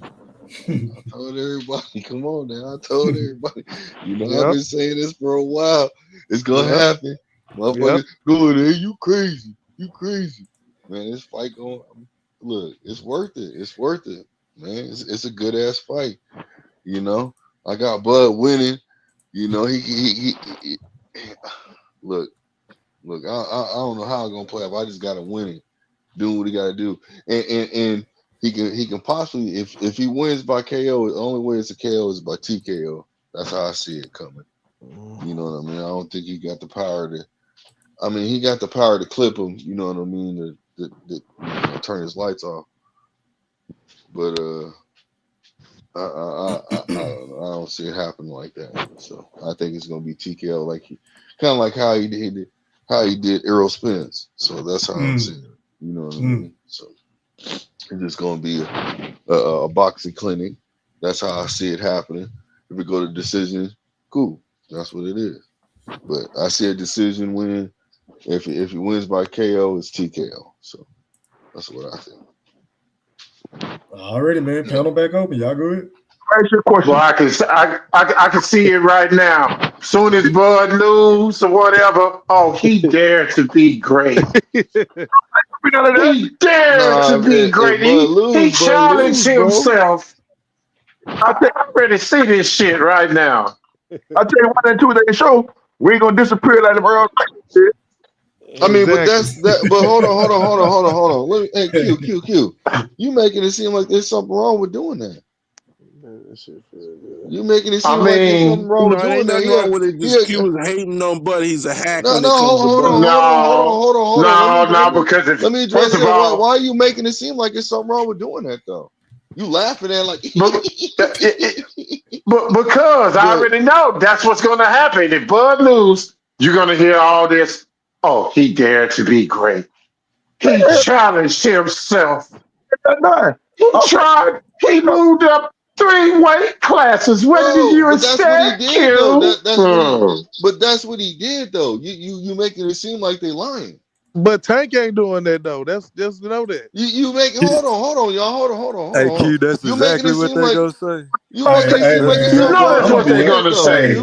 S15: I told everybody, come on now. I told everybody. I've been saying this for a while. It's going to happen. Motherfuckers, good, hey, you crazy. Man, this fight going, look, it's worth it. It's worth it, man. It's a good ass fight. I got Bud winning. He look. I don't know how I'm gonna play. If I just gotta win it, doing what he gotta do, and he can possibly, if he wins by KO, the only way it's a KO is by TKO. That's how I see it coming. You know what I mean? I don't think he got the power to. I mean, he got the power to clip him. You know what I mean? To turn his lights off. But I don't see it happening like that. So I think it's gonna be TKO, kind of like how he did Errol Spence. So that's how I'm seeing it. You know what I mean? So it's just gonna be a boxing clinic. That's how I see it happening. If we go to decision, cool. That's what it is. But I see a decision win. If he wins by KO, it's TKO. So that's what I think.
S5: Already, man. Panel back open. Y'all go ahead.
S10: Ask your question.
S12: Well, I can see it right now. Soon as Bud lose or whatever, oh, he dared to be great. He dared
S15: Nah,
S12: to be great. He
S15: Bud
S12: challenged
S15: lose, bro.
S12: himself. I'm ready to see this shit right now.
S10: I tell you one and two day show, we ain't gonna disappear like the Earl.
S15: I mean, but
S14: Exactly.
S15: that's that. But hold on. Let me, hey, Q. You making it seem like there's something wrong with doing that. You making it seem like there's something wrong with
S13: It ain't
S15: doing that.
S13: nothing wrong with it. Just Q is hating on Buddy. He's a hack
S15: No,
S13: when it comes to Buddy.
S15: hold on.
S12: Because
S15: Let me address that. Why are you making it seem like there's something wrong with doing that though? You laughing at like,
S12: but because I already know that's what's going to happen. If Bud lose, you're going to hear all this. Oh, he dared to be great. He challenged himself. He tried. He moved up 3 weight classes. What did you expect?
S15: But that's what he did though. You making it seem like they lying.
S14: But Tank ain't doing that though. That's just know that.
S15: You make hold on, y'all. Hold on.
S11: Hey, Q, that's
S15: You
S11: exactly what they gonna say.
S15: You making it seem like it's something wrong
S12: that's what they're gonna say.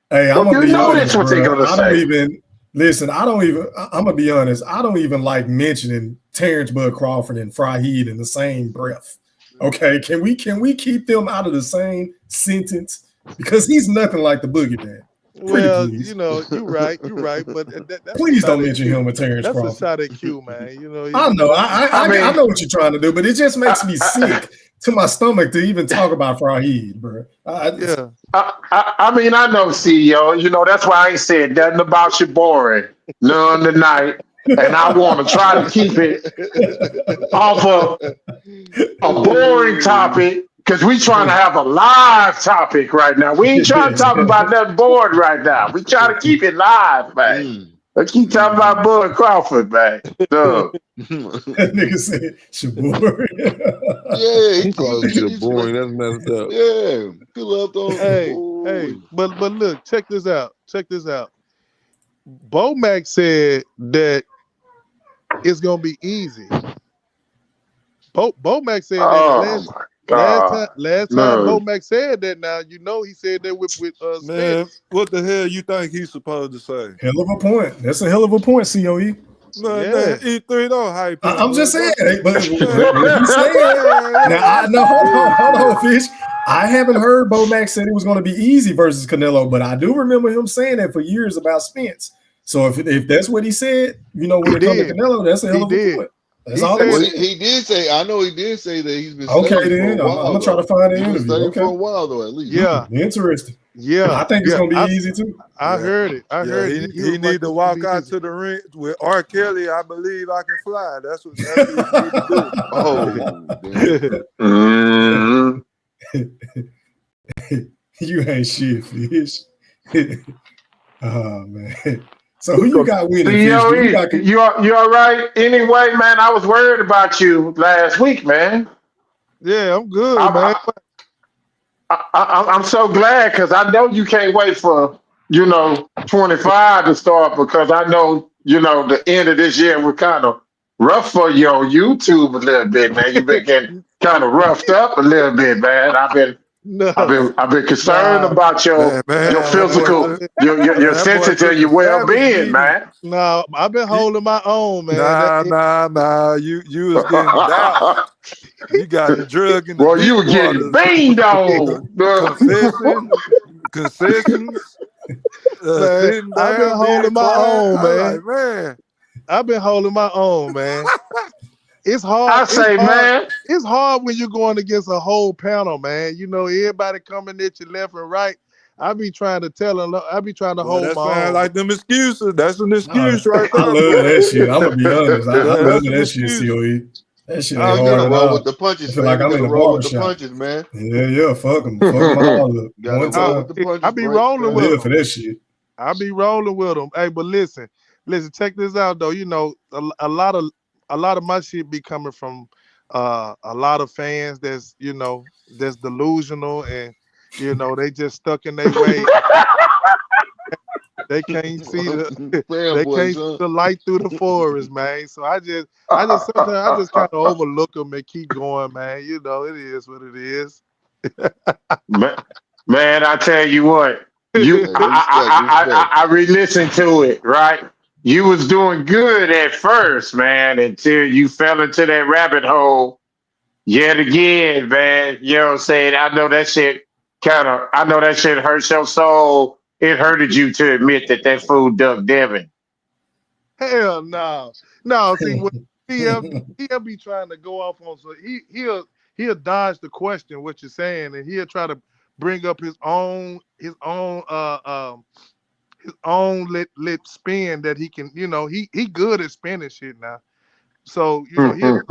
S5: Hey, I'm gonna be honest,
S12: what they're gonna
S5: I
S12: say.
S5: don't even listen. I'm gonna be honest. I don't even like mentioning Terence Bud Crawford and Fahid in the same breath. Okay, can we keep them out of the same sentence? Because he's nothing like the boogeyman.
S14: Well,
S5: please.
S14: you know, you're right, but that's
S5: please don't mention him with Terence
S14: Crawford.
S5: Crawford.
S14: That's a shot at Q, man. You know,
S5: I know, I know what you're trying to do, but it just makes me sick to my stomach to even talk about Fahid, bro.
S12: I mean, I know, CEO. You know, that's why I ain't said nothing about you boring none tonight, and I want to try to keep it off of a boring topic. Because we trying to have a live topic right now. We ain't trying to talk about nothing bored right now. We trying to keep it live, man. Let's keep talking about Bud Crawford, man.
S5: That nigga said Shabor.
S15: Yeah,
S13: he called it boring. That's messed up.
S15: Yeah, he left on.
S14: Hey, but look, check this out. Bo Mac said that it's gonna be easy. Bo Mac said that last time Bo Mac said that. Now you know he said that with
S11: man.
S14: Spence.
S11: What the hell you think he's supposed to say?
S5: Hell of a point. That's a hell of a point, COE.
S11: No, E3 don't hype.
S5: I'm just saying, but what you saying? Now, hold on, Fish. I haven't heard Bo Mac said it was going to be easy versus Canelo, but I do remember him saying that for years about Spence. So if that's what he said, you know, when it comes to Canelo, that's a hell of a point. That's all
S15: he did say. I know he did say that he's been
S5: okay. Then I'm gonna try to find the interview.
S15: Okay, for a while though, at least.
S14: Yeah,
S5: interesting.
S14: Yeah,
S5: I think it's gonna be easy too.
S14: I heard it. I heard it.
S11: He need to walk out to the ring with R. Kelly. I believe I can fly. That's what he need to do.
S5: You ain't shit, Fish. Oh man. So who you got winning?
S12: You all right? Anyway, man, I was worried about you last week, man.
S14: Yeah, I'm good, man.
S12: I'm so glad because I know you can't wait for 25 to start because I know the end of this year was kind of rough for you on YouTube a little bit, man. You've been getting kind of roughed up a little bit, man. I've been concerned about your physical, your senses and your well-being, man.
S14: No, I've been holding my own, man.
S11: Nah. You was getting down. You got drug in the
S12: well, you were getting beamed on.
S11: Concessions.
S14: I've been holding my own, man.
S11: Man.
S14: I've been holding my own, man. It's hard. It's hard when you're going against a whole panel, man. You know, everybody coming at you left and right. I be trying to tell them. I be trying to hold my own.
S11: Like them excuses. That's an excuse right there.
S5: I love that shit. I'm gonna be honest. I love that shit, COE. That shit ain't hard at all.
S15: With the punches,
S5: I feel like I'm in the barbershop.
S15: Man.
S5: Yeah, fuck them. Fuck them all up. One time.
S14: I be rolling with them.
S5: For that shit.
S14: I be rolling with them. Hey, but listen, check this out though. You know, a lot of my shit be coming from a lot of fans that's delusional and they just stuck in their way. They can't see the light through the forest, man. So I just sometimes kind of overlook them and keep going, man. You know, it is what it is.
S12: Man, I tell you what, You,
S15: Hey, respect.
S12: I re-listened to it, right? You was doing good at first, man, until you fell into that rabbit hole yet again, man. You know what I'm saying? I know that shit hurts your soul. It hurted you to admit that food ducked Devin.
S14: Hell no. No, see what he'll be trying to go off on, so he'll dodge the question what you're saying, and he'll try to bring up his own lit spin that he can, he good at spinning shit now. So, he'll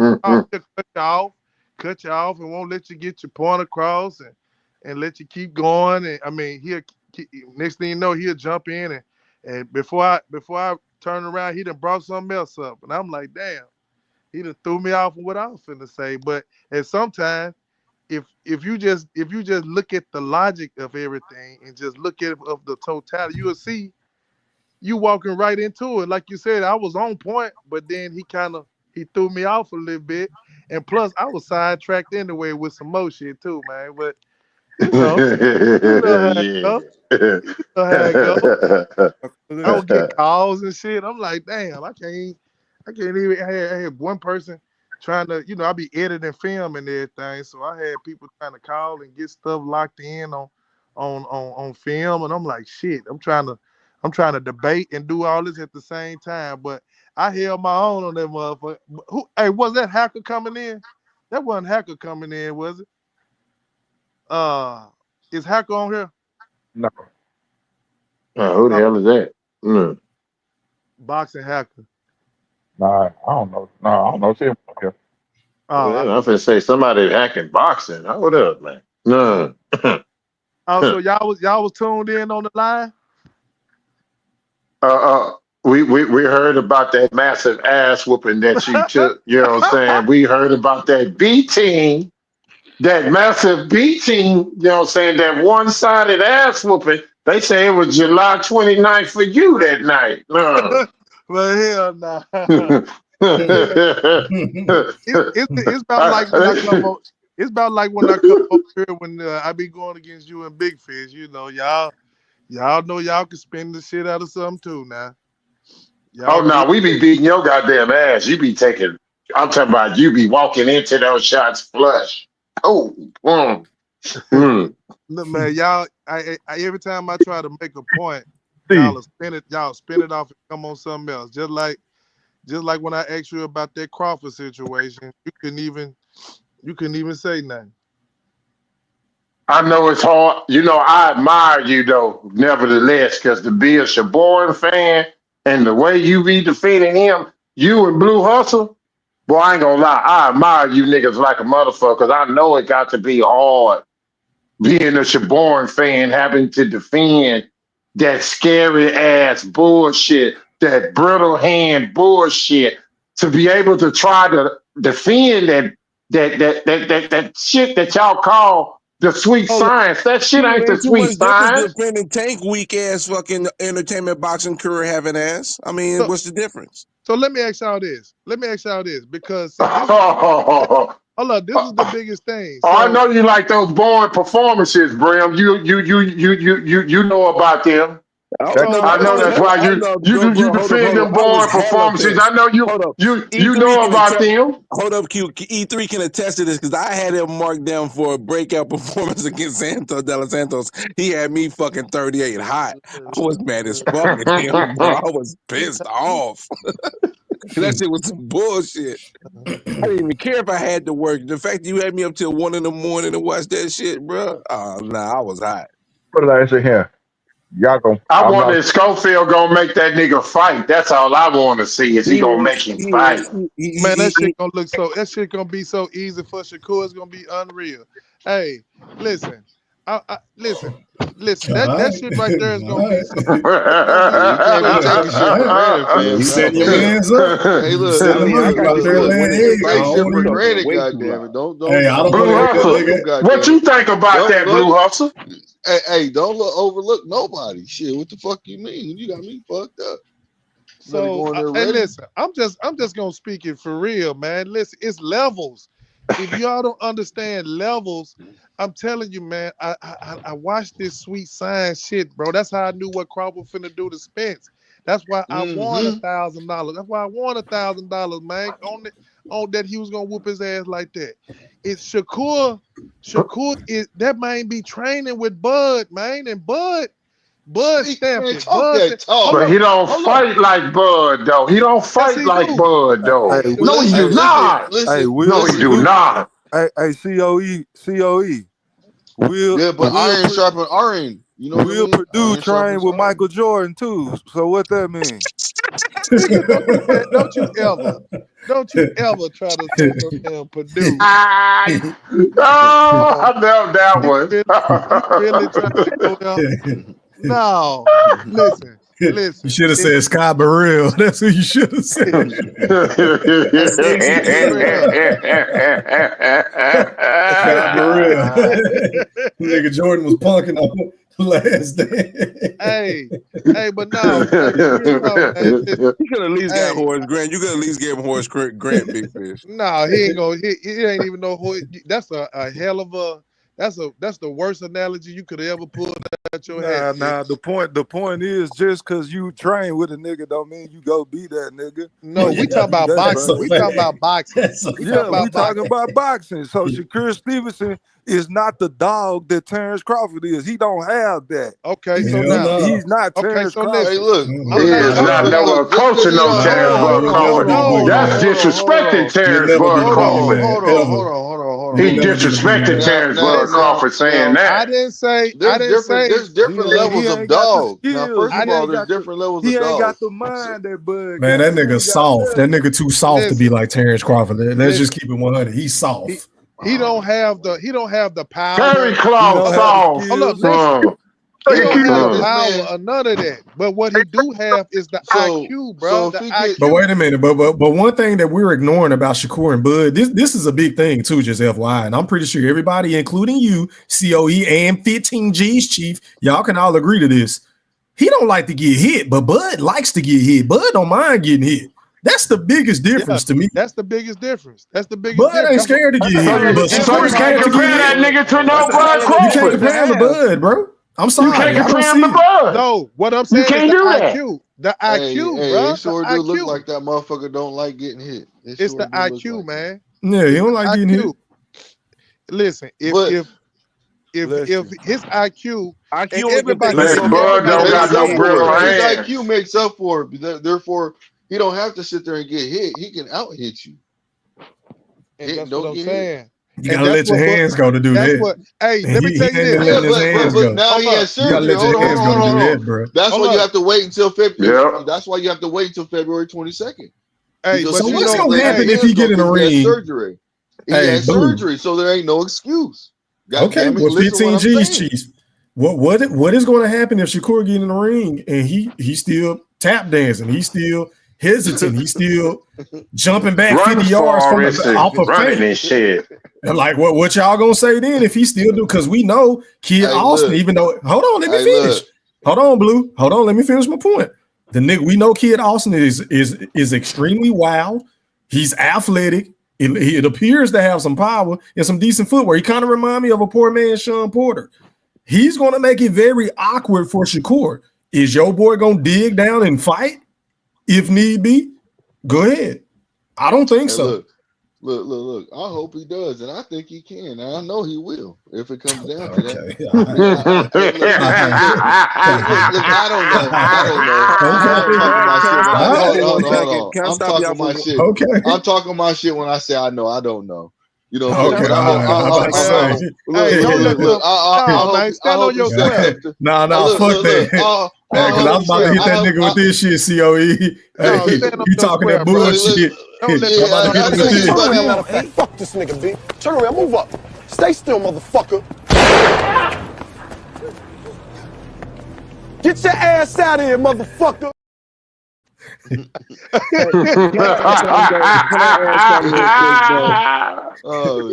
S14: cut you off and won't let you get your point across and let you keep going. And I mean, next thing you know, he'll jump in and before I turn around, he done brought something else up. And I'm like, damn, he done threw me off of what I was finna say. But at sometimes if you just look at the logic of everything and just look at it of the totality, you'll see you walking right into it. Like you said, I was on point, but then he threw me off a little bit. And plus I was sidetracked anyway with some more shit too, man. But you know how it goes. You know how it goes. I would get calls and shit. I'm like, damn, I can't even. I had one person trying to, I be editing film and everything, so I had people trying to call and get stuff locked in on film, and I'm like, shit, I'm trying to debate and do all this at the same time, but I held my own on that motherfucker. Hey, was that Hacker coming in? That wasn't Hacker coming in, was it? Is Hacker on here?
S10: No.
S12: Who the hell is that?
S14: Boxing Hacker.
S10: Nah, I don't know. No, I don't know. See him here.
S12: I'm finna say somebody hacking boxing. Hold up, man. No.
S14: So y'all was tuned in on the line?
S12: We heard about that massive ass whooping that you took. You know what I'm saying? We heard about that beating, that massive beating. You know what I'm saying? That one-sided ass whooping. They say it was July 29th for you that night. No.
S14: Well, hell nah. It's about like when I come on. It's about like when I come over here when I be going against you and Big Fish. Y'all know y'all can spin the shit out of something too now.
S12: We be beating your goddamn ass. You be taking. I'm talking about you be walking into those shots flush. Oh,
S14: Look, man, y'all. I every time I try to make a point, y'all spin it off and come on something else. Just like when I asked you about that Crawford situation, you couldn't even say nothing.
S12: I know it's hard. I admire you though, nevertheless, because to be a Shaboran fan and the way you be defending him, you and Blue Hustle, boy, I ain't gonna lie, I admire you niggas like a motherfucker, because I know it got to be hard being a Shaboran fan, having to defend that scary ass bullshit, that brittle hand bullshit, to be able to try to defend that shit that y'all call the sweet science. That shit ain't the sweet science.
S13: Defending Tank weak ass fucking entertainment boxing career having ass. I mean, what's the difference?
S14: So let me ask y'all this. Because see, hold on, this is the biggest thing. So,
S12: I know you like those boring performances, Brim. You know about them. I know that's why you defend them boring performances. I know you know about them.
S13: Hold up, Q. E3 can attest to this because I had him marked down for a breakout performance against Santos De Los Santos. He had me fucking 38 hot. I was mad as fuck at him, bro. I was pissed off. That shit was some bullshit. I didn't even care if I had to work. The fact that you had me up till 1 a.m. to watch that shit, bro. Nah, I was hot.
S10: What did I say here?
S12: I wonder if Schofield gonna make that nigga fight. That's all I want to see. Is he gonna make him fight?
S14: Man, that shit gonna look so. That shit gonna be so easy for Shakur. It's gonna be unreal. Hey, listen, listen. That shit right there is gonna be. So,
S15: you can't be taking shit for granted.
S5: You set your hands up.
S15: Hey, look. Take shit for granted, goddammit. Don't.
S5: Hey, I don't
S12: Blue Hustle. What you think about that, Blue Hustle?
S15: Hey, don't overlook nobody. Shit, what the fuck you mean? You got me fucked up.
S14: So, and listen, I'm just gonna speak it for real, man. Listen, it's levels.
S16: if y'all don't understand levels, I'm telling you, man. I watched this sweet science shit, bro. That's how I knew what Crawford finna do to Spence. That's why I won $1,000. That's why I won $1,000, man. On that he was gonna whoop his ass like that. It's Shakur. Shakur is that man be training with Bud, man, and Bud stamped it.
S12: But he don't fight like Bud, though. He don't fight like Bud, though.
S11: Hey,
S12: No, he do not. No, he do not.
S11: Hey, COE.
S15: Yeah, but iron sharpen iron. You know what I mean?
S11: Purdue trained with Michael Jordan too. So what that mean?
S16: Nigga, don't you ever try to say no damn Purdue.
S12: I love that one.
S16: You really trying to go there? No, listen.
S5: You should have said Scott Burrell. That's who you should have said. Scott Burrell. Nigga Jordan was punking on the last day.
S16: Hey, but no.
S13: He could at least got Horace Grant. You could at least give him Horace Grant, big fish.
S16: No, he ain't gonna. He ain't even know who. That's a hell of a. That's the worst analogy you could ever pull at your head.
S11: Nah. The point is, just because you train with a nigga don't mean you go be that nigga.
S16: No, we talking about boxing. We talking about boxing.
S11: We talking about boxing. So Shakur Stevenson is not the dog that Terence Crawford is. He don't have that.
S16: Okay, so now
S11: he's not Terence Crawford.
S15: Hey, look,
S12: he is not nowhere close to no Terence Bud Crawford. That's disrespecting Terence Bud Crawford.
S15: Hold on.
S12: He disrespected Terence Bud Crawford saying that.
S16: I didn't say.
S15: There's different levels of dog. Now, first of all, there's different levels of dog.
S11: He ain't got the mind that Bud.
S5: Man, that nigga soft. That nigga too soft to be like Terence Crawford. Let's just keep it 100. He's soft.
S16: He don't have the power.
S12: Terry Claw soft.
S16: Hold up, listen. He don't have the power or none of that. But what he do have is the IQ, bro.
S5: But wait a minute. But one thing that we're ignoring about Shakur and Bud, this is a big thing too, just FYI. And I'm pretty sure everybody, including you, COE and 15 G's chief, y'all can all agree to this. He don't like to get hit, but Bud likes to get hit. Bud don't mind getting hit. That's the biggest difference to me.
S16: That's the biggest difference.
S5: Bud ain't scared to get hit. But
S12: So you can't compare that nigga to no Bud Crawford.
S5: You can't compare him to Bud, bro. I'm sorry.
S12: You can't compare him to Bud.
S16: No, what I'm saying is the IQ. The IQ, bro.
S15: He sure do look like that motherfucker don't like getting hit.
S16: It's the IQ, man.
S5: Yeah, he don't like getting hit.
S16: Listen, if his IQ
S15: Bud
S12: don't got no brittle
S15: hands. His IQ makes up for it. Therefore, he don't have to sit there and get hit. He can out hit you.
S16: And that's what I'm saying.
S5: You gotta let your hands go to do that.
S16: Hey, let me tell you this.
S15: But now he has surgery. Hold on. That's why you have to wait until February.
S12: Yeah.
S15: That's why you have to wait until February 22nd.
S16: Hey,
S5: so what's gonna happen if he get in the ring?
S15: Surgery. He has surgery, so there ain't no excuse.
S5: Okay, well, 15 G's, chief. What is going to happen if Shakur get in the ring and he still tap dancing? He's still hesitant. He's still jumping back 50 yards from off of
S12: running and shit.
S5: And like what y'all gonna say then if he still do? Because we know Kid Austin, even though hold on, let me finish. Hold on, Blue. Hold on, let me finish my point. The nigga, we know Kid Austin is extremely wild. He's athletic. It appears to have some power and some decent footwork. He kind of remind me of a poor man Sean Porter. He's gonna make it very awkward for Shakur. Is your boy gonna dig down and fight if need be? Go ahead. I don't think so.
S15: Look. I hope he does, and I think he can. And I know he will if it comes down to that. I don't know. I'm talking my shit. Okay. I'm talking my shit when I say I know. I don't know. You know, look.
S16: Stand on your craft.
S5: Nah, fuck that. Because I was about to hit that nigga with this shit, COE. You talking that bullshit.
S1: Fuck this nigga, B. Turn around, move up. Stay still, motherfucker. Get your ass out of here, motherfucker.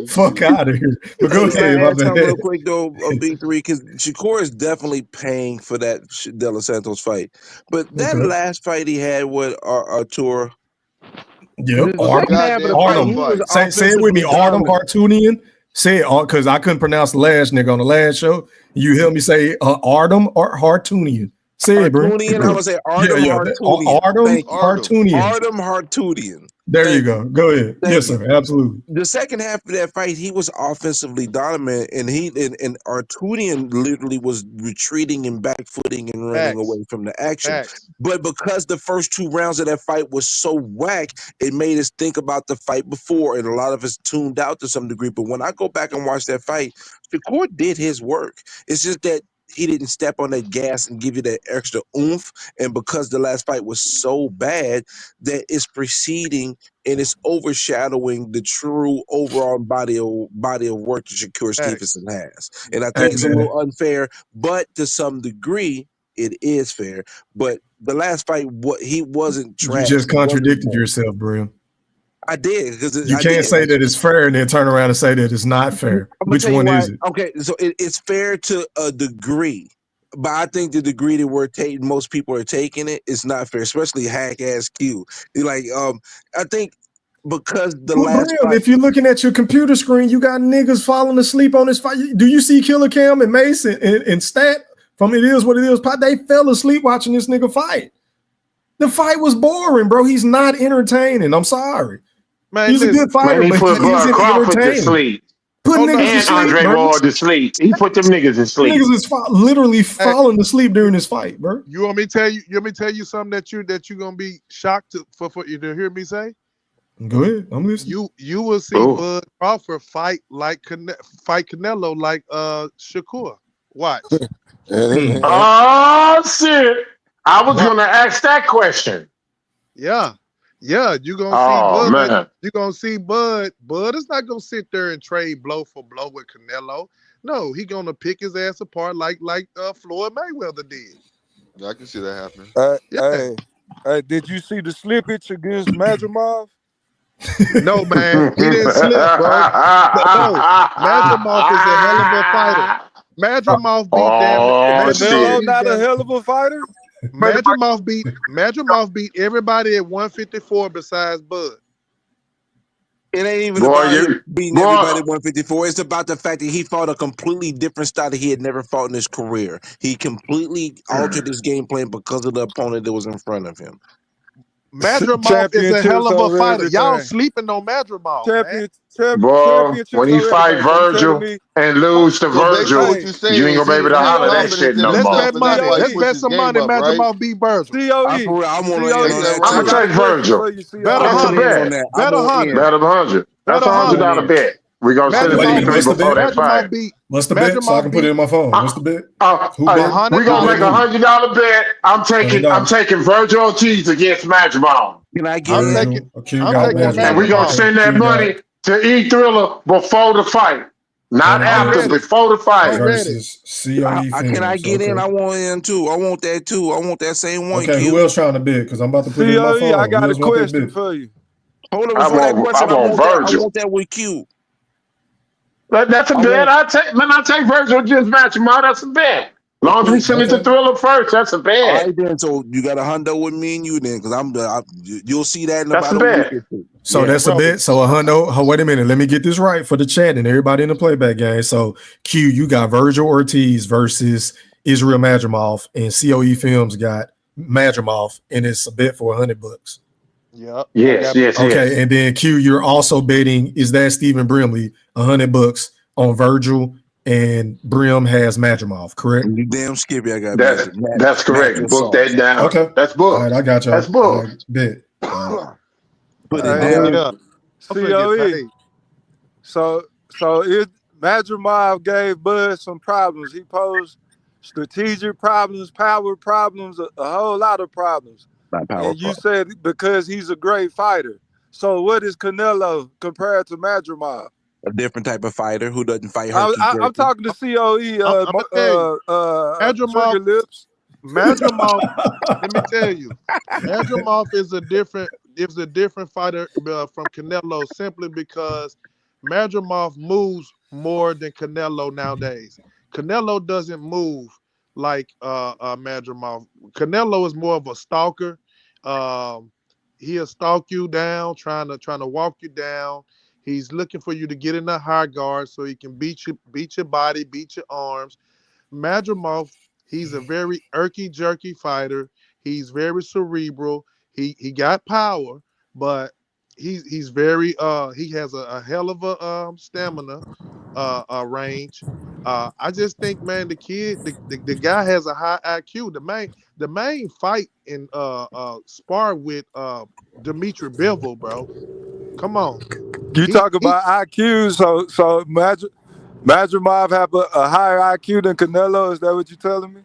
S5: Fuck out of here. But go ahead,
S13: real quick though, B3, because Shakur is definitely paying for that De Los Santos fight. But that last fight he had with Artur,
S5: Yep.
S15: It was a goddamn
S5: Artem.
S15: fight.
S5: Say it with me. Artem Hartunian. Say it because I couldn't pronounce the last nigga on the last show. You help me say Artem or Hartunian. Say it, bro.
S13: Hartunian, I would say Artem Hartunian.
S5: Artem Hartunian.
S13: Artem Hartunian.
S5: There you go. Go ahead. Yes, sir. Absolutely.
S13: The second half of that fight, he was offensively dominant, and Artunian literally was retreating and backfooting and running away from the action. But because the first 2 rounds of that fight was so whack, it made us think about the fight before, and a lot of us tuned out to some degree. But when I go back and watch that fight, Shakur did his work. It's just that he didn't step on that gas and give you that extra oomph. And because the last fight was so bad, that it's preceding and it's overshadowing the true overall body of work that Shakur Stevenson has. And I think it's a little unfair, but to some degree, it is fair. But the last fight, he wasn't trash.
S5: You just contradicted yourself, bro.
S13: I did, because
S5: you can't say that it's fair and then turn around and say that it's not fair. Which one is it?
S13: Okay, so it's fair to a degree, but I think the degree that most people are taking it is not fair, especially hack ass Q. I think because
S5: if you're looking at your computer screen, you got niggas falling asleep on this fight. Do you see Killer Cam and Mason and Stat from It Is What It Is? They fell asleep watching this nigga fight. The fight was boring, bro. He's not entertaining. I'm sorry.
S12: Man,
S5: he's a good fighter, but he isn't
S12: Crawford to
S5: entertaining.
S12: sleep.
S5: Put niggas to
S12: And
S5: sleep,
S12: Andre
S5: bro.
S12: Ward to sleep. He put them niggas to sleep.
S5: Niggas is literally falling asleep during this fight, bro.
S16: You want me to tell you? You want me to tell you something that you're gonna be shocked for you to hear me say?
S5: Go ahead, I'm listening.
S16: You will see Bud Crawford fight Canelo like Shakur. Watch.
S12: Oh shit! I was gonna ask that question.
S16: Yeah, you're gonna see Bud.
S12: Man.
S16: You're gonna see Bud. Bud is not gonna sit there and trade blow for blow with Canelo. No, he gonna pick his ass apart like Floyd Mayweather did.
S15: I can see that happening.
S11: Hey, did you see the slippage against Madrimov?
S16: No, man, he didn't slip, bro. No, Madrimov is a hell of a fighter. Madrimov beat
S11: Canelo not a hell of a fighter.
S16: Madrimov beat everybody at 154 besides Bud.
S13: It ain't even about him beating everybody at 154. It's about the fact that he fought a completely different style that he had never fought in his career. He completely altered his game plan because of the opponent that was in front of him.
S16: Madrimov is a hell of a fighter. Y'all sleeping on Madrimov, man.
S12: When he fight Virgil and lose to Virgil, you ain't gonna be able to holler that shit no more.
S16: Let's bet money. Let's bet some money. Madrimov beat Virgil.
S12: I'm gonna take Virgil. That's a bet.
S16: Bet 100.
S12: Bet $100. That's $100 bet. We're gonna send it to you before that fight.
S5: What's the bet? So I can put it in my phone. What's the bet?
S12: We're gonna make $100 bet. I'm taking Virgil Ortiz against Madrimov.
S13: Can I get
S5: in?
S12: And we're gonna send that money to E Thriller before the fight. Not after, before the fight.
S5: Versus COE
S13: Can I get in? I want in too. I want that too. I want that same one.
S5: Okay, who else trying to bid? Because I'm about to put it in my phone.
S11: I got a question for you.
S13: Hold on, before that question, I want that with Q.
S12: That's a bet. I take Virgil against Madrimov. That's a bet. As long as we send it to Thriller first, that's a bet.
S13: All right, then. So you got a hundo with me and you then, because you'll see that in about a week or two.
S5: So that's a bet. So a hundo. Wait a minute. Let me get this right for the chat and everybody in the playback game. So Q, you got Virgil Ortiz versus Israel Madrimov, and COE Films got Madrimov, and it's a bet for $100.
S16: Yep.
S12: Yes.
S5: Okay, and then Q, you're also betting. Is that Stephen Brimley $100 on Virgil, and Brim has Madrimov, correct?
S13: You damn skippy. I got
S12: that's correct. Book that down.
S5: Okay,
S12: that's book.
S5: All right, I got you.
S12: That's book.
S5: Bet.
S13: Put it down.
S11: COE. So if Madrimov gave Bud some problems, he posed strategic problems, power problems, a whole lot of problems. And you said because he's a great fighter. So what is Canelo compared to Madrimov?
S13: A different type of fighter who doesn't fight.
S11: I'm talking to COE.
S16: Madrimov lips. Madrimov. Let me tell you, Madrimov is a different fighter from Canelo simply because Madrimov moves more than Canelo nowadays. Canelo doesn't move like Madrimov. Canelo is more of a stalker. he'll stalk you down, trying to walk you down. He's looking for you to get in the high guard so he can beat your body, beat your arms. Madrimov, he's a very jerky fighter. He's very cerebral. He got power, but he's very he has a hell of a stamina range. I just think, man, the guy has a high IQ. The main fight in spar with Dmitry Bivol, bro. Come on.
S11: You talk about IQ, so Madrimov have a higher IQ than Canelo. Is that what you're telling me?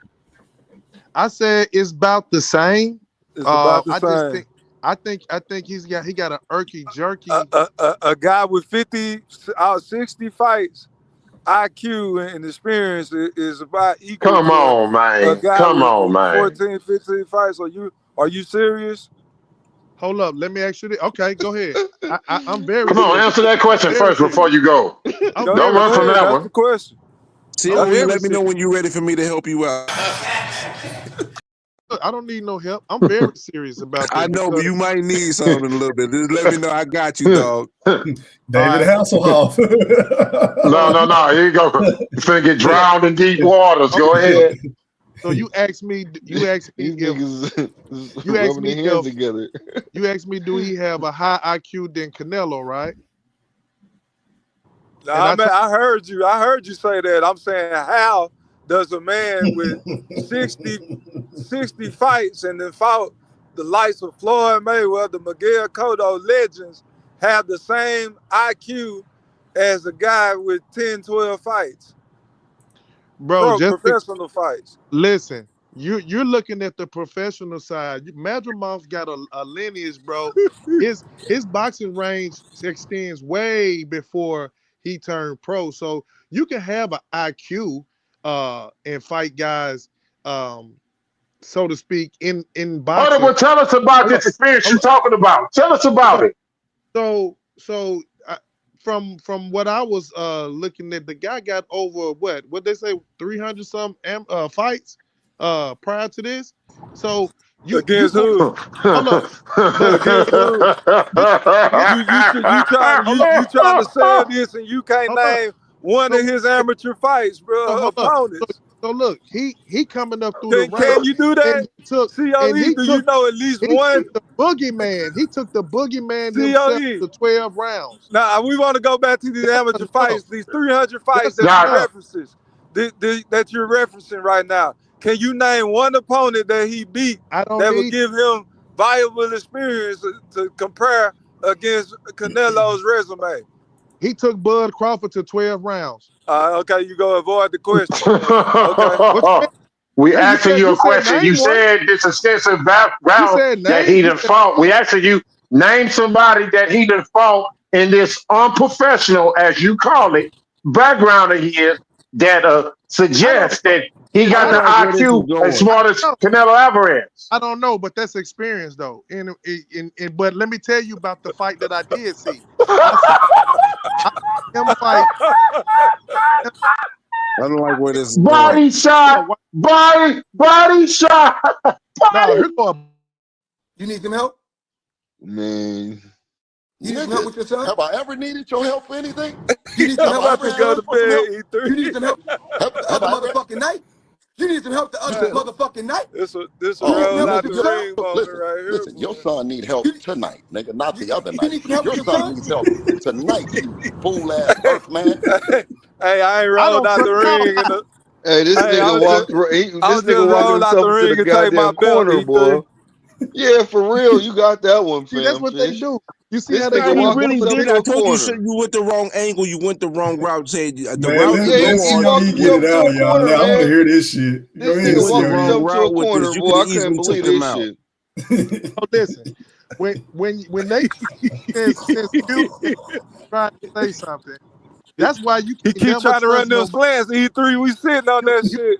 S16: I said it's about the same.
S11: It's about the same.
S16: I think he got an jerky.
S11: A guy with 60 fights, IQ and experience is about equal.
S12: Come on, man.
S11: A guy
S12: Come
S11: with
S12: on, man.
S11: 14, 15 fights. Are you serious?
S16: Hold up, let me ask you this. Okay, go ahead. I'm very.
S12: Come on, answer that question first before you go. Don't run from that
S11: That's
S12: one.
S11: the question.
S13: See, let me know when you're ready for me to help you out.
S16: I don't need no help. I'm very serious about this.
S13: I know, but you might need something a little bit. Just let me know. I got you, dog.
S5: David Hasselhoff.
S12: No. Here you go. You're finna get drowned in deep waters. Go ahead.
S16: So you asked me if do he have a high IQ than Canelo, right?
S11: No, I heard you say that. I'm saying, how does a man with 60 fights and then fought the likes of Floyd Mayweather, Miguel Cotto, legends, have the same IQ as a guy with 10, 12 fights?
S16: Bro, just
S11: professional fights.
S16: Listen, you're looking at the professional side. Madrimov's got a lineage, bro. His boxing range extends way before he turned pro. So you can have an IQ and fight guys, so to speak, in boxing.
S12: Well, tell us about this experience you're talking about. Tell us about it.
S16: So from what I was looking at, the guy got over what they say 300 some fights prior to this. So
S11: against who?
S16: Hold up.
S11: Against who? You trying to say this and you can't name one of his amateur fights, bro. Opponents.
S16: So look, he coming up through the ranks.
S11: Can you do that? You know at least one?
S16: The boogeyman. He took the boogeyman himself to 12 rounds.
S11: Now we want to go back to these amateur fights, these 300 fights that you're referencing right now. Can you name one opponent that he beat that would give him valuable experience to compare against Canelo's resume?
S16: He took Bud Crawford to 12 rounds.
S11: Okay, you go avoid the question. Okay.
S12: We asking you a question. You said this extensive background that he done fought. We asking you, name somebody that he done fought in this unprofessional, as you call it, background of his that suggests that he got the IQ as smart as Canelo Alvarez.
S16: I don't know, but that's experience though. But let me tell you about the fight that I did see.
S13: I don't like where this is
S12: body shot. Body shot.
S17: You need some help?
S15: Man.
S17: You need some help with yourself?
S15: Have I ever needed your help for anything?
S17: You need some help
S11: to go to bed, E3.
S17: You need some help the other motherfucking night? You need some help the other motherfucking night?
S11: This roll out the ring moment right here.
S15: Listen, your son need help tonight, nigga, not the other night. Your son needs help tonight, you fool-ass earth man.
S11: Hey, I ain't rolled out the ring.
S15: Hey, this nigga walked himself to the goddamn corner, boy. Yeah, for real, you got that one, fam.
S16: That's what they do. You see
S13: how
S16: they
S13: really did. I told you went the wrong angle. You went the wrong route. Say the route
S5: let's see how he get it out, y'all. Now I want to hear this shit.
S15: This nigga walked up to a corner, boy. I couldn't believe this shit.
S16: Oh, listen. When they try to say something, that's why you
S11: keep trying to run those slants. E3, we sitting on that shit.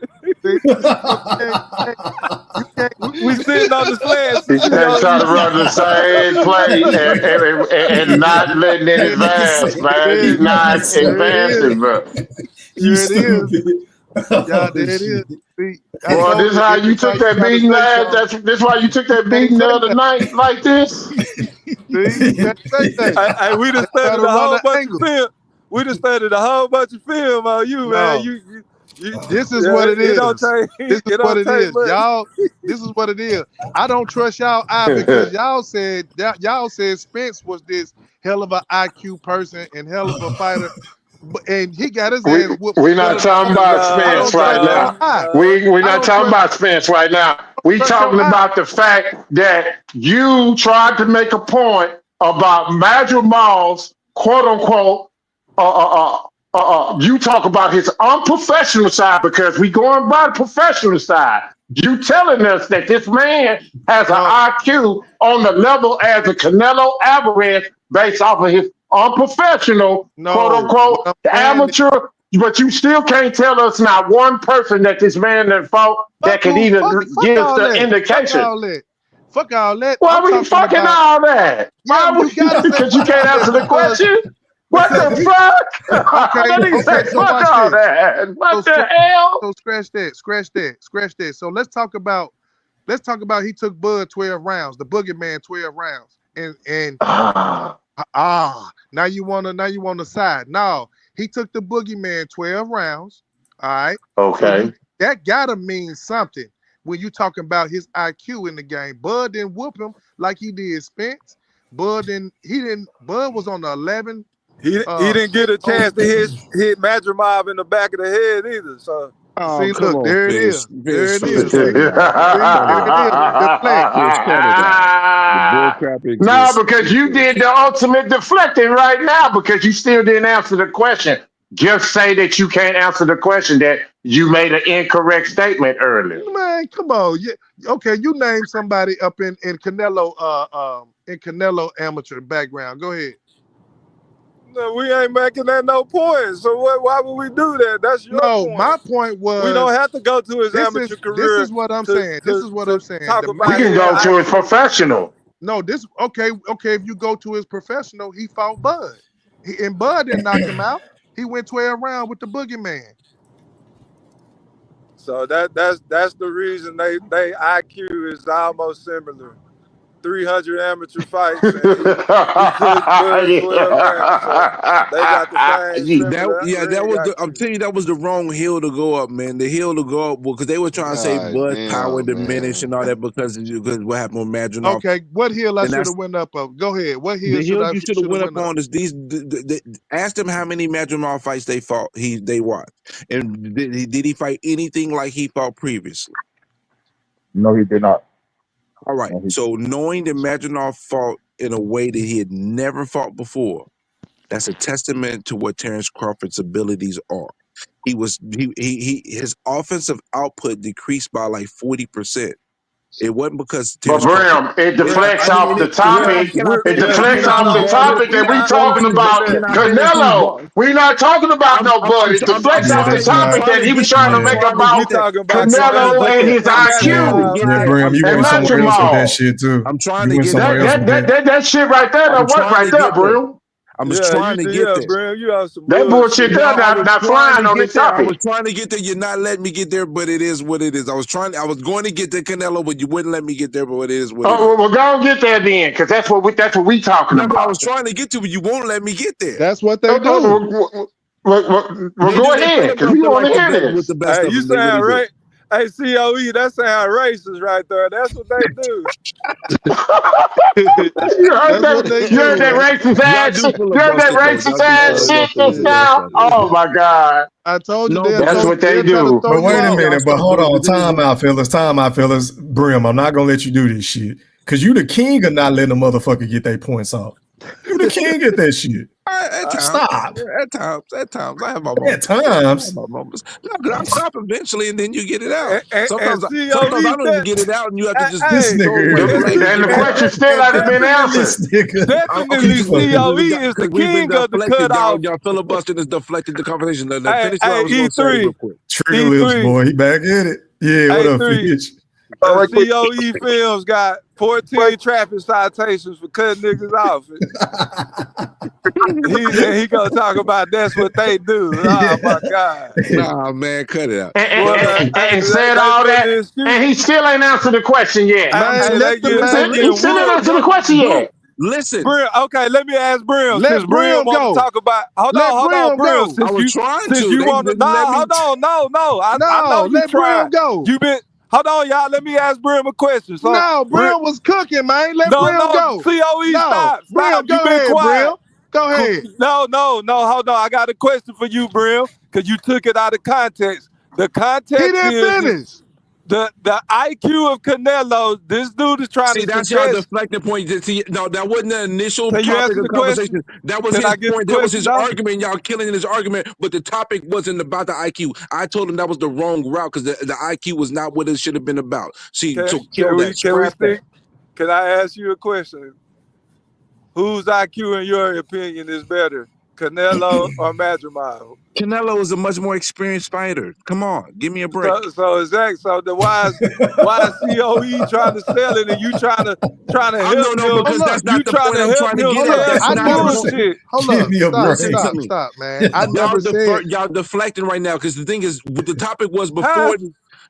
S11: We sitting on the slants.
S12: He's trying to run the same play and not letting it advance, man. He's not advancing, bro.
S16: Here it is. Yeah, there it is.
S12: Boy, this is how you took that beating last. This why you took that beating the other night like this.
S16: See, you can't say that.
S11: Hey, we just studied
S16: Gotta
S11: a
S16: run
S11: whole
S16: the
S11: bunch
S16: angle.
S11: of film. We just studied a whole bunch of film on you, man.
S16: No.
S11: You
S16: This is what it
S11: it don't
S16: is.
S11: take
S16: This is
S11: it
S16: what
S11: don't
S16: it
S11: take
S16: is.
S11: much.
S16: Y'all, this is what it is. I don't trust y'all because y'all said Spence was this hell of an IQ person and hell of a fighter. And he got his ass whooped
S12: We're
S16: for
S12: not
S16: telling the
S12: talking
S16: truth.
S12: about
S16: I
S12: Spence
S16: don't
S12: right
S16: trust your
S12: now.
S16: eye.
S12: We're
S16: I
S12: not
S16: don't
S12: talking
S16: trust
S12: about Spence right now. We
S16: your
S12: talking
S16: eye.
S12: about the fact that you tried to make a point about Magic Mall's quote unquote. You talk about his unprofessional side because we going by the professional side. You telling us that this man has an
S16: No,
S12: IQ on the level as a Canelo Alvarez based off of his unprofessional, quote
S16: no. What
S12: unquote,
S16: I'm saying is,
S12: amateur, but you still can't tell us not one person that this man that fought that could even
S16: fuck
S12: give us
S16: all
S12: the
S16: that. Fuck
S12: indication.
S16: all that. Fuck all that.
S12: Why
S16: I'm
S12: were you
S16: talking
S12: fucking
S16: about,
S12: all that?
S16: yeah,
S12: Why would
S16: you gotta say
S12: because you
S16: fuck
S12: can't
S16: all that
S12: answer the question? What
S16: because
S12: the
S16: he
S12: fuck?
S16: okay,
S12: That nigga
S16: okay,
S12: said
S16: so
S12: fuck
S16: watch
S12: all
S16: this.
S12: that.
S16: So
S12: What the
S16: scratch
S12: hell?
S16: so scratch that. So let's talk about he took Bud 12 rounds, the boogeyman 12 rounds. And now you wanna side. No, he took the boogeyman 12 rounds. All right. So
S12: Okay.
S16: that gotta mean something when you talking about his IQ in the game. Bud didn't whoop him like he did Spence. Bud was on the 11.
S11: He didn't get a chance to hit Madrimov in the back of the head either. So
S13: Oh,
S16: See,
S13: come
S16: look,
S13: on,
S16: there it
S13: Fizz.
S16: is. There it
S13: Fizz,
S16: is.
S13: cut it out,
S16: See,
S13: man. Cut it
S16: there it is.
S13: out.
S16: Deflect.
S13: Fizz, cut it out. The bull crap
S12: No,
S13: exists.
S12: because you did the ultimate deflecting right now because you still didn't answer the question. Just say that you can't answer the question, that you made an incorrect statement earlier.
S16: Man, come on. Yeah. Okay, you name somebody up in Canelo amateur background. Go ahead.
S11: no, we ain't making that no point. So why would we do that? That's your
S16: No,
S11: point.
S16: my point was
S11: We don't have to go to his amateur
S16: this
S11: career
S16: is what I'm
S11: to
S16: saying. This is what I'm saying.
S11: talk
S16: The
S12: We
S11: about
S12: can
S11: his
S12: go to his
S11: IQ.
S12: professional.
S16: No, this okay. If you go to his professional, he fought Bud. And Bud didn't knock him out. He went 12 rounds with the boogeyman.
S11: So that's the reason they IQ is almost similar. 300 amateur fights and he took Bud 12 rounds. So they got the same similar
S13: That was
S11: ring
S13: I'm
S11: IQ.
S13: telling you, that was the wrong hill to go up, man. The hill to go up because they were trying to say
S15: God
S13: Bud's power
S15: damn,
S13: diminished
S15: man.
S13: and all that because what happened with Madronov.
S16: Okay, what hill I
S13: And
S16: should
S13: that's
S16: have went up of? Go ahead. What hill
S13: the hill you should have went up
S16: went up?
S13: on is ask them how many Madronov fights they fought. They watched, and did he fight anything like he fought previously?
S10: No, he did not.
S13: All right.
S10: No,
S13: So knowing that Madronov fought in a way that he had never fought before, that's a testament to what Terence Crawford's abilities are. His offensive output decreased by like 40%. It wasn't because
S12: But
S13: Terence Crawford.
S12: Brim, it deflects
S13: I mean,
S12: off the topic.
S13: can I
S12: It
S13: finish?
S12: deflects off the topic that we talking about
S13: Can I finish these
S12: Canelo.
S13: bars?
S12: We not talking about no Bud. It deflects off the topic that he was trying to make
S11: We
S12: about
S11: talking about
S12: Canelo
S11: Canelo.
S12: and his
S13: I'm trying to
S12: IQ
S13: get
S5: Yeah,
S13: there.
S5: Bram,
S13: I'm
S5: you
S12: and
S5: went
S13: trying to
S5: somewhere
S13: get
S5: else with that
S12: Madrimov.
S5: shit too.
S13: I'm trying
S5: You
S13: to
S5: went
S13: get
S5: somewhere
S13: there.
S5: else with that.
S12: That shit right there,
S13: I'm
S12: that work
S13: trying
S12: right
S13: to
S12: there,
S13: get there.
S12: Brim.
S13: I'm just
S11: Yeah,
S13: trying to get there.
S11: Bram, you on some
S12: That bullshit
S11: bullshit.
S12: there,
S13: No, I was
S12: not
S13: trying
S12: flying
S13: to
S12: on
S13: get
S12: this
S13: there. I
S12: topic.
S13: was trying to get there. You're not letting me get there, but it is what it is. I was going to get to Canelo, but you wouldn't let me get there, but it is what it is.
S12: Oh, well, go and get there then, because that's what we talking
S13: That's what I
S12: about.
S13: was trying to get to, but you won't let me get there.
S16: That's what they do.
S12: Well, go
S13: They
S12: ahead, because we
S13: filibuster
S12: want
S13: like
S12: to
S13: the
S12: hear
S13: best with
S12: this.
S13: the best
S11: Hey,
S13: of
S11: you
S13: them. They really
S11: sound
S13: do.
S11: right. Hey, COE, that sound racist right there. That's what they do.
S16: That's what they
S12: You heard
S16: do,
S12: that
S16: man.
S12: racist
S13: Y'all
S12: ass
S13: do
S12: shit? You heard that
S13: filibuster, though.
S12: racist
S13: Y'all do
S12: ass shit
S13: filibuster with
S12: just
S13: the best
S12: now?
S13: of them.
S12: Oh my God.
S16: I told you
S13: No, but
S12: That's what they
S16: they'll try to
S12: do.
S16: throw
S5: But
S16: you
S5: wait a
S16: off.
S5: minute, but hold on, time out, fellas. Brim, I'm not gonna let you do this shit. Cause you the king of not letting a motherfucker get their points off. You the king at that shit.
S13: At times,
S5: Stop.
S13: at times, I have my
S5: At
S13: moments. I
S5: times.
S13: have my moments. No, 'cause I stop eventually, and then you get it out.
S11: And
S13: Sometimes
S11: COE
S13: I don't even get it out, and you have to just
S5: This
S11: hey,
S13: throw
S5: nigga
S13: away
S5: here.
S13: the blame and
S12: And
S13: give
S12: the
S13: it back.
S12: question still hasn't been
S11: definitely,
S12: answered.
S5: This nigga.
S13: Okay,
S11: definitely COE is the
S13: because we've been
S11: king of the
S13: deflected.
S11: cutoff.
S13: Y'all filibustering has deflected the conversation. Now,
S11: Hey,
S13: finish what I was going to say real
S11: E3,
S13: quick.
S5: Trigger lips, boy. He back at it. Yeah, what up,
S11: E3.
S5: Fitch?
S10: Right quick.
S11: COE Films got 14 traffic citations for cutting niggas off. He gonna talk about that's what they do. Oh my God.
S13: Nah, man, cut it out.
S12: And said
S11: They
S12: all
S11: getting the
S12: that,
S11: excuse.
S12: and he still ain't answered the question yet.
S16: Man,
S11: Hey,
S16: let the
S11: they
S12: He
S16: man
S12: still
S11: getting
S12: ain't
S11: whooped.
S12: answered the question yet.
S13: Listen.
S11: Brim, okay, let me ask Brim.
S16: Let
S11: Since Brim
S16: Brim
S11: want to
S16: go.
S11: talk about, hold
S16: Let
S11: on,
S16: Brim
S11: Brim.
S16: go.
S11: Since
S13: I was trying
S11: since
S13: to.
S11: you
S13: They
S11: want to,
S13: didn't let me.
S11: no. I know
S16: No,
S11: you
S16: let Brim
S11: trying.
S16: go.
S11: You been, hold on, y'all. Let me ask Brim a question. So,
S16: No,
S11: Brim,
S16: Brim was cooking, man. Let
S11: no,
S16: Brim go.
S11: COE,
S16: No,
S11: stop.
S16: Brim,
S11: You
S16: go
S11: been
S16: ahead, Brim.
S11: quiet.
S16: Go ahead.
S11: No, hold on. I got a question for you, Brim, because you took it out of context. The
S16: He
S11: context
S16: didn't
S11: is
S16: finish.
S11: the IQ of Canelo. This dude is trying
S13: See,
S11: to
S13: that's y'all
S11: suggest.
S13: deflecting point. See, no, that wasn't the initial
S11: Can you
S13: topic
S11: answer
S13: of
S11: the question?
S13: conversation. That was
S11: Can
S13: his
S11: I get the
S13: point. That was
S11: question
S13: his
S11: though?
S13: argument. Y'all killing his argument, but the topic wasn't about the IQ. I told him that was the wrong route because the IQ was not what it should have been about. See, so kill that.
S11: Can we
S13: Scrap that.
S11: stick? Can I ask you a question? Whose IQ, in your opinion, is better, Canelo or Madrimov?
S13: Canelo is a much more experienced fighter. Come on, give me a break.
S11: So Zach, why is COE trying to sell it and you trying to help
S13: No,
S11: him?
S13: because that's
S11: You
S13: not the
S11: trying
S13: point
S11: to
S13: I'm
S11: help
S13: trying to
S11: him
S13: get
S16: Hold
S13: at.
S16: up.
S11: sell
S13: That's
S11: his
S16: I
S13: not the
S16: never
S13: point.
S16: said.
S11: bullshit.
S16: Hold
S5: Give
S16: up.
S5: me a
S13: Listen to me.
S16: Stop, man. I never said.
S13: Y'all deflecting right now because the thing is, what the topic was
S11: How
S13: before.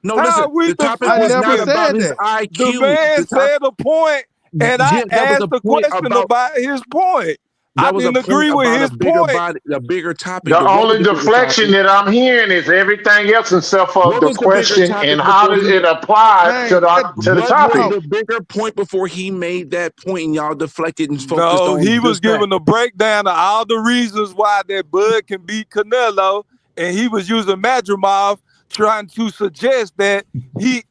S13: No,
S11: how
S13: listen.
S11: are we
S13: The topic
S16: I
S13: was
S16: never
S13: not
S11: deflecting?
S13: about
S16: said
S13: his
S16: that.
S11: The
S13: IQ.
S11: man said a point, and I
S13: Yeah, that was a
S11: asked a
S13: point
S11: question
S13: about.
S11: about his point. I
S13: That was a
S11: didn't
S13: point
S11: agree with
S13: about a
S11: his
S13: bigger
S11: point.
S13: body, a bigger topic.
S12: The
S13: But what was
S12: only
S13: the bigger
S12: deflection
S13: topic?
S12: that I'm hearing is everything else except for
S13: What
S12: the
S13: was the bigger
S12: question and
S13: topic
S12: how
S13: before
S12: does
S13: he?
S12: it apply
S16: Man, let
S12: to the
S13: What
S16: Brim
S13: was
S12: topic.
S16: talk.
S13: the bigger point before he made that point and y'all deflected and focused
S11: No,
S13: on
S11: he was
S13: just that?
S11: giving a breakdown of all the reasons why that Bud can beat Canelo, and he was using Madrimov trying to suggest that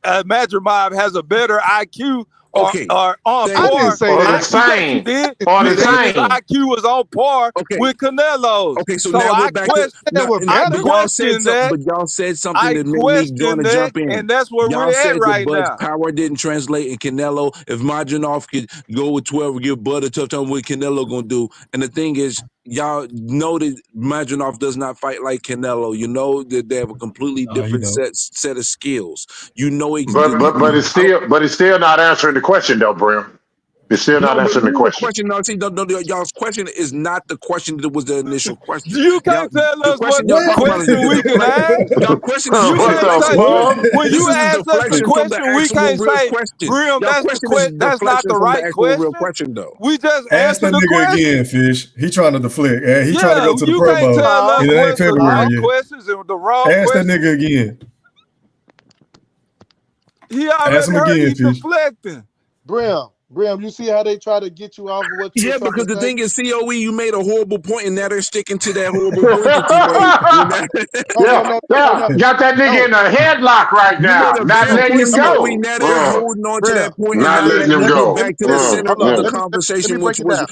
S11: Madrimov has a better IQ or
S13: Okay,
S11: on
S13: thank
S16: I didn't
S11: par.
S13: you.
S16: say
S12: Or the
S16: that.
S11: Yes, you
S12: same.
S11: did.
S12: Or
S11: You
S12: the
S11: said his
S12: same.
S11: IQ was on par
S13: Okay,
S11: with Canelo's.
S13: okay. So
S11: So
S13: now we're back to
S16: They
S13: now,
S16: were
S13: and,
S11: I
S16: better.
S13: but y'all said
S11: questioned
S13: something.
S11: that.
S13: But y'all said something
S11: I
S13: that made me want
S11: questioned
S13: to
S11: that,
S13: jump in.
S11: and that's where
S13: Y'all
S11: we're at
S13: said that
S11: right
S13: Bud's
S11: now.
S13: power didn't translate in Canelo. If Majinov could go with 12 and give Bud a tough time, what Canelo gonna do? And the thing is, y'all know that Majinov does not fight like Canelo. You know that they have a completely
S5: He
S13: different
S5: don't.
S13: set of skills. You know,
S12: But it's still not answering the question though, Brim. It's still not
S13: no, but
S12: answering the
S13: this is the
S12: question.
S13: question. No, see, y'all's question is not the question that was the initial question.
S11: You
S13: Y'all,
S11: can't tell
S13: the
S11: us what
S13: question y'all
S5: What?
S13: talking about is
S11: question we can
S13: deflect.
S11: ask.
S13: Y'all question is a
S11: You
S12: What
S11: can't
S12: the
S11: say
S13: deflection.
S11: you
S12: fuck?
S11: when
S13: This
S11: you
S13: is a
S11: ask us a
S13: deflection from the
S11: question, we
S13: actual
S11: can't
S13: real
S11: say,
S13: question.
S11: Brim,
S13: Y'all
S11: that's the
S13: question is a
S11: question. That's not
S13: deflection
S11: the
S13: from the
S11: right
S13: actual real
S11: question.
S13: question, though.
S11: We just
S5: Ask
S11: answered
S5: that
S11: the
S5: nigga
S11: question.
S5: again, Fish. He trying to deflect. He trying to
S11: Yeah,
S5: go to the
S11: you
S5: Pro
S11: can't
S5: Bowl,
S11: tell us
S5: and it ain't
S11: what's the
S5: February
S11: right
S5: yet.
S11: questions and the wrong
S5: Ask that
S11: questions.
S5: nigga again.
S11: He
S5: Ask
S11: already
S5: him
S11: heard
S5: again,
S11: he
S5: Fish.
S11: deflecting.
S16: Brim, you see how they try to get you off of what you were
S13: Yeah,
S16: trying
S13: because
S16: to
S13: the
S16: say?
S13: thing is, COE, you made a horrible point, and now they're sticking to that horrible point that you made. You know?
S16: No, no, no, no, no,
S12: Got that nigga
S16: no.
S12: in a headlock right
S13: You made
S12: now.
S13: a
S12: Not
S13: valid
S12: letting
S13: point,
S12: him
S13: COE.
S12: go.
S13: Now they're holding on to
S16: Brim,
S13: that point, and
S12: Not
S13: now they're
S12: letting
S13: letting
S12: him
S13: you get
S12: go.
S13: back to the center
S16: hold on.
S13: of the
S16: Let me
S13: conversation,
S16: break
S13: which
S16: it
S13: was
S16: down.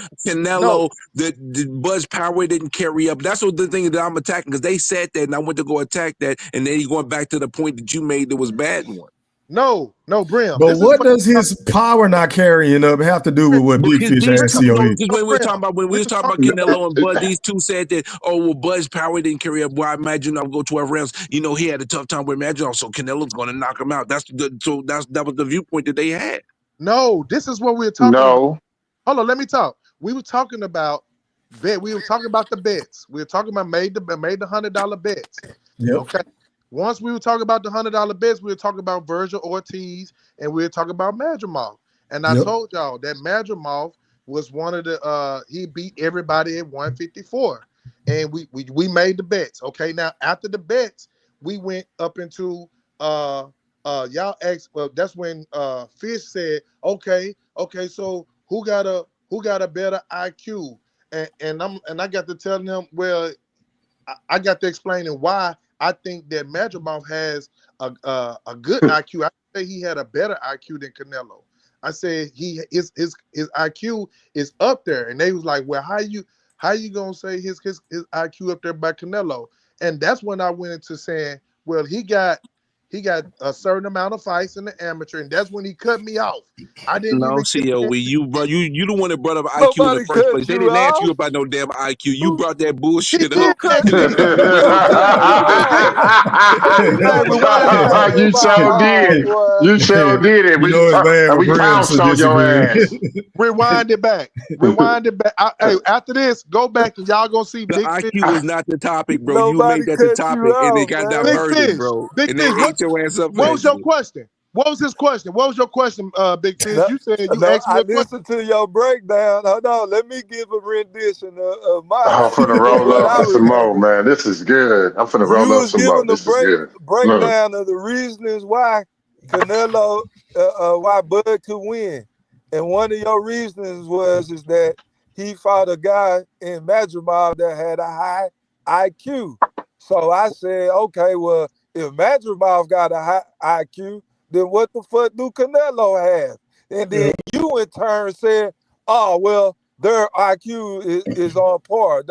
S16: No,
S13: Canelo, that Bud's power didn't carry up. That's what the thing that I'm attacking, because they said that, and I went to go attack that, and then you're going back to the point that you made that was bad one.
S16: no, Brim.
S5: But
S16: This is
S5: what
S16: what.
S5: does his power not carrying up have to do with what Big
S13: Because
S5: Fish
S13: these
S5: asked
S13: two, no,
S5: COE?
S13: because when we were
S16: Brim,
S13: talking about
S16: we was talking
S13: Canelo and Bud, these two said that, oh well, Bud's power didn't carry up. Well, I imagine I'll go 12 rounds. You know, he had a tough time with Imagine, so Canelo's going to knock him out. That was the viewpoint that they had.
S16: No, this is what we were talking about.
S12: No.
S16: Hold on, let me talk. We were talking about bet. We were talking about the bets. We were talking about made the $100 bets.
S5: Yep.
S16: Okay. Once we were talking about the $100 bets, we were talking about Virgil Ortiz and we were talking about Madrimov. And I
S5: Yep.
S16: told y'all that Madrimov was one of the he beat everybody at 154. And we made the bets. Okay. Now after the bets, we went up into y'all asked, well, that's when Fish said, okay, so who got a better IQ? And I got to tell him, well, I got to explaining why I think that Madrimov has a good IQ. I say he had a better IQ than Canelo. I said his IQ is up there, and they was like, well, how you gonna say his IQ up there by Canelo? And that's when I went into saying, well, he got a certain amount of fights in the amateur, and that's when he cut me off. I didn't
S13: No,
S16: even get
S13: COE, you the one that brought up IQ in the
S11: Nobody
S13: first
S11: cut
S13: place. They
S11: you
S13: didn't ask you
S11: off.
S13: about no damn IQ. You
S11: Who
S13: brought that bullshit
S16: he
S11: who
S13: up.
S11: cut
S16: did.
S11: who cut you off? Hey, rewind that back. Hit
S12: You
S11: my
S12: sure
S11: hog,
S12: did.
S11: boy.
S12: You sure did it.
S5: You know it's bad when
S12: We
S5: Brim
S12: pounced on your
S5: disagreeing.
S12: ass.
S16: Rewind it back. Hey, after this, go back and y'all gonna see
S13: The
S16: Big Fish.
S13: IQ was not the topic, bro. You
S11: Nobody
S13: made that the
S11: cut you
S13: topic, and it
S11: off,
S13: got
S11: man.
S16: Big
S13: diverted,
S16: Fish.
S13: bro.
S16: Big
S13: And they
S16: Fish.
S13: ate your ass up for
S16: What
S13: that
S16: was your
S13: shit.
S16: question? What was his question? What was your question, Big Fish? You said you
S11: No,
S16: asked me
S11: I
S16: a question.
S11: listened to your breakdown. Hold on, let me give a rendition of my
S12: I'm finna roll
S11: what
S12: up
S11: I
S12: some more,
S11: remember.
S12: man. This is good. I'm finna
S11: You
S12: roll up
S11: was
S12: some more.
S11: giving the
S12: This is good. Look.
S11: breakdown of the reasons why Canelo, why Bud could win, and one of your reasons is that he fought a guy in Madrimov that had a high IQ. So I said, okay, well, if Madrimov got a high IQ, then what the fuck do Canelo have? And then you in turn said, oh, well, their IQ is on par.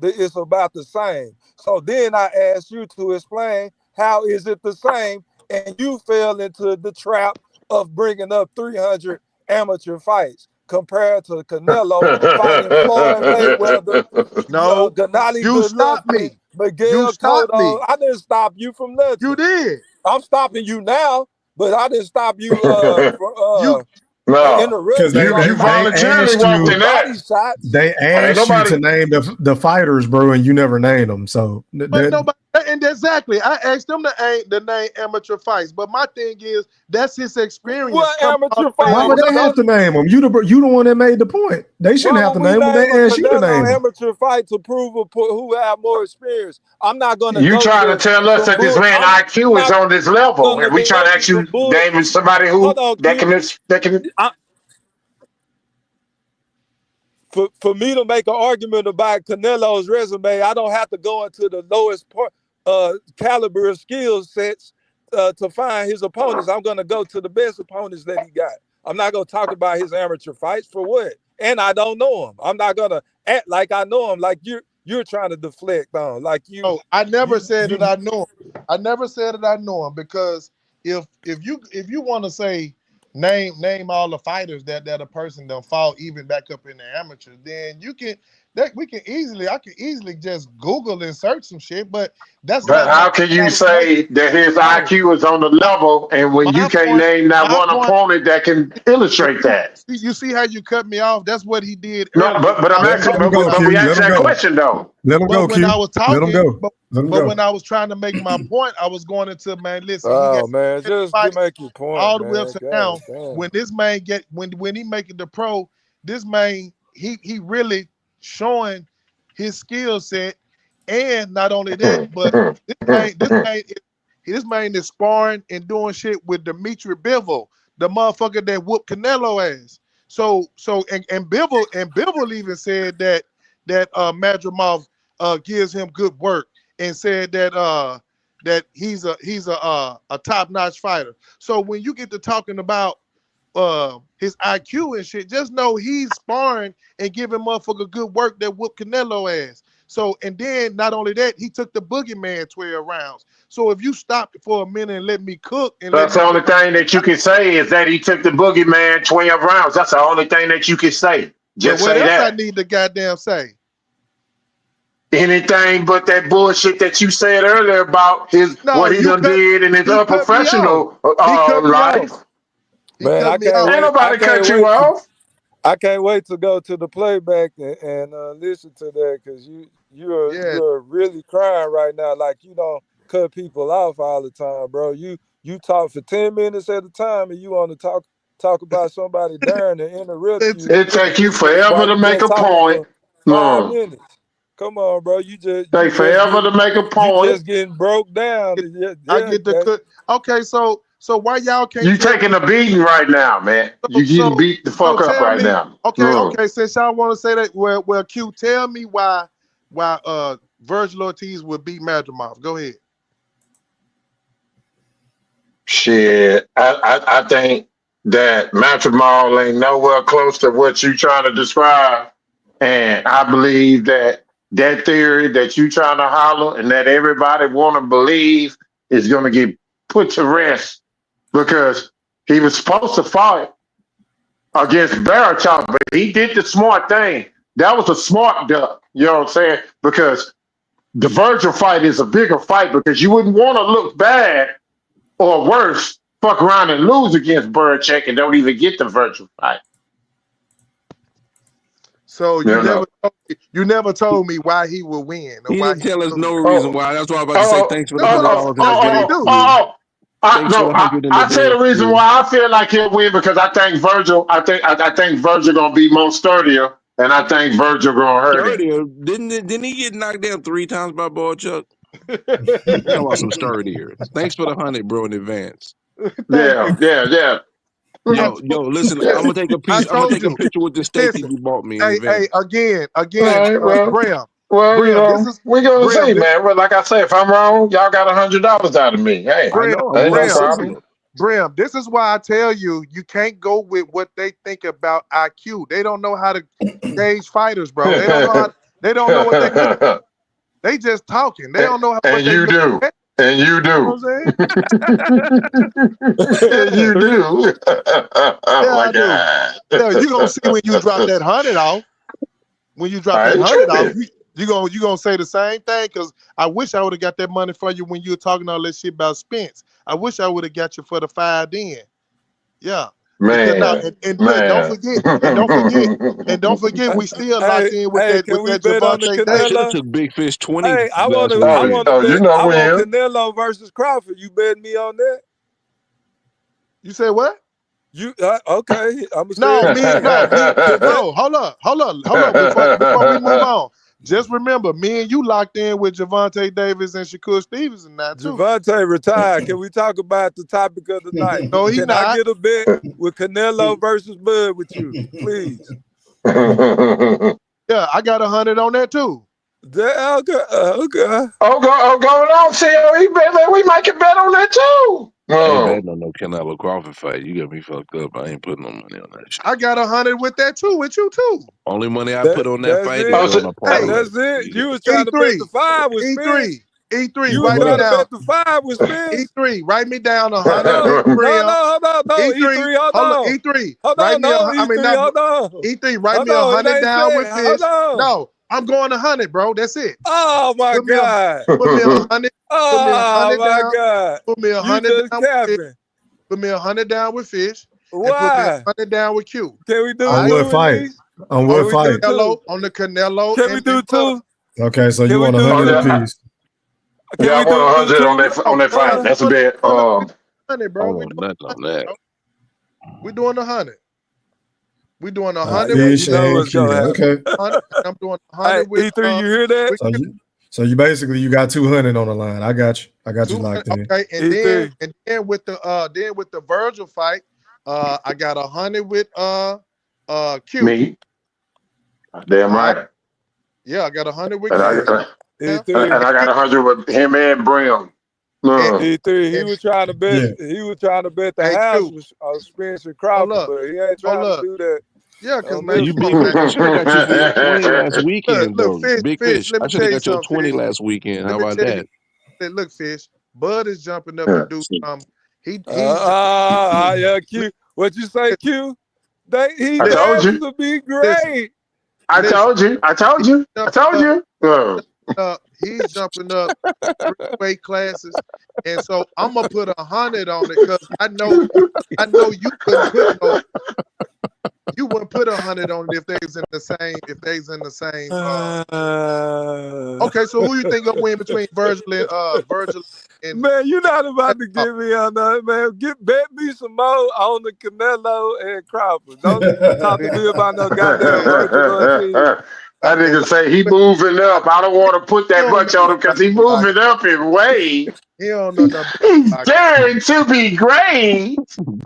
S11: It's about the same. So then I asked you to explain how is it the same, and you fell into the trap of bringing up 300 amateur fights compared to Canelo fighting Floyd Mayweather,
S16: No,
S11: Gennady
S16: you stopped
S11: Golovkin,
S16: me. You
S11: Miguel
S16: stopped
S11: Cotto.
S16: me.
S11: I didn't stop you from nothing.
S16: You did.
S11: I'm stopping you now, but I didn't stop you
S16: You
S12: No,
S5: Because
S11: interrupting
S12: you
S5: they
S12: voluntarily
S5: asked
S12: walked
S5: you,
S12: in
S11: body
S12: that.
S11: shots.
S5: they
S12: Ain't
S5: asked you
S12: nobody.
S5: to name the fighters, bro, and you never named them. So
S16: But nobody, and exactly, I asked them to name amateur fights. But my thing is, that's his experience
S11: What
S16: coming all
S11: amateur
S16: the way
S5: why
S11: fight?
S5: would
S16: over
S5: they have to name them? You the one that made the point. They shouldn't
S11: Why
S5: have
S11: would
S5: to
S11: we
S5: name them.
S11: name
S5: They
S11: a
S5: asked you to name
S11: Canelo
S5: them.
S11: amateur fight to prove who have more experience? I'm not gonna
S12: You
S11: go
S12: trying to
S11: to
S12: tell us
S11: some
S12: that this
S11: bull.
S12: man
S11: I'm
S12: IQ is
S11: not
S12: on this level,
S11: gonna
S12: and we trying
S11: go
S12: to
S11: to
S12: ask you
S11: some bull.
S12: name somebody
S11: Hold
S12: who
S11: on,
S12: that
S11: Q.
S12: can.
S11: For me to make an argument about Canelo's resume, I don't have to go into the lowest caliber of skill sets to find his opponents. I'm going to go to the best opponents that he got. I'm not going to talk about his amateur fights for what? And I don't know him. I'm not going to act like I know him, like you're trying to deflect on. Like
S16: No, I never said that I know him. I never said that I know him because if you want to say name all the fighters that a person done fought even back up in the amateur, then I can easily just Google and search some shit, but that's
S12: But
S16: not my
S12: how can
S16: point I
S12: you
S16: was making.
S12: say that his
S16: No,
S12: IQ is on the level, and when you
S16: my
S12: can't
S16: point,
S12: name that
S16: my
S12: one
S16: point.
S12: opponent that can
S16: But
S12: illustrate that?
S16: you see how you cut me off? That's what he did
S12: No,
S16: earlier.
S12: but I'm asking,
S5: Let him go,
S12: but we
S5: Q. Let
S12: asked
S5: him
S12: that
S5: go.
S12: question though.
S5: Let him go,
S16: But when I
S5: Q.
S16: was
S5: Let him
S16: talking,
S5: go. Let him
S16: but
S5: go.
S16: when I was trying to make my point, I was going into, man, listen, he got
S11: oh man, just
S16: fights
S11: make your point,
S16: all the way up
S11: man.
S16: to
S11: God
S16: now.
S11: damn.
S16: When this man when he make it the pro, this man he really showing his skill set, and not only that, but this man is sparring and doing shit with Dimitri Bivol, the motherfucker that whooped Canelo ass. And Bivol even said that Madrimov gives him good work, and said that he's a top-notch fighter. So when you get to talking about his IQ and shit, just know he's sparring and giving motherfucker good work that whoop Canelo ass. So, and then not only that, he took the boogeyman 12 rounds. So if you stopped for a minute and let me cook and let
S12: That's
S16: me
S12: the
S16: get
S12: only thing that you can say is that he took the boogeyman 12 rounds. That's the only thing that you can say.
S16: well,
S12: Just
S16: what
S12: say
S16: else I
S12: that.
S16: need to goddamn say?
S12: Anything but that bullshit that you said earlier about
S16: No,
S12: what he done did in his
S16: he cut me off.
S12: unprofessional
S16: He cut me
S12: life.
S16: off. He
S11: Man,
S16: cut
S11: I
S16: me
S11: can't
S16: off.
S12: Ain't
S11: wait. I
S12: nobody
S11: can't
S12: cut you
S11: wait to
S12: off.
S11: I can't wait to go to the playback and listen to that because
S16: Yeah.
S11: you're really crying right now. Like you don't cut people off all the time, bro. You talk for 10 minutes at a time and you want to talk about somebody daring to interrupt you
S12: It take you forever
S11: while
S12: to
S11: you've
S12: make
S11: been
S12: a
S11: talking
S12: point.
S11: for 5
S12: No.
S11: minutes. Come on, bro.
S12: Take forever to make a
S11: You
S12: point.
S11: just getting broke down.
S16: I
S11: Yeah,
S16: get the cut. Okay, so why y'all can't
S12: You
S16: tell
S12: taking
S16: me?
S12: a beating right now, man. You getting
S16: So
S12: beat the fuck up
S16: tell
S12: right
S16: me.
S12: now.
S16: Okay. Since y'all want to say that, well, Q, tell me why Virgil Ortiz would beat Madrimov. Go ahead.
S12: Shit, I think that matrimony ain't nowhere close to what you trying to describe, and I believe that that theory that you trying to holler and that everybody want to believe is going to get put to rest because he was supposed to fight against Barachoff, but he did the smart thing. That was a smart duck. You know what I'm saying? Because the Virgil fight is a bigger fight because you wouldn't want to look bad or worse, fuck around and lose against Belichick and don't even get the virtual fight.
S16: So
S12: You know.
S16: you never told me why he would win or
S13: He
S16: why
S13: didn't
S16: he
S13: tell us
S16: would
S13: no
S16: lose.
S13: reason why. That's why I was about to say thanks for the
S16: That's what
S13: pause and
S16: I'm
S13: the
S16: waiting to
S13: build up
S16: do.
S13: to.
S12: I say the reason why I feel like he'll win because I think Virgil. I think Virgil gonna be more sturdier, and I think Virgil gonna hurt him.
S13: Didn't he get knocked down 3 times by Boy Chuck? Talking about some sturdier. Thanks for the 100, bro, in advance.
S12: Yeah.
S13: Yo, listen, I'm gonna take a picture with the steak that you bought me in advance.
S16: Again, Bram.
S12: Well, you know, we're gonna see, man. Well, like I say, if I'm wrong, y'all got $100 out of me. Hey,
S16: Bram,
S12: ain't no problem.
S16: Bram, this is why I tell you, you can't go with what they think about IQ. They don't know how to gauge fighters, bro. They don't know how. They don't know what they do. They just talking. They don't know how.
S12: And you do. And you do.
S16: You know what I'm
S12: And you do. Oh my God.
S16: Yeah, you gonna see when you drop that 100 off. When you drop that 100 off, you gonna say the same thing. Because I wish I would have got that money for you when you were talking all that shit about Spence. I wish I would have got you for the 5 then. Yeah.
S12: Man,
S16: and don't forget, we still locked in with that Javante Davis.
S13: Should have took Big Fish 20.
S9: Hey, I want Canelo versus Crawford. You bet me on that?
S16: You said what?
S9: You okay?
S16: No, hold up. Before we move on, just remember, me and you locked in with Javante Davis and Shakur Stevenson now too.
S9: Javante retired. Can we talk about the topic of the night?
S16: No,
S9: Can I get a bet with Canelo versus Bud with you, please?
S16: Yeah, I got 100 on that too.
S9: Okay.
S12: Going on, CLE, we might get bet on that too.
S13: I ain't betting on no Canelo Crawford fight. You got me fucked up. I ain't putting no money on that shit.
S16: I got 100 with that too, with you too.
S13: Only money I put on that fight is on a parlay.
S9: That's it. You was trying to bet the 5 with Spence.
S16: E3,
S9: you
S16: write
S9: was
S16: me
S9: trying
S16: down.
S9: to bet the 5 with Spence.
S16: E3, write me down 100.
S9: No, E3, hold on.
S16: E3,
S9: hold
S16: write
S9: on,
S16: me.
S9: hold on.
S16: E3, write me 100 down with Fish. No, I'm going 100, bro. That's it.
S9: Oh my God.
S16: Put me 100.
S9: Oh my God.
S16: Put me 100 down with Fish. Put me 100 down with Fish.
S9: Why?
S16: And put me 100 down with Q.
S9: Can we do
S5: on what fight? On what fight?
S16: On the Canelo.
S9: Can we do 2?
S5: Okay, so you want 100 apiece.
S12: Yeah, I want 100 on that fight. That's a bet.
S16: 100, bro.
S13: Nothing on that.
S16: We're doing 100. We're doing 100.
S5: Okay.
S16: I'm doing 100 with
S9: E3. You hear that?
S5: So you basically you got 200 on the line. I got you. I got you locked in.
S16: Okay, and then with the Virgil fight, I got 100 with Q.
S12: Me. Damn right.
S16: Yeah, I got 100 with
S12: Q. And I got 100 with him and Brim.
S9: E3, he was trying to bet. Yeah. He was trying to bet the house with Spence and Crawford, but he ain't trying to do that.
S16: Yeah, because man,
S13: you beat me. I should have got you 20 last weekend, though. Big Fish. I should have got you 20 last weekend. How about that?
S16: Look, Fish. Bud is jumping up to do something.
S9: Yeah, Q. What you say, Q? He
S12: told you
S9: to be great.
S12: I told you.
S16: He's jumping up 3 weight classes, and so I'm gonna put 100 on it because I know you wouldn't put 100 on it if they was in the same. Okay, so who you think gonna win between Virgil and
S9: man? You're not about to give me on that, man. Bet me some more on the Canelo and Crawford. Don't talk to me about no goddamn Virgil.
S12: That nigga say he moving up. I don't want to put that much on him because he moving up in weight.
S16: He don't know nothing.
S12: He's daring to be great.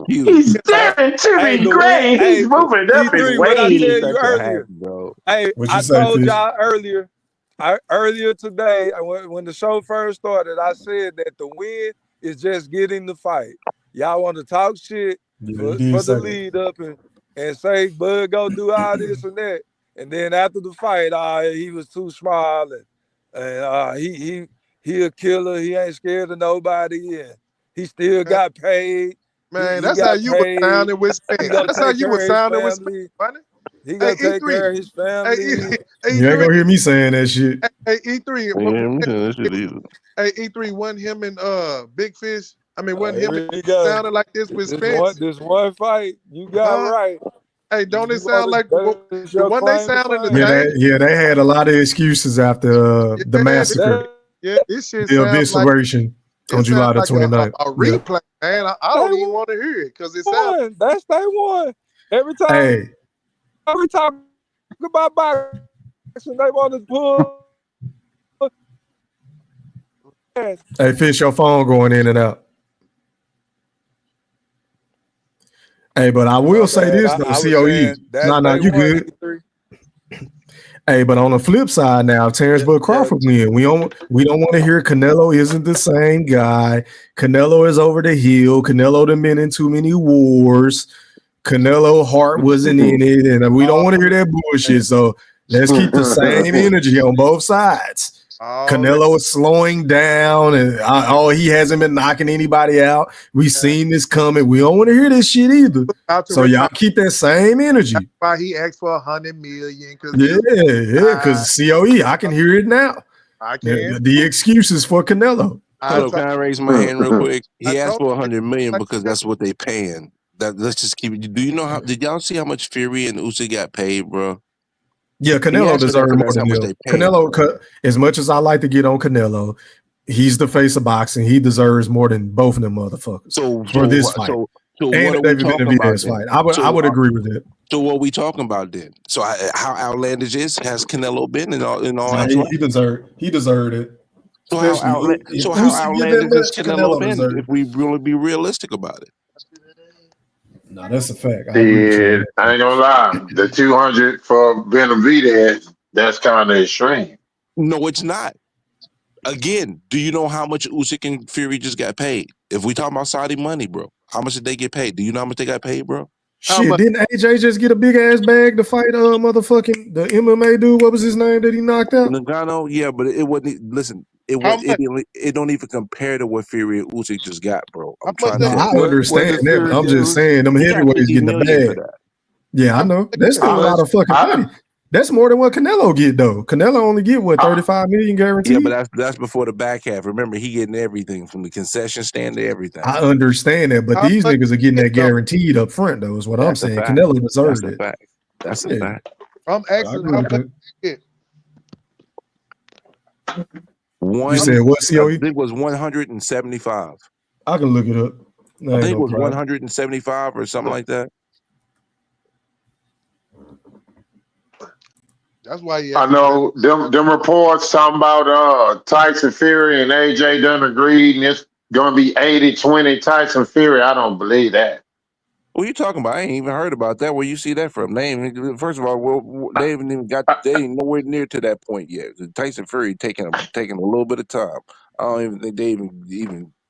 S12: He's daring to be great. He's moving up in weight.
S9: What I tell you earlier, I told y'all earlier. Earlier today, when the show first started, I said that the win is just getting the fight. Y'all want to talk shit for the lead up and say Bud go do all this and that. And then after the fight, he was too small and he a killer. He ain't scared of nobody. And he still got paid.
S16: Man, that's how you were sounding with Spence. That's how you were sounding with Spence.
S9: He gonna take care of his family.
S5: You ain't gonna hear me saying that shit.
S16: Hey, E3. Hey, E3, wasn't him and Big Fish? I mean, wasn't him sounding like this with Spence?
S9: This one fight, you got right.
S16: Hey, don't it sound like the one they sounded the same?
S5: Yeah, they had a lot of excuses after the massacre.
S16: Yeah, this shit
S5: the evisceration. On July the 29th.
S16: A replay, man. I don't even want to hear it because it's out.
S9: That's day one. Every time we talk about boxing, they want to pull.
S5: Hey, Fish, your phone going in and out. Hey, but I will say this though, COE. No, you good. Hey, but on the flip side now, Terence Crawford win. We don't want to hear Canelo isn't the same guy. Canelo is over the hill. Canelo done been in too many wars. Canelo heart wasn't in it, and we don't want to hear that bullshit. So let's keep the same energy on both sides. Canelo is slowing down, and he hasn't been knocking anybody out. We've seen this coming. We don't want to hear this shit either. So y'all keep that same energy.
S16: That's why he asked for $100 million.
S5: Because COE, I can hear it now.
S16: I can.
S5: The excuses for Canelo.
S13: Can I raise my hand real quick? He asked for $100 million because that's what they paying. Let's just keep it. Do you know did y'all see how much Fury and Usyk got paid, bro?
S5: Yeah, Canelo deserves more than them. Canelo, as much as I like to get on Canelo, he's the face of boxing. He deserves more than both of them motherfuckers for this fight.
S13: So
S5: and the David Benavidez fight. I would agree with that.
S13: So what are we talking about then? So how outlandish has Canelo been in all
S5: he deserved it.
S13: So how outlandish has Canelo been if we really be realistic about it?
S5: No, that's a fact.
S12: I ain't gonna lie. The 200 for Benavidez, that's kind of extreme.
S13: No, it's not. Again, do you know how much Usyk and Fury just got paid? If we talking about Saudi money, bro, how much did they get paid? Do you know how much they got paid, bro?
S5: Shit, didn't AJ just get a big ass bag to fight motherfucking the MMA dude? What was his name that he knocked out?
S13: Nagano, yeah, but it wasn't. Listen, it don't even compare to what Fury and Usyk just got, bro. I
S5: understand that, but I'm just saying them heavyweights getting the bag. Yeah, I know. That's still a lot of fucking money. That's more than what Canelo get though. Canelo only get what 35 million guaranteed.
S13: Yeah, but that's before the back half. Remember, he getting everything from the concession stand to everything.
S5: I understand that, but these niggas are getting that guaranteed up front though. Is what I'm saying. Canelo deserves it.
S13: That's a fact.
S16: I'm asking how much it.
S5: You said what, COE?
S13: I think it was 175.
S5: I can look it up.
S13: I think it was 175 or something like that.
S16: That's why
S12: I know them reports talking about Tyson Fury and AJ done agreed and it's gonna be 80-20 Tyson Fury. I don't believe that.
S13: What are you talking about? I ain't even heard about that. Where you see that from? First of all, they ain't nowhere near to that point yet. Tyson Fury taking a little bit of time. I don't even think they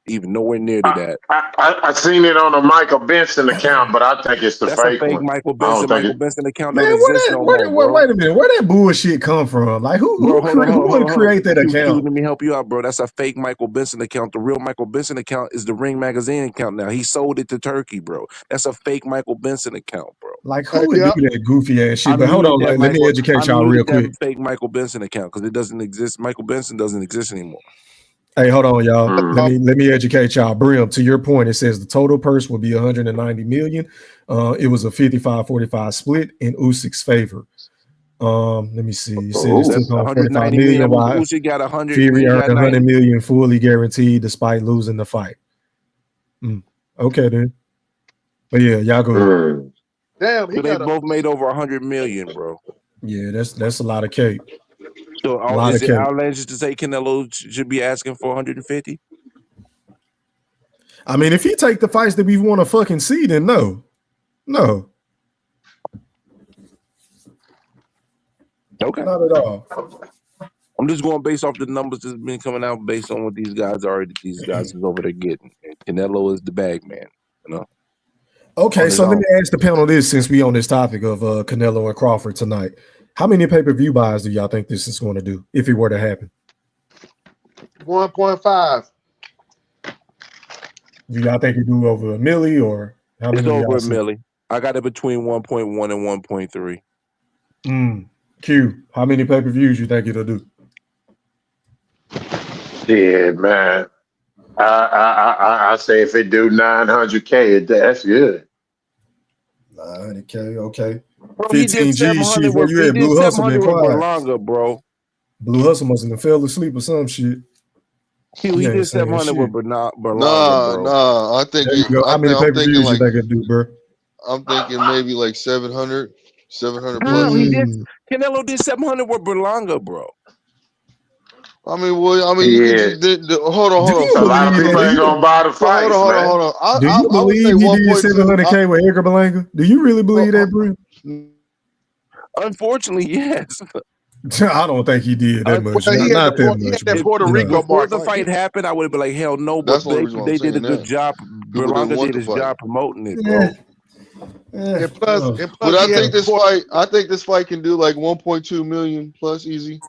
S13: even nowhere near to that.
S12: I seen it on a Michael Benson account, but I think it's
S13: That's
S12: fake
S13: a fake
S12: one.
S13: Michael Benson. Michael Benson account
S5: Man,
S13: don't exist no more,
S5: wait a minute. Where that bullshit come from? Like who would create that account?
S13: Let me help you out, bro. That's a fake Michael Benson account. The real Michael Benson account is the Ring Magazine account now. He sold it to Turkey, bro. That's a fake Michael Benson account, bro.
S5: Like who would do that goofy ass shit? But hold on, let me educate y'all real quick.
S13: Fake Michael Benson account because it doesn't exist. Michael Benson doesn't exist anymore.
S5: Hey, hold on, y'all. Let me educate y'all. Brim, to your point, it says the total purse will be 190 million. It was a 55-45 split in Usyk's favor. Let me see. You said it's took on 45 million. While
S13: Usyk got 100.
S5: Fury earned 100 million fully guaranteed despite losing the fight. Okay, then. But yeah, y'all go ahead.
S16: Damn,
S13: they both made over 100 million, bro.
S5: Yeah, that's a lot of cake.
S13: So is it outlandish to say Canelo should be asking for 150?
S5: I mean, if he take the fights that we want to fucking see, then no.
S13: Okay.
S5: Not at all.
S13: I'm just going based off the numbers that's been coming out based on what these guys is over there getting. And Canelo is the bag man, you know.
S5: Okay, so let me ask the panel this since we on this topic of Canelo and Crawford tonight. How many pay-per-view buys do y'all think this is going to do if it were to happen?
S16: 1.5.
S5: Do y'all think it do over a milli or how many?
S13: It's over a milli. I got it between 1.1 and 1.3.
S5: Q, how many pay-per-views you think it'll do?
S12: Yeah, man. I say if it do 900K, that's good.
S5: 900K, okay.
S13: Bro, 15 G, shit. Where you at? Blue Hustle been quiet. Longer, bro.
S5: Blue Hustle must have fell asleep or some shit.
S13: He did 700 with Berlanga, bro.
S15: Nah. I think
S5: there you go. How many
S15: I'm thinking
S5: pay-per-views you
S15: like
S5: think it do, bro?
S15: I'm thinking maybe like 700
S13: How he
S15: plus.
S13: did? Canelo did 700 with Berlanga, bro.
S15: I mean, you could
S12: Yeah.
S15: just hold on.
S5: Do you
S12: A lot of
S5: believe
S12: people
S5: that?
S12: ain't gonna buy the
S15: So
S12: fights,
S15: hold
S12: man.
S15: on.
S5: Do you
S15: I would say
S5: believe he did
S15: 1.2.
S5: $700K with Edgar Berlanga? Do you really believe that, bro?
S13: Unfortunately, yes.
S5: I don't think he did that much.
S16: Well,
S5: Not that
S16: he had
S5: much,
S16: that
S5: bro.
S16: Puerto
S5: No.
S16: Rico
S13: Before
S16: mark
S13: the
S16: on
S13: fight
S16: him.
S13: happened, I would have been like, hell no. But
S15: That's the only reason why I'm
S13: they did a
S15: saying
S13: good
S15: that.
S13: job.
S15: People didn't
S13: Berlanga
S15: want
S13: did
S15: the
S13: his
S15: fight.
S13: job promoting it, bro.
S16: And plus,
S15: But I
S16: he had
S15: think this fight can do like 1.2 million plus easy.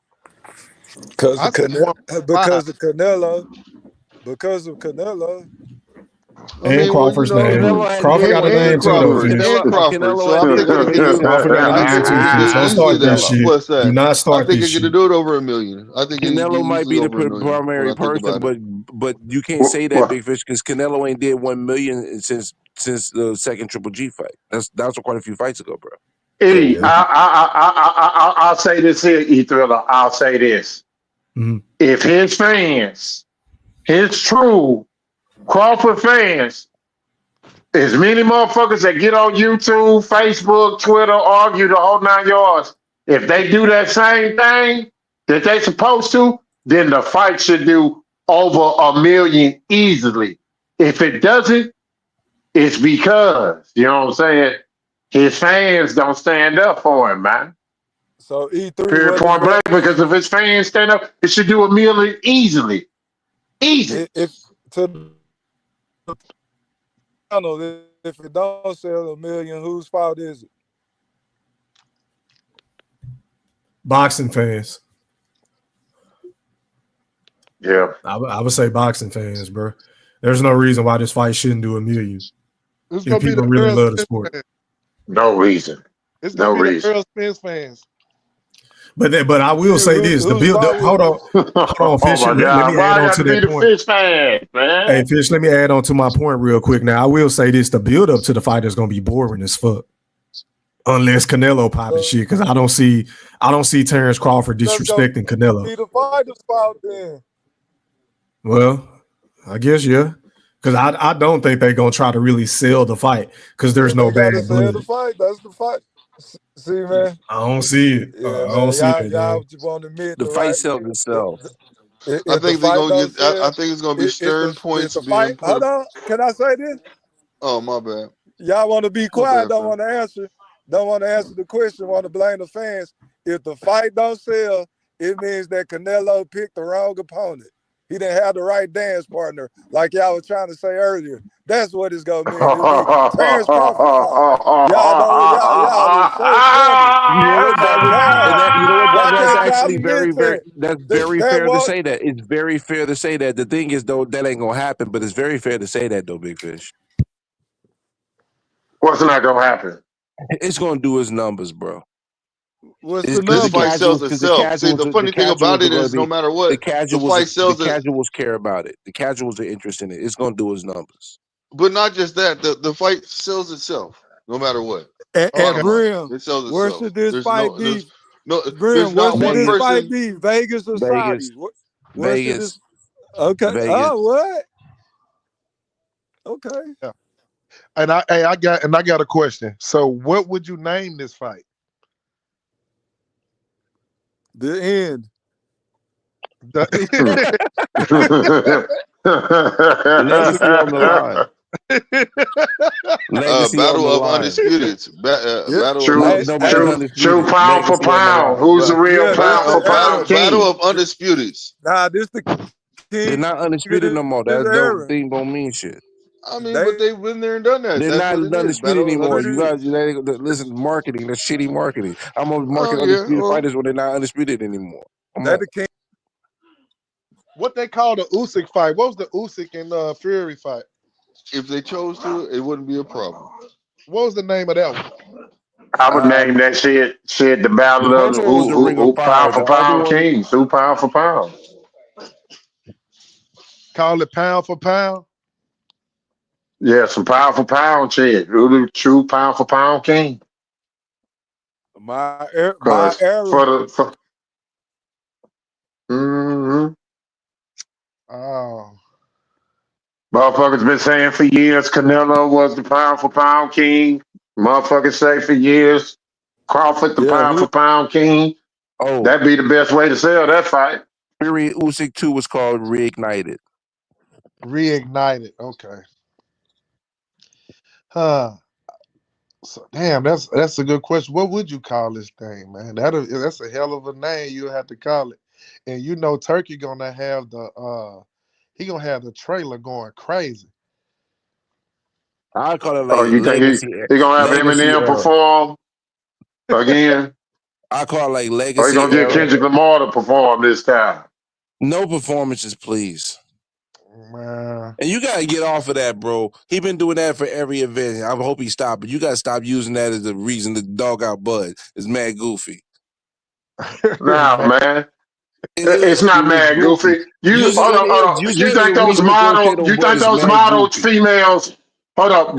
S9: Because
S16: I
S9: of
S16: said 1.5.
S9: Because of Canelo.
S15: I
S5: And
S15: mean, well, you
S5: Crawford's
S15: know,
S5: name.
S13: Canelo has
S5: Crawford
S13: been
S5: got a
S13: doing
S5: name
S15: and
S13: good
S5: too, though,
S13: things.
S15: Crawford,
S5: Fish.
S15: and Crawford.
S13: Canelo
S15: So
S13: has
S15: I
S13: been
S15: think
S13: doing
S15: it could
S13: good
S15: do.
S13: things.
S5: Crawford got a
S15: I
S5: name
S15: think
S5: too,
S15: it could
S5: Fish.
S15: do
S5: Don't
S15: easily
S5: start
S15: that.
S5: this
S13: Canelo.
S5: shit.
S15: What's
S5: Do
S15: that?
S5: not
S15: I
S5: start
S15: think
S5: this
S15: it could
S5: shit.
S15: do it over a million. I think it could
S13: Canelo might
S15: easily
S13: be the
S15: over a million when
S13: primary
S15: I think
S13: person,
S15: about it.
S13: but you can't say that, Big Fish, because Canelo ain't did 1 million since the second Triple G fight. That was quite a few fights ago, bro.
S12: E, I'll say this here, E Thriller. I'll say this. If his fans, his true Crawford fans, as many motherfuckers that get on YouTube, Facebook, Twitter, argue the whole 9 yards, if they do that same thing that they supposed to, then the fight should do over a million easily. If it doesn't, it's because, you know what I'm saying, his fans don't stand up for him, man.
S9: So E3,
S12: Period,
S9: what does
S12: point
S9: that
S12: blank. Because if his fans stand up, it should do a million easily. Easy.
S9: if to the panel, if it don't sell a million, whose fault is it?
S5: Boxing fans.
S12: Yeah.
S5: I would say boxing fans, bro. There's no reason why this fight shouldn't do a million.
S16: It's
S5: If
S16: gonna be
S5: people
S16: the
S5: really
S16: Earl
S5: love the
S16: Spence
S5: sport.
S16: fans.
S12: No reason.
S16: It's
S12: No
S16: gonna be the
S12: reason.
S16: Earl Spence fans.
S5: But I will say this: the build. Hold on, Fish.
S12: Oh my
S5: Let
S12: God.
S5: me
S12: Why
S5: add
S12: I
S5: on
S12: got
S5: to
S12: to be
S5: that
S12: the
S5: point.
S12: Fish fan, man?
S5: Hey, Fish. Let me add on to my point real quick. Now, I will say this: the build up to the fight is gonna be boring as fuck, unless Canelo popping shit. Because I don't see Terence Crawford disrespecting Canelo.
S9: Be the fighter's fault then.
S5: Well, I guess yeah. Because I don't think they're gonna try to really sell the fight because there's no
S9: They gotta
S5: bad
S9: sell
S5: blood.
S9: the fight. That's the fight. See, man.
S5: I don't see it.
S9: Yeah,
S5: I
S9: man.
S5: don't see it.
S9: Y'all won't admit
S13: The
S9: the
S13: fight
S9: right.
S13: sells itself.
S15: I
S9: If the
S15: think they're
S9: fight
S15: gonna
S9: don't
S15: get. I
S9: sell,
S15: think it's gonna be stern
S9: if
S15: points
S9: the fight.
S15: being
S9: Hold
S15: put.
S9: on. Can I say this?
S15: Oh, my bad.
S9: Y'all want to be
S15: My
S9: quiet,
S15: bad,
S9: don't
S15: fam.
S9: want to answer. Don't want to answer the question, want to blame the fans. If the fight don't sell, it means that Canelo picked the wrong opponent. He didn't have the right dance partner, like y'all was trying to say earlier. That's what it's gonna mean. It'll be Terence Crawford fault. Y'all know, y'all is so funny.
S13: You know
S9: Oh
S13: what?
S9: my God.
S13: You know what?
S9: Why
S13: That's
S9: can't y'all
S13: actually
S9: admit that?
S13: very
S9: That
S13: fair to
S9: was
S13: say that. It's very fair to say that. The thing is, though, that ain't gonna happen. But it's very fair to say that, though, Big Fish.
S12: What's not gonna happen?
S13: It's gonna do his numbers, bro.
S9: What's
S13: It's
S9: the
S13: because
S15: This fight sells
S13: the
S15: itself. See, the funny thing
S13: casuals
S15: about
S13: are
S15: it
S13: going to
S15: is, no
S13: be
S15: matter what, the fight
S13: the
S15: sells it.
S13: casuals care about it. The casuals are interested in it. It's gonna do his numbers.
S15: But not just that, the fight sells itself, no matter what.
S9: And
S15: Bottom line,
S9: Brim,
S15: it sells
S9: where
S15: itself.
S9: should this fight be? Brim,
S15: There's
S9: where
S15: not
S9: should
S15: one
S9: this
S13: Vegas,
S9: fight
S15: person.
S9: be? Vegas or
S13: Vegas,
S9: Saudi? Where should this?
S13: Vegas,
S9: Okay.
S13: Vegas.
S9: Oh, what? Okay.
S16: Yeah. And I got a question. So, what would you name this fight?
S9: The end.
S13: Legacy on the line. Legacy on
S15: Battle
S13: the
S15: of
S13: line.
S15: Undisputeds. Battle of
S12: True,
S13: Nobody's
S15: Undisputed.
S12: true
S13: undisputed.
S12: pound for
S13: Legacy on the
S12: pound.
S13: line.
S12: Who's the real
S9: Yeah, this
S12: pound
S9: the
S12: for pound
S9: era.
S15: Battle
S12: king?
S15: of Undisputeds.
S9: Nah, this the
S13: They're
S9: king
S13: not
S9: of
S13: undisputed no more.
S9: this
S13: That
S9: era.
S13: thing don't mean shit.
S15: I mean, but
S9: They
S15: they've been there and done that.
S13: They're
S15: That's
S13: not
S15: what it is.
S13: undisputed
S15: Battle of
S13: anymore. You
S15: Undisputed.
S13: guys, listen, marketing. That's shitty marketing. I'm gonna
S15: Oh
S13: market
S15: yeah.
S13: undisputed
S15: Well,
S13: fighters when they're not undisputed anymore. Come on.
S9: the king.
S16: What they call the Usyk fight? What was the Usyk and Fury fight?
S15: if they chose to, it wouldn't be a problem.
S16: What was the name of that one?
S12: I would name that shit the
S13: The
S12: battle of
S13: first one was the Ring of
S12: who
S13: Fire.
S12: pound
S13: The
S12: for
S13: other
S12: pound
S13: one,
S12: kings. Who pound for pound?
S16: Call it pound for pound.
S12: Yeah, some pound for pound shit. Who the true pound for pound king?
S9: My
S12: Because
S9: era.
S12: mm-hmm.
S16: Oh.
S12: Motherfuckers been saying for years Canelo was the pound for pound king. Motherfuckers say for years Crawford the pound for pound king.
S13: Oh,
S12: That'd be the best way to sell that fight.
S13: Fury Usyk 2 was called Reignited.
S16: Reignited. Okay. Huh. So, damn, that's a good question. What would you call this thing, man? That's a hell of a name you have to call it. And you know, Turkey gonna have the trailer going crazy.
S13: I call it
S12: Oh,
S13: like
S12: you think he gonna have
S13: legacy
S12: Eminem
S13: era.
S12: perform again?
S13: I call it like
S12: Or he
S13: legacy
S12: gonna get
S13: era.
S12: Kendrick Lamar to perform this time?
S13: No performances, please.
S16: Man.
S13: And you gotta get off of that, bro. He been doing that for every event. I hope he stopped, but you gotta stop using that as a reason to dog out Bud. It's mad goofy.
S12: Nah, man.
S13: It
S12: It's
S13: is.
S12: not
S13: It's
S12: mad
S13: goofy.
S12: goofy. You
S13: Using
S12: hold
S13: it
S12: up, hold
S13: is.
S12: up.
S13: Using it as a reason to throw shade on
S12: You
S13: Bud
S12: think
S13: is
S12: those
S13: mad
S12: models,
S13: goofy.
S12: females? Hold up,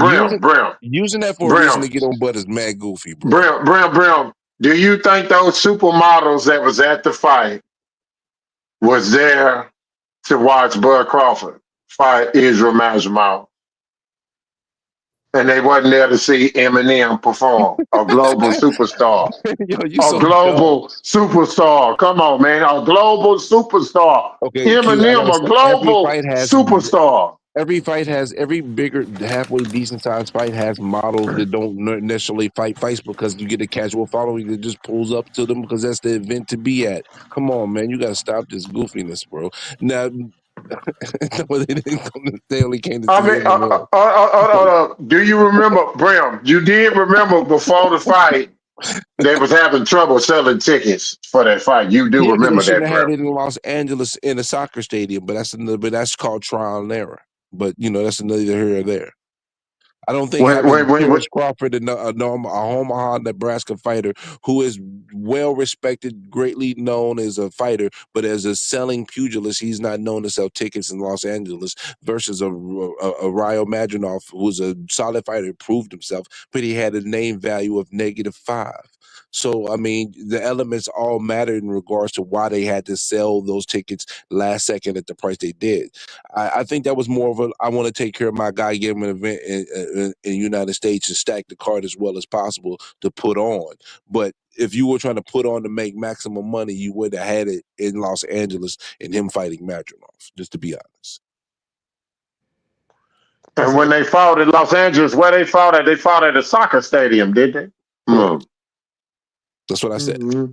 S13: Using that for a reason to get on Bud is mad goofy, bro.
S12: Brim. Do you think those supermodels that was at the fight was there to watch Bud Crawford fight Israel Majimov? And they wasn't there to see Eminem perform, a global superstar.
S13: Yo, you
S12: A
S13: so dumb.
S12: global superstar. Come on, man. A global superstar.
S13: Okay, Q, I
S12: Eminem,
S13: gotta
S12: a
S13: say,
S12: global superstar.
S13: every bigger, halfway decent sized fight has models that don't necessarily fight fights because you get a casual following that just pulls up to them because that's the event to be at. Come on, man, you gotta stop this goofiness, bro. Now, they only came to
S12: I
S13: see
S12: mean,
S13: Eminem.
S12: do you remember, Brim? You did remember before the fight they was having trouble selling tickets for that fight. You do
S13: Yeah, because they
S12: remember that,
S13: shouldn't have
S12: Brim?
S13: had it in Los Angeles in a soccer stadium, but that's called trial and error. But that's neither here or there. I don't think having Terence Crawford, a Omaha, Nebraska fighter who is well respected, greatly known as a fighter, but as a selling pugilist, he's not known to sell tickets in Los Angeles. Versus a Ryo Madrinov, who's a solid fighter, proved himself, but he had a name value of -5. So, I mean, the elements all matter in regards to why they had to sell those tickets last second at the price they did. I think that was more of I want to take care of my guy, give him an event in the United States and stack the card as well as possible to put on. But if you were trying to put on to make maximum money, you would have had it in Los Angeles and him fighting Madrinov, just to be honest.
S12: And when they fought in Los Angeles, where they fought at a soccer stadium, didn't they?
S13: Correct. That's what I said.
S12: Mm-hmm.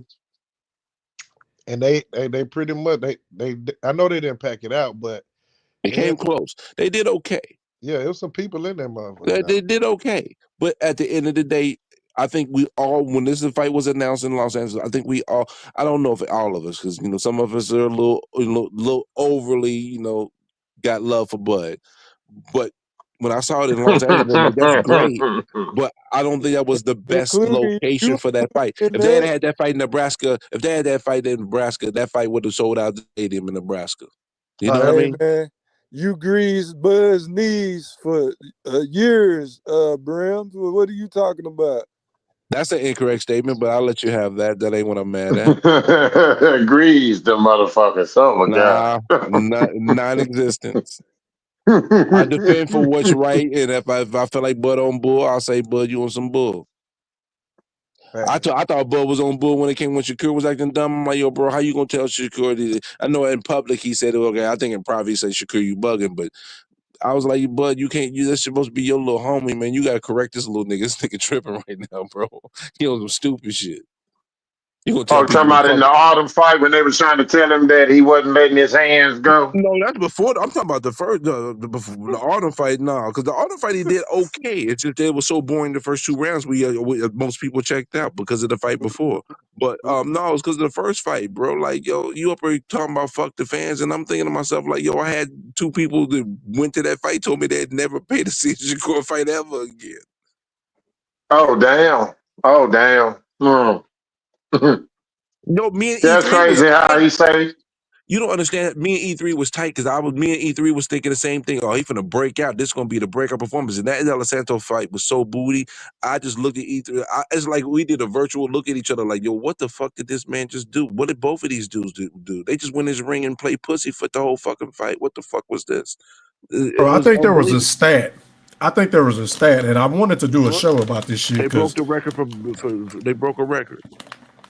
S16: And they pretty much they I know they didn't pack it out, but
S13: it came close. They did okay.
S16: Yeah, there was some people in there, motherfucker.
S13: They did okay. But at the end of the day, I think we all, when this fight was announced in Los Angeles, I think we all, I don't know if all of us, because some of us are a little overly, got love for Bud. But when I saw it in Los Angeles, I'm like, that's great. But I don't think that was the best location for that fight. If they had that fight in Nebraska, that fight would have sold out the stadium in Nebraska. You know what I mean?
S9: Man, you greased Bud's knees for years, Brim. What are you talking about?
S13: That's an incorrect statement, but I'll let you have that. That ain't what I'm mad at.
S12: Greased the motherfuckers. Oh my God.
S13: Non-existence. I defend for what's right, and if I feel like Bud on bull, I'll say Bud, you on some bull. I thought Bud was on bull when Shakur was acting dumb. I'm like, yo, bro, how you gonna tell Shakur? I know in public he said, okay, I think in private he said, Shakur, you bugging, but I was like, Bud, you can't. That's supposed to be your little homie, man. You gotta correct this little nigga. This nigga tripping right now, bro. He on some stupid shit. You gonna tell people
S12: talking about in the autumn fight when they were trying to tell him that he wasn't letting his hands go?
S13: No, that's before. I'm talking about the first, the autumn fight. No, because the autumn fight he did okay. It's just it was so boring the first 2 rounds. Most people checked out because of the fight before. But no, it's because of the first fight, bro. Like, yo, you up here talking about fuck the fans, and I'm thinking to myself like, yo, I had 2 people that went to that fight told me they'd never pay to see a Shakur fight ever again.
S12: Oh damn! Oh damn!
S13: No, me and
S12: that's crazy how he say.
S13: You don't understand. Me and E3 was tight because me and E3 was thinking the same thing. Oh, he finna break out. This gonna be the breakout performance. And that El Santo fight was so booty. I just looked at E3. It's like we did a virtual look at each other like, yo, what the fuck did this man just do? What did both of these dudes do? They just went in his ring and played pussyfoot the whole fucking fight. What the fuck was this?
S5: Bro, I think there was a stat. And I wanted to do a show about this shit.
S13: They broke the record they broke a record.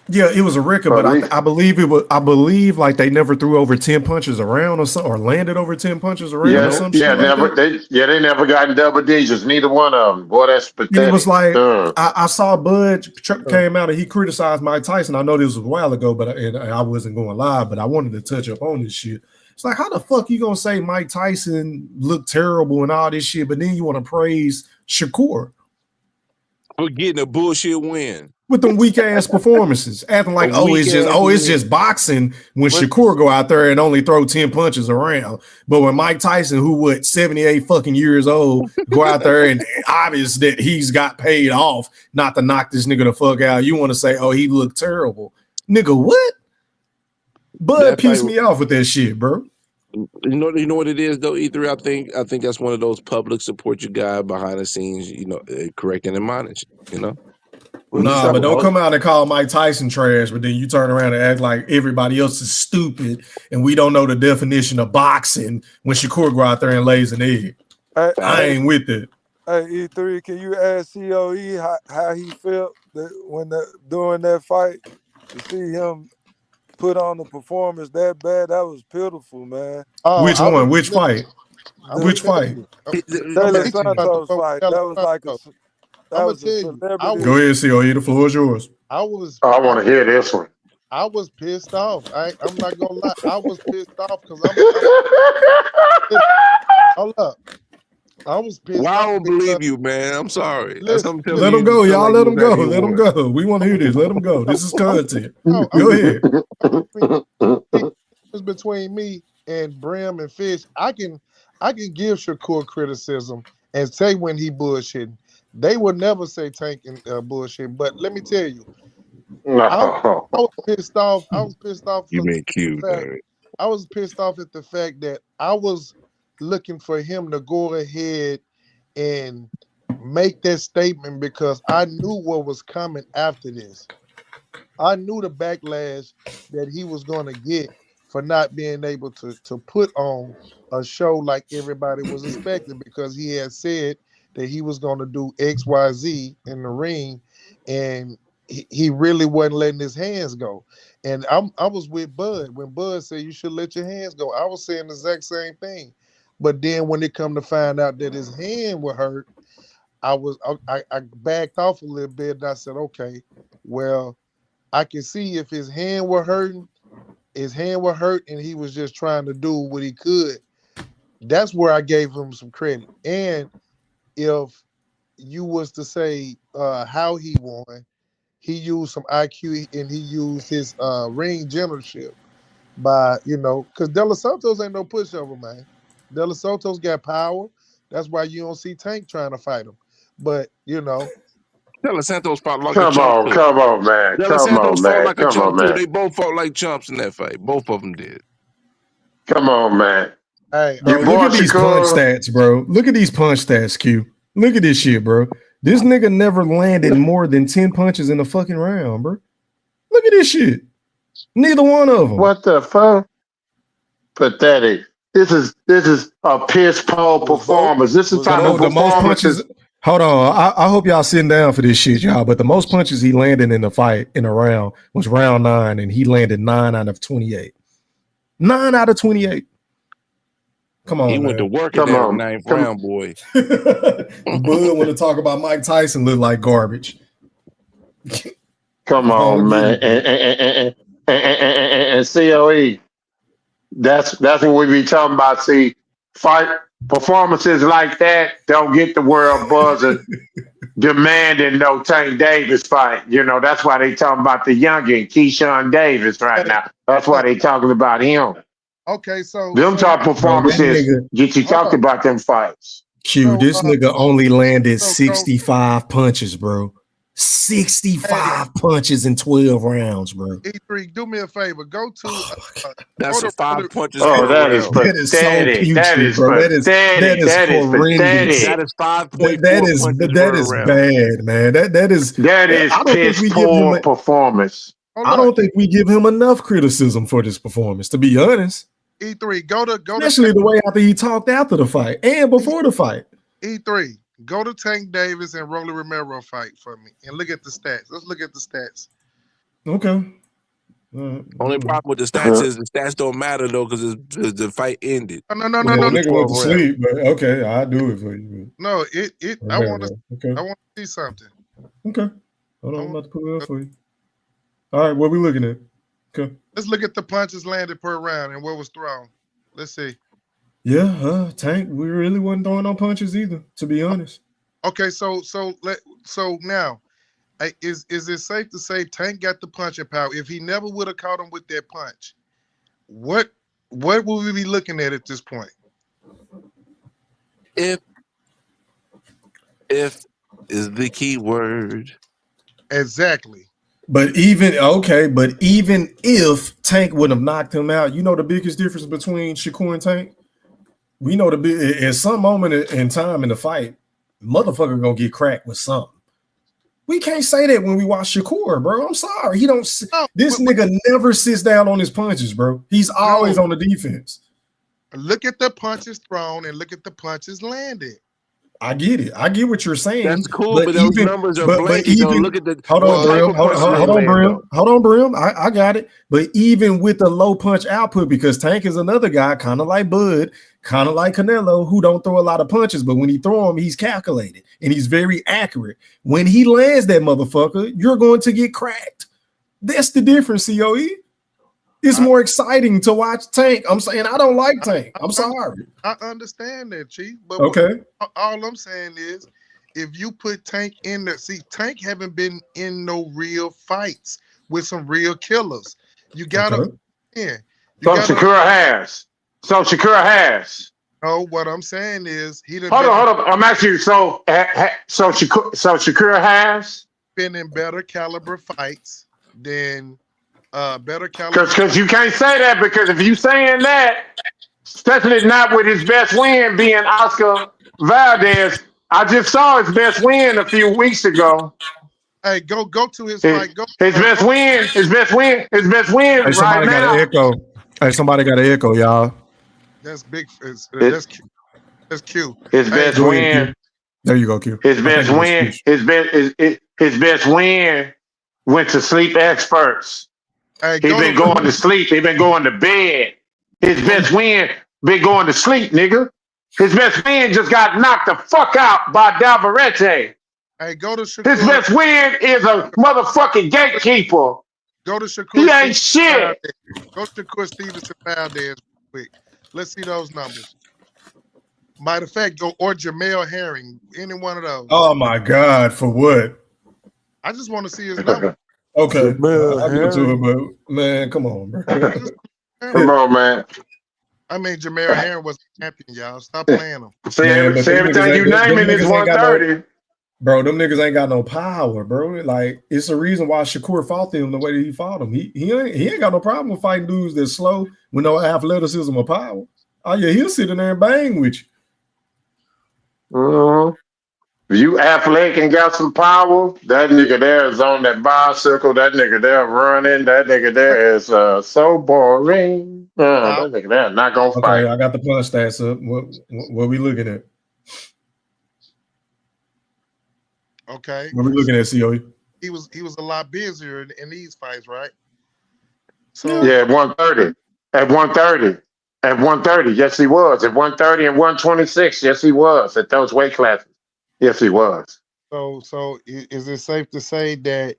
S5: Yeah, it was a record, but I believe it was. I believe like they never threw over 10 punches around or something, or landed over 10 punches around or something.
S12: Yeah, never. They never got in double digits. Neither one of them. Boy, that's pathetic.
S5: And it was like I saw Bud came out and he criticized Mike Tyson. I know this was a while ago, but I wasn't going live. But I wanted to touch up on this shit. It's like, how the fuck you gonna say Mike Tyson looked terrible and all this shit, but then you want to praise Shakur
S13: for getting a bullshit win
S5: with them weak ass performances, acting like it's just boxing when Shakur go out there and only throw 10 punches around. But when Mike Tyson, who 78 fucking years old, go out there and obvious that he's got paid off not to knock this nigga the fuck out, you want to say, oh, he looked terrible. Nigga, what? Bud pissed me off with that shit, bro.
S13: You know what it is though, E3. I think that's one of those public support your guy behind the scenes, correcting and monitoring,
S5: Nah, but don't come out and call Mike Tyson trash, but then you turn around and act like everybody else is stupid and we don't know the definition of boxing when Shakur go out there and lays an egg. I ain't with it.
S9: Hey, E3, can you ask COE how he felt during that fight? To see him put on a performance that bad, that was pitiful, man.
S5: Which one? Which fight? Which fight?
S9: Terence Santos fight. That was like that was a celebrity.
S5: Go ahead, COE. The floor is yours.
S12: I want to hear this one.
S16: I was pissed off. I'm not gonna lie. I was pissed off because hold up. I was pissed off.
S13: I don't believe you, man. I'm sorry.
S5: Let him go, y'all. Let him go. Let him go. We want to hear this. Let him go. This is content. Go ahead.
S16: It's between me and Brim and Fish. I can give Shakur criticism and say when he bullshitting. They would never say Tank and bullshit. But let me tell you, I was pissed off.
S13: You mean cute,
S16: I was pissed off at the fact that I was looking for him to go ahead and make that statement because I knew what was coming after this. I knew the backlash that he was going to get for not being able to put on a show like everybody was expecting because he had said that he was going to do XYZ in the ring and he really wasn't letting his hands go. And I was with Bud. When Bud said you should let your hands go, I was saying the exact same thing. But then when it come to find out that his hand was hurt, I backed off a little bit and I said, okay, well, I can see if his hand were hurting, and he was just trying to do what he could. That's where I gave him some credit. And if you was to say how he won, he used some IQ and he used his ring generalship by, because De Los Santos ain't no pushover, man. De Los Santos got power. That's why you don't see Tank trying to fight him. But,
S13: De Los Santos fought like
S12: a chump. Come on, man.
S13: De Los Santos fought like a chump, too. They both fought like chumps in that fight. Both of them did.
S12: Come on, man.
S16: Hey,
S5: bro, look at these punch stats, bro. Look at these punch stats, Q. Look at this shit, bro. This nigga never landed more than 10 punches in a fucking round, bro. Look at this shit. Neither one of them.
S12: What the fuck? Pathetic. This is a piss poor performance. This is type of
S5: the most punches. Hold on, I hope y'all sitting down for this shit, y'all. But the most punches he landed in the fight in a round was round 9, and he landed 9 out of 28. 9 out of 28. Come on,
S13: he went to work in that ninth round, boy.
S5: Bud want to talk about Mike Tyson look like garbage.
S12: Come on, man, and COE. That's what we be talking about. See, fight performances like that don't get the world buzzing, demanding no Tank Davis fight. That's why they talking about the youngin, Keyshawn Davis right now. That's why they talking about him.
S16: Okay, so
S12: them type performances get you talked about them fights.
S5: Q, this nigga only landed 65 punches, bro. 65 punches in 12 rounds, bro.
S16: E3, do me a favor. Go to
S13: that's a 5 punches
S12: Oh,
S13: per
S12: that is
S13: round.
S5: That is so
S12: pathetic. That
S5: putrid,
S12: is
S5: bro. That is horrendous.
S12: pathetic.
S13: That is 5.4
S5: That is
S13: round.
S5: bad, man. That is I don't think
S12: piss
S5: we give him
S12: poor performance.
S5: I don't think we give him enough criticism for this performance, to be honest.
S16: E3, go to
S5: especially the way after he talked after the fight and before the fight.
S16: E3, go to Tank Davis and Rolly Romero fight for me and look at the stats. Let's look at the stats.
S5: Okay.
S13: Only problem with the stats is the stats don't matter though because the fight ended.
S16: No.
S5: Nigga went to sleep, but okay, I'll do it for you.
S16: No, I want to see something.
S5: Okay. Hold on, I'm about to put it up for you. All right, what we looking at? Okay.
S16: Let's look at the punches landed per round and what was thrown. Let's see.
S5: Yeah, Tank, we really wasn't throwing no punches either, to be honest.
S16: Okay, so now, is it safe to say Tank got the punching power? If he never would have caught him with that punch, what would we be looking at this point?
S13: If is the key word.
S16: Exactly.
S5: But even if Tank would have knocked him out, you know the biggest difference between Shakur and Tank? We know at some moment in time in the fight, motherfucker gonna get cracked with something. We can't say that when we watch Shakur, bro. I'm sorry. This nigga never sits down on his punches, bro. He's always on the defense.
S16: Look at the punches thrown and look at the punches landed.
S5: I get it. I get what you're saying.
S13: That's cool, but those numbers are blank. Look at the
S5: hold on, Brim. I got it. But even with the low punch output, because Tank is another guy, kind of like Bud, kind of like Canelo, who don't throw a lot of punches, but when he throw them, he's calculated and he's very accurate. When he lands that motherfucker, you're going to get cracked. That's the difference, COE. It's more exciting to watch Tank. I'm saying I don't like Tank. I'm sorry.
S16: I understand that, Chief. But all I'm saying is, if you put Tank in there, see, Tank haven't been in no real fights with some real killers. You gotta,
S12: Shakur has. So Shakur has.
S16: No, what I'm saying is he done
S12: hold on. I'm asking you. So Shakur has
S16: been in better caliber fights than. Better caliber.
S12: Because you can't say that, because if you saying that, especially not with his best win being Oscar Valdez, I just saw his best win a few weeks ago.
S16: Hey, go to his fight.
S12: His best win
S5: hey,
S12: right now.
S5: Somebody got an echo, y'all.
S16: That's big. That's Q. That's Q.
S12: His best win.
S5: There you go, Q.
S12: His best win went to sleep experts.
S16: Hey,
S12: he been going to sleep. He been going to bed. His best win been going to sleep, nigga. His best win just got knocked the fuck out by Dalvarete.
S16: Hey, go to Shakur.
S12: His best win is a motherfucking gatekeeper.
S16: Go to Shakur.
S12: He ain't shit.
S16: Go to Shakur Stevenson Valdez quick. Let's see those numbers. Matter of fact, go or Jamel Herring. Any one of those.
S5: Oh my God, for what?
S16: I just want to see his number.
S5: Okay, I'll give it to him, but man, come on, bro.
S12: Come on, man.
S16: I mean, Jamel Herring was a champion, y'all. Stop playing him.
S12: Everything you name it is 130.
S5: Bro, them niggas ain't got no power, bro. Like, it's the reason why Shakur fought them the way that he fought them. He ain't got no problem with fighting dudes that's slow with no athleticism or power. Oh yeah, he'll sit in there and bang with you.
S12: If you athletic and got some power, that nigga there is on that bicycle. That nigga there running. That nigga there is so boring. That nigga there not gonna fight.
S5: Okay, I got the punch stats up. What we looking at?
S16: Okay.
S5: What we looking at, COE?
S16: He was a lot busier in these fights, right? So
S12: yeah, 130. At 130. At 130, yes, he was. At 130 and 126, yes, he was. At those weight classes. Yes, he was.
S16: So is it safe to say that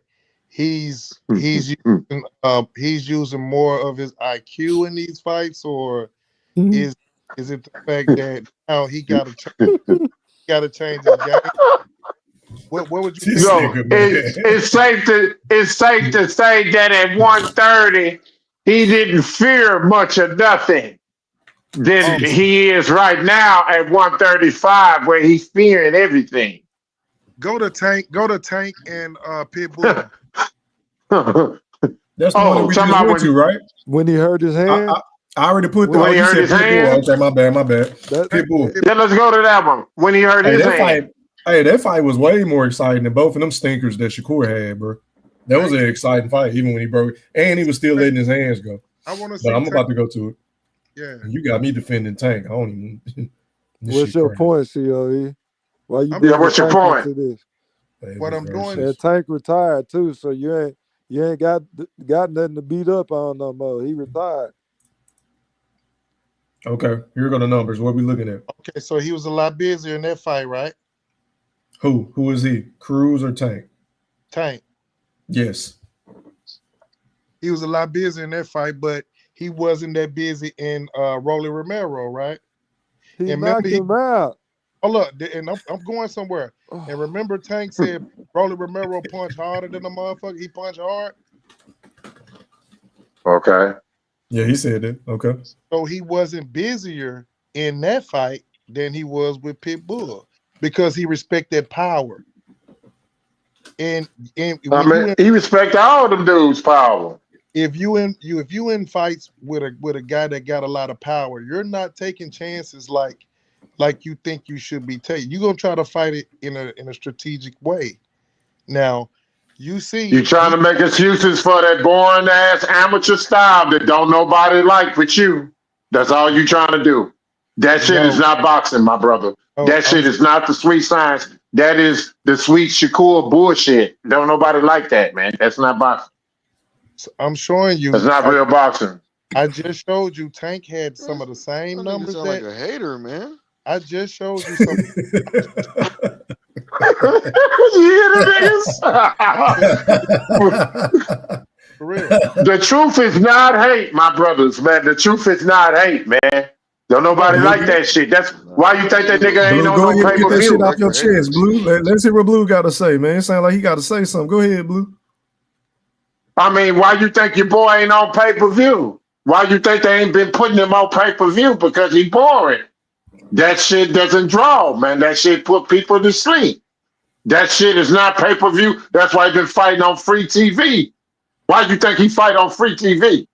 S16: he's using more of his IQ in these fights, or is it the fact that now he got to change his game? What would you think?
S12: So it's safe to say that at 130 he didn't fear much of nothing than he is right now at 135, where he's fearing everything.
S16: Go to Tank and Pitbull.
S5: That's the one that we just went to, right?
S9: When he hurt his hand?
S5: I already put the.
S12: When he hurt his hand?
S5: Okay, my bad. Pitbull.
S12: Yeah, let's go to that one. When he hurt his hand.
S5: That fight was way more exciting than both of them stinkers that Shakur had, bro. That was an exciting fight, even when he broke, and he was still letting his hands go.
S16: I want to see.
S5: But I'm about to go to it.
S16: Yeah.
S5: You got me defending Tank. I don't even.
S9: What's your point, COE? Why you?
S12: What's your point?
S9: To this?
S16: What I'm doing
S9: is Tank retired too, so you ain't got nothing to beat up on no more. He retired.
S5: Okay, here go the numbers. What are we looking at?
S16: Okay, so he was a lot busier in that fight, right?
S5: Who is he? Cruz or Tank?
S16: Tank.
S5: Yes.
S16: He was a lot busier in that fight, but he wasn't that busy in Rolly Romero, right?
S9: He knocked him out.
S16: Oh look, and I'm going somewhere. And remember, Tank said Rolly Romero punched harder than the motherfucker. He punched hard.
S12: Okay.
S5: Yeah, he said it. Okay.
S16: So he wasn't busier in that fight than he was with Pitbull because he respected power. And
S12: he respect all them dudes' power.
S16: If you in fights with a guy that got a lot of power, you're not taking chances like you think you should be taking. You're gonna try to fight it in a strategic way. Now, you
S12: trying to make excuses for that boring ass amateur style that don't nobody like but you. That's all you trying to do. That shit is not boxing, my brother. That shit is not the sweet science. That is the sweet Shakur bullshit. Don't nobody like that, man. That's not boxing.
S16: I'm showing you.
S12: It's not real boxing.
S16: I just showed you Tank had some of the same numbers.
S15: Sound like a hater, man.
S16: I just showed you some. For real.
S12: The truth is not hate, my brothers, man. The truth is not hate, man. Don't nobody like that shit. That's why you think that nigga ain't on no pay-per-view.
S5: Get that shit off your chest, Blue. Let's hear what Blue got to say, man. It sounds like he got to say something. Go ahead, Blue.
S12: I mean, why you think your boy ain't on pay-per-view? Why you think they ain't been putting him on pay-per-view? Because he boring. That shit doesn't draw, man. That shit put people to sleep. That shit is not pay-per-view. That's why he been fighting on free TV. Why you think he fight on free TV?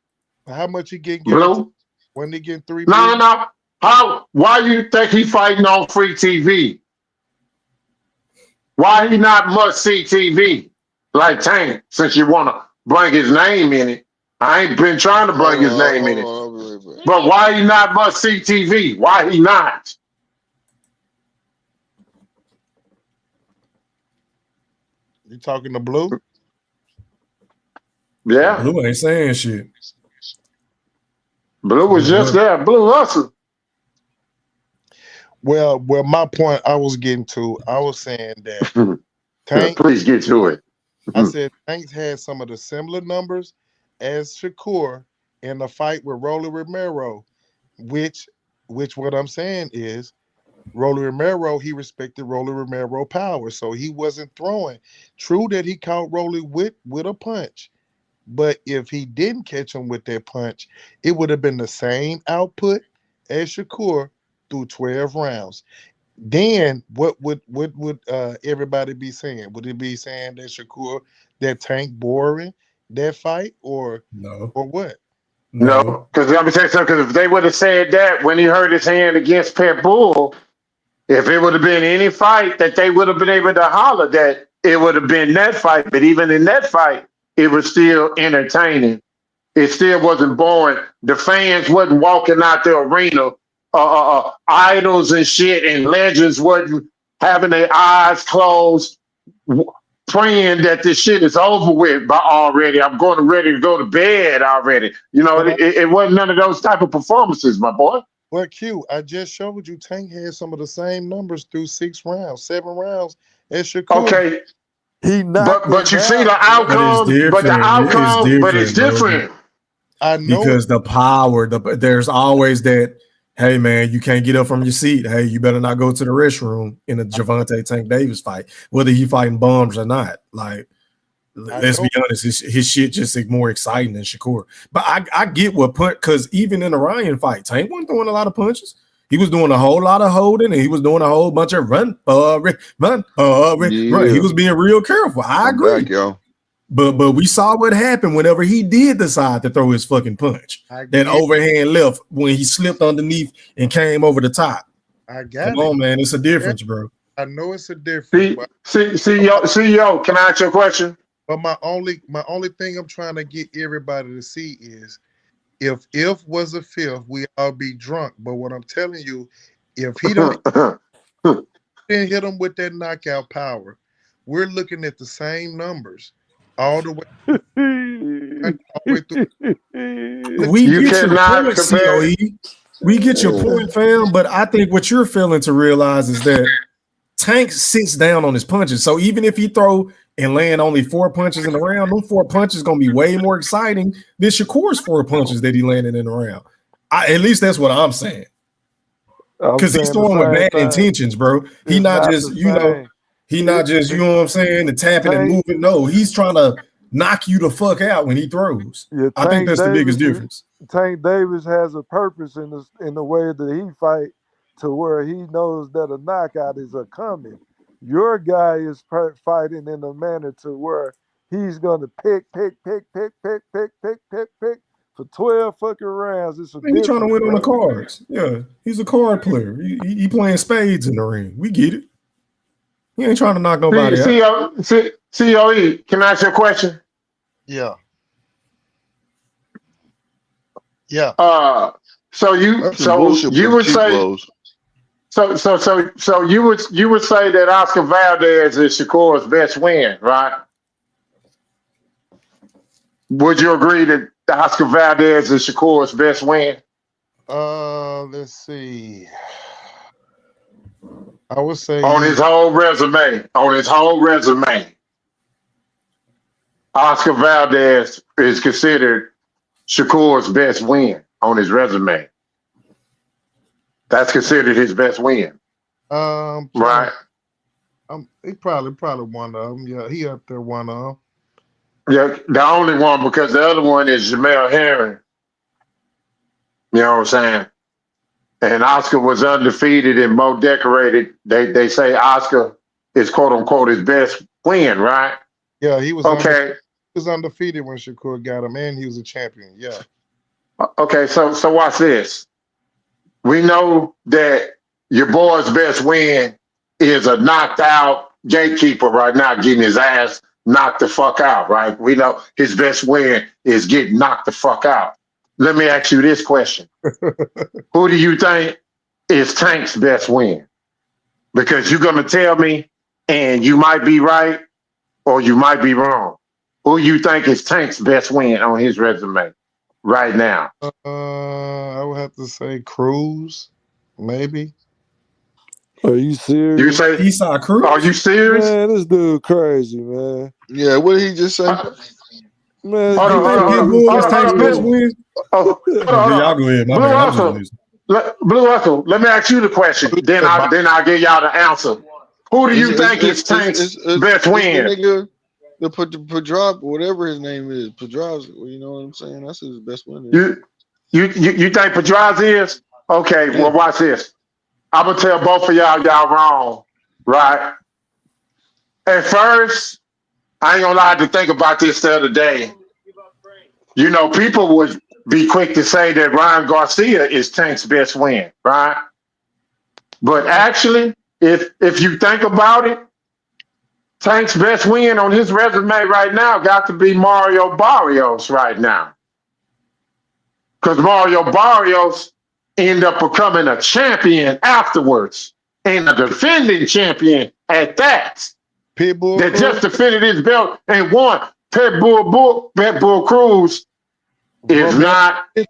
S16: How much he get?
S12: Blue?
S16: When they get 3
S12: million? No. Why you think he fighting on free TV? Why he not must-see TV? Like Tank, since you want to bring his name in it. I ain't been trying to bring his name in it. But why he not must-see TV? Why he not?
S16: You talking to Blue?
S12: Yeah.
S5: Blue ain't saying shit.
S12: Blue was just there. Blue hustle.
S16: Well, my point I was getting to, I was saying that Tank.
S12: Please get to it.
S16: I said Tank had some of the similar numbers as Shakur in the fight with Rolly Romero, which what I'm saying is Rolly Romero, he respected Rolly Romero power, so he wasn't throwing. True that he caught Rolly with a punch, but if he didn't catch him with that punch, it would have been the same output as Shakur through 12 rounds. Then what would everybody be saying? Would it be saying that Shakur, that Tank boring that fight, or
S5: no,
S16: or what?
S12: No, because let me tell you something. Because if they would have said that when he hurt his hand against Pitbull, if it would have been any fight that they would have been able to holler that, it would have been that fight. But even in that fight, it was still entertaining. It still wasn't boring. The fans wasn't walking out the arena. Idols and shit and legends wasn't having their eyes closed, praying that this shit is over with by already. I'm ready to go to bed already. You know, it wasn't none of those type of performances, my boy.
S16: Well, Q, I just showed you Tank had some of the same numbers through 6 rounds, 7 rounds as Shakur.
S12: Okay.
S16: But
S12: you see the outcome, but it's different.
S16: I know
S5: because the power, there's always that. Hey man, you can't get up from your seat. Hey, you better not go to the restroom in a Gervonta Tank Davis fight, whether he fighting bums or not. Like, let's be honest, his shit just more exciting than Shakur. But I get what because even in the Ryan fight, Tank wasn't throwing a lot of punches. He was doing a whole lot of holding, and he was doing a whole bunch of run. He was being real careful. I agree.
S15: Back, y'all.
S5: But we saw what happened whenever he did decide to throw his fucking punch. That overhand left when he slipped underneath and came over the top.
S16: I got
S5: Come on, man. It's a difference, bro.
S16: I know it's a difference.
S12: CEO, can I ask you a question?
S16: But my only thing I'm trying to get everybody to see is if was a fifth, we all be drunk. But what I'm telling you, if he don't hit him with that knockout power, we're looking at the same numbers all the way through.
S5: We get your point, COE. We get your point, fam. But I think what you're failing to realize is that Tank sits down on his punches. So even if he throw and land only 4 punches in the round, those 4 punches gonna be way more exciting than Shakur's 4 punches that he landed in the round. At least that's what I'm saying. Because he's throwing with bad intentions, bro. He not just, you know what I'm saying, and tapping and moving. No, he's trying to knock you the fuck out when he throws.
S9: Yeah,
S5: I think that's the biggest difference.
S9: Tank Davis has a purpose in the way that he fight, to where he knows that a knockout is a coming. Your guy is fighting in a manner to where he's gonna pick for 12 fucking rounds. He's
S5: trying to win on the cards. Yeah, he's a card player. He playing spades in the ring. We get it. He ain't trying to knock nobody out.
S12: COE, can I ask you a question?
S16: Yeah.
S12: So you would say you would say that Oscar Valdez is Shakur's best win, right? Would you agree that Oscar Valdez is Shakur's best win?
S16: Let's see. I would say
S12: on his whole resume, Oscar Valdez is considered Shakur's best win on his resume. That's considered his best win. Right?
S16: He probably one of them. Yeah, he up there one of them.
S12: Yeah, the only one, because the other one is Jamel Herring. You know what I'm saying? And Oscar was undefeated and more decorated. They say Oscar is quote unquote his best win, right?
S16: Yeah, he was
S12: okay.
S16: He was undefeated when Shakur got him, and he was a champion. Yeah.
S12: Okay, so watch this. We know that your boy's best win is a knocked out gatekeeper right now, getting his ass knocked the fuck out, right? We know his best win is getting knocked the fuck out. Let me ask you this question. Who do you think is Tank's best win? Because you're going to tell me, and you might be right or you might be wrong. Who you think is Tank's best win on his resume right now?
S16: I would have to say Cruz, maybe.
S9: Are you serious?
S12: You say
S5: Esau Cruz?
S12: Are you serious?
S9: Man, this dude crazy, man.
S15: Yeah, what did he just say?
S9: Man,
S12: hold on.
S5: Y'all go ahead.
S12: Blue Russell, let me ask you the question. Then I'll give y'all the answer. Who do you think is Tank's best win?
S15: The Pedrad, whatever his name is, Pedrad. You know what I'm saying? That's his best win.
S12: You think Pedrad is? Okay, well watch this. I'm gonna tell both of y'all wrong, right? At first, I ain't gonna lie to think about this the other day. You know, people would be quick to say that Ryan Garcia is Tank's best win, right? But actually, if you think about it, Tank's best win on his resume right now got to be Mario Barrios right now. Because Mario Barrios ended up becoming a champion afterwards, and a defending champion at that.
S16: Pitbull
S12: that just defended his belt and won. Pitbull Cruz is not the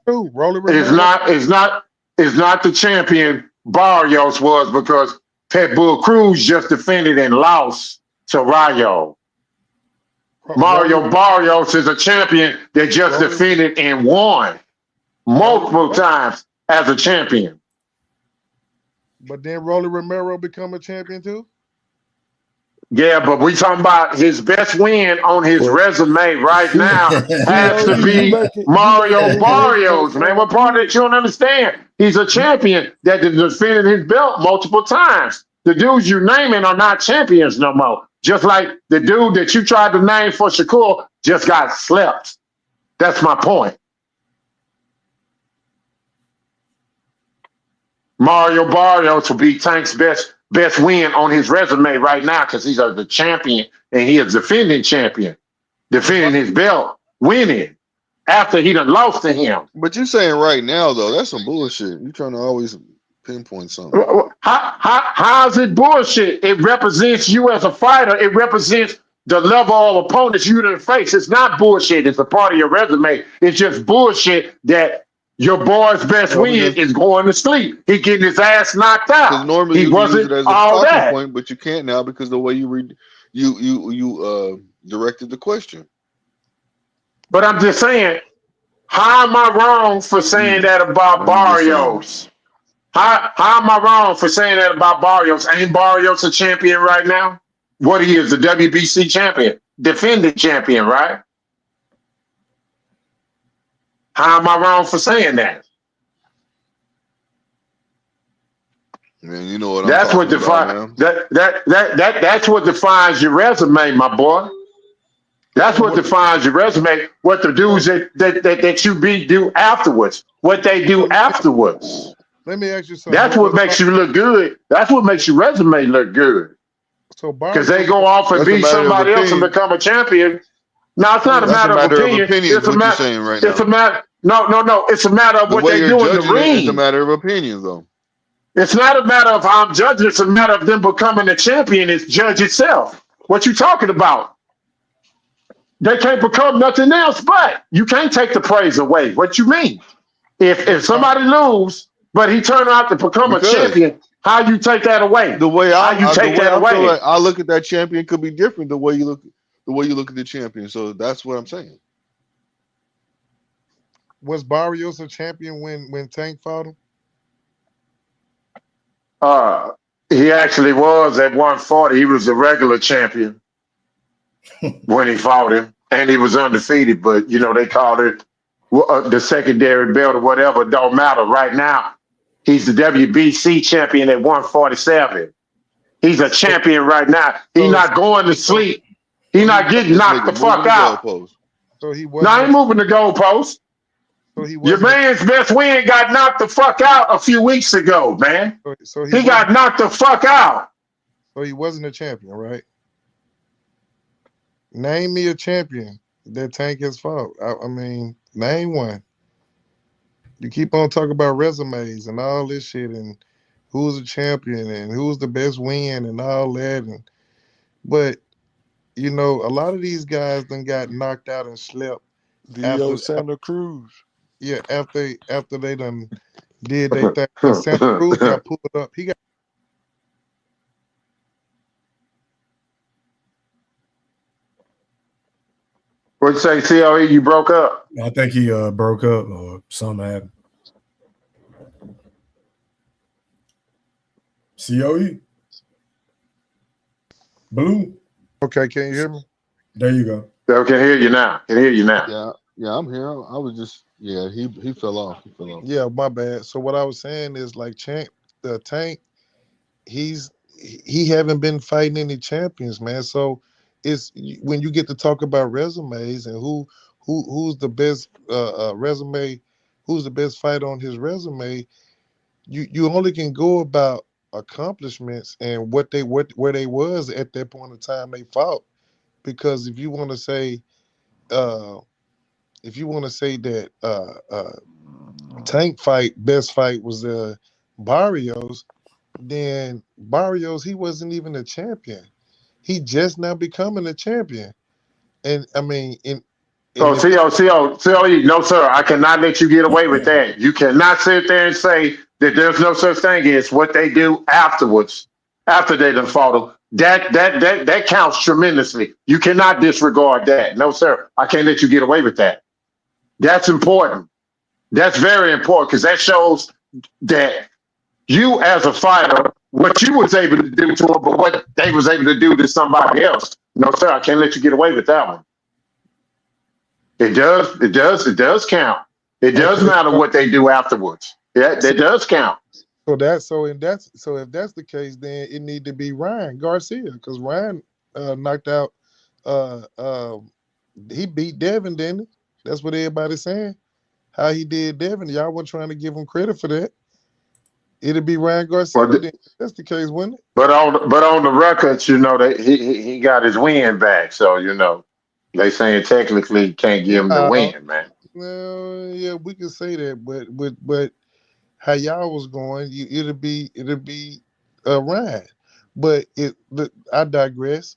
S12: champion Barrios was, because Pitbull Cruz just defended and lost to Rayo. Mario Barrios is a champion that just defended and won multiple times as a champion.
S16: But then Rolly Romero become a champion too?
S12: Yeah, but we talking about his best win on his resume right now has to be Mario Barrios, man. What part that you don't understand? He's a champion that has defended his belt multiple times. The dudes you naming are not champions no more. Just like the dude that you tried to name for Shakur just got slept. That's my point. Mario Barrios will be Tank's best win on his resume right now because he's the champion and he is defending champion, defending his belt, winning after he done lost to him.
S15: But you're saying right now though, that's some bullshit. You're trying to always pinpoint something.
S12: How's it bullshit? It represents you as a fighter. It represents the level of opponents you done face. It's not bullshit. It's a part of your resume. It's just bullshit that your boy's best win is going to sleep. He getting his ass knocked out.
S15: Because normally
S12: he
S15: you
S12: wasn't
S15: use it as a
S12: all
S15: talking
S12: that.
S15: point, but you can't now because the way you directed the question.
S12: But I'm just saying, how am I wrong for saying that about Barrios? How am I wrong for saying that about Barrios? Ain't Barrios a champion right now? What he is, the WBC champion, defending champion, right? How am I wrong for saying that?
S15: Man, you know what
S12: that's what defines that's what defines your resume, my boy. That's what defines your resume. What the dudes that you do afterwards, what they do afterwards.
S16: Let me ask you something.
S12: That's what makes you look good. That's what makes your resume look good.
S16: So
S12: because they go off and beat somebody else and become a champion. No, it's not a matter of opinion. It's a matter. It's a matter. No. It's a matter of what they do in the ring.
S15: It's a matter of opinion, though.
S12: It's not a matter of how I'm judging. It's a matter of them becoming a champion. It's judge itself. What you talking about? They can't become nothing else, but you can't take the praise away. What you mean? If somebody lose, but he turned out to become a champion, how you take that away?
S15: The way I
S12: take that away?
S15: Like I look at that champion could be different the way you look at the champion. So that's what I'm saying.
S16: Was Barrios a champion when Tank fought him?
S12: He actually was at 140. He was a regular champion when he fought him, and he was undefeated. But they called it the secondary belt or whatever. It don't matter. Right now, he's the WBC champion at 147. He's a champion right now. He's not going to sleep. He's not getting knocked the fuck out.
S16: So he
S12: ain't moving the goalpost.
S16: So
S12: your man's best win got knocked the fuck out a few weeks ago, man.
S16: So
S12: he got knocked the fuck out.
S16: So he wasn't a champion, right? Name me a champion that Tank has fought. I mean, name one. You keep on talking about resumes and all this shit and who's a champion and who's the best win and all that. But, a lot of these guys done got knocked out and slept.
S9: Dio Santa Cruz.
S16: Yeah, after they done did they thing. Santa Cruz got pulled up. He got.
S12: What'd you say, CLE? You broke up?
S5: I think he broke up or something happened. COE? Blue?
S16: Okay, can you hear me?
S5: There you go.
S12: I can hear you now.
S15: Yeah, I'm here. I was just he fell off.
S16: Yeah, my bad. So what I was saying is like Tank, he haven't been fighting any champions, man. So it's when you get to talk about resumes and who's the best resume, who's the best fighter on his resume, you only can go about accomplishments and where they was at that point in time they fought. Because if you want to say that Tank best fight was Barrios, then Barrios, he wasn't even a champion. He just now becoming a champion. And I mean,
S12: CLE, no sir, I cannot let you get away with that. You cannot sit there and say that there's no such thing as what they do afterwards, after they done fought them. That counts tremendously. You cannot disregard that. No, sir. I can't let you get away with that. That's important. That's very important because that shows that you as a fighter what you was able to do to him, but what they was able to do to somebody else. No, sir, I can't let you get away with that one. It does count. It does matter what they do afterwards. Yeah, it does count.
S16: So if that's the case, then it need to be Ryan Garcia, because Ryan knocked out he beat Devin, didn't he? That's what everybody's saying. How he did Devin. Y'all weren't trying to give him credit for that. It'd be Ryan Garcia. Then. That's the case, wouldn't it?
S12: But on the records, that he got his win back. So they saying technically you can't give him the win, man.
S16: Well, yeah, we can say that, but how y'all was going, it'll be Ryan. But I digress.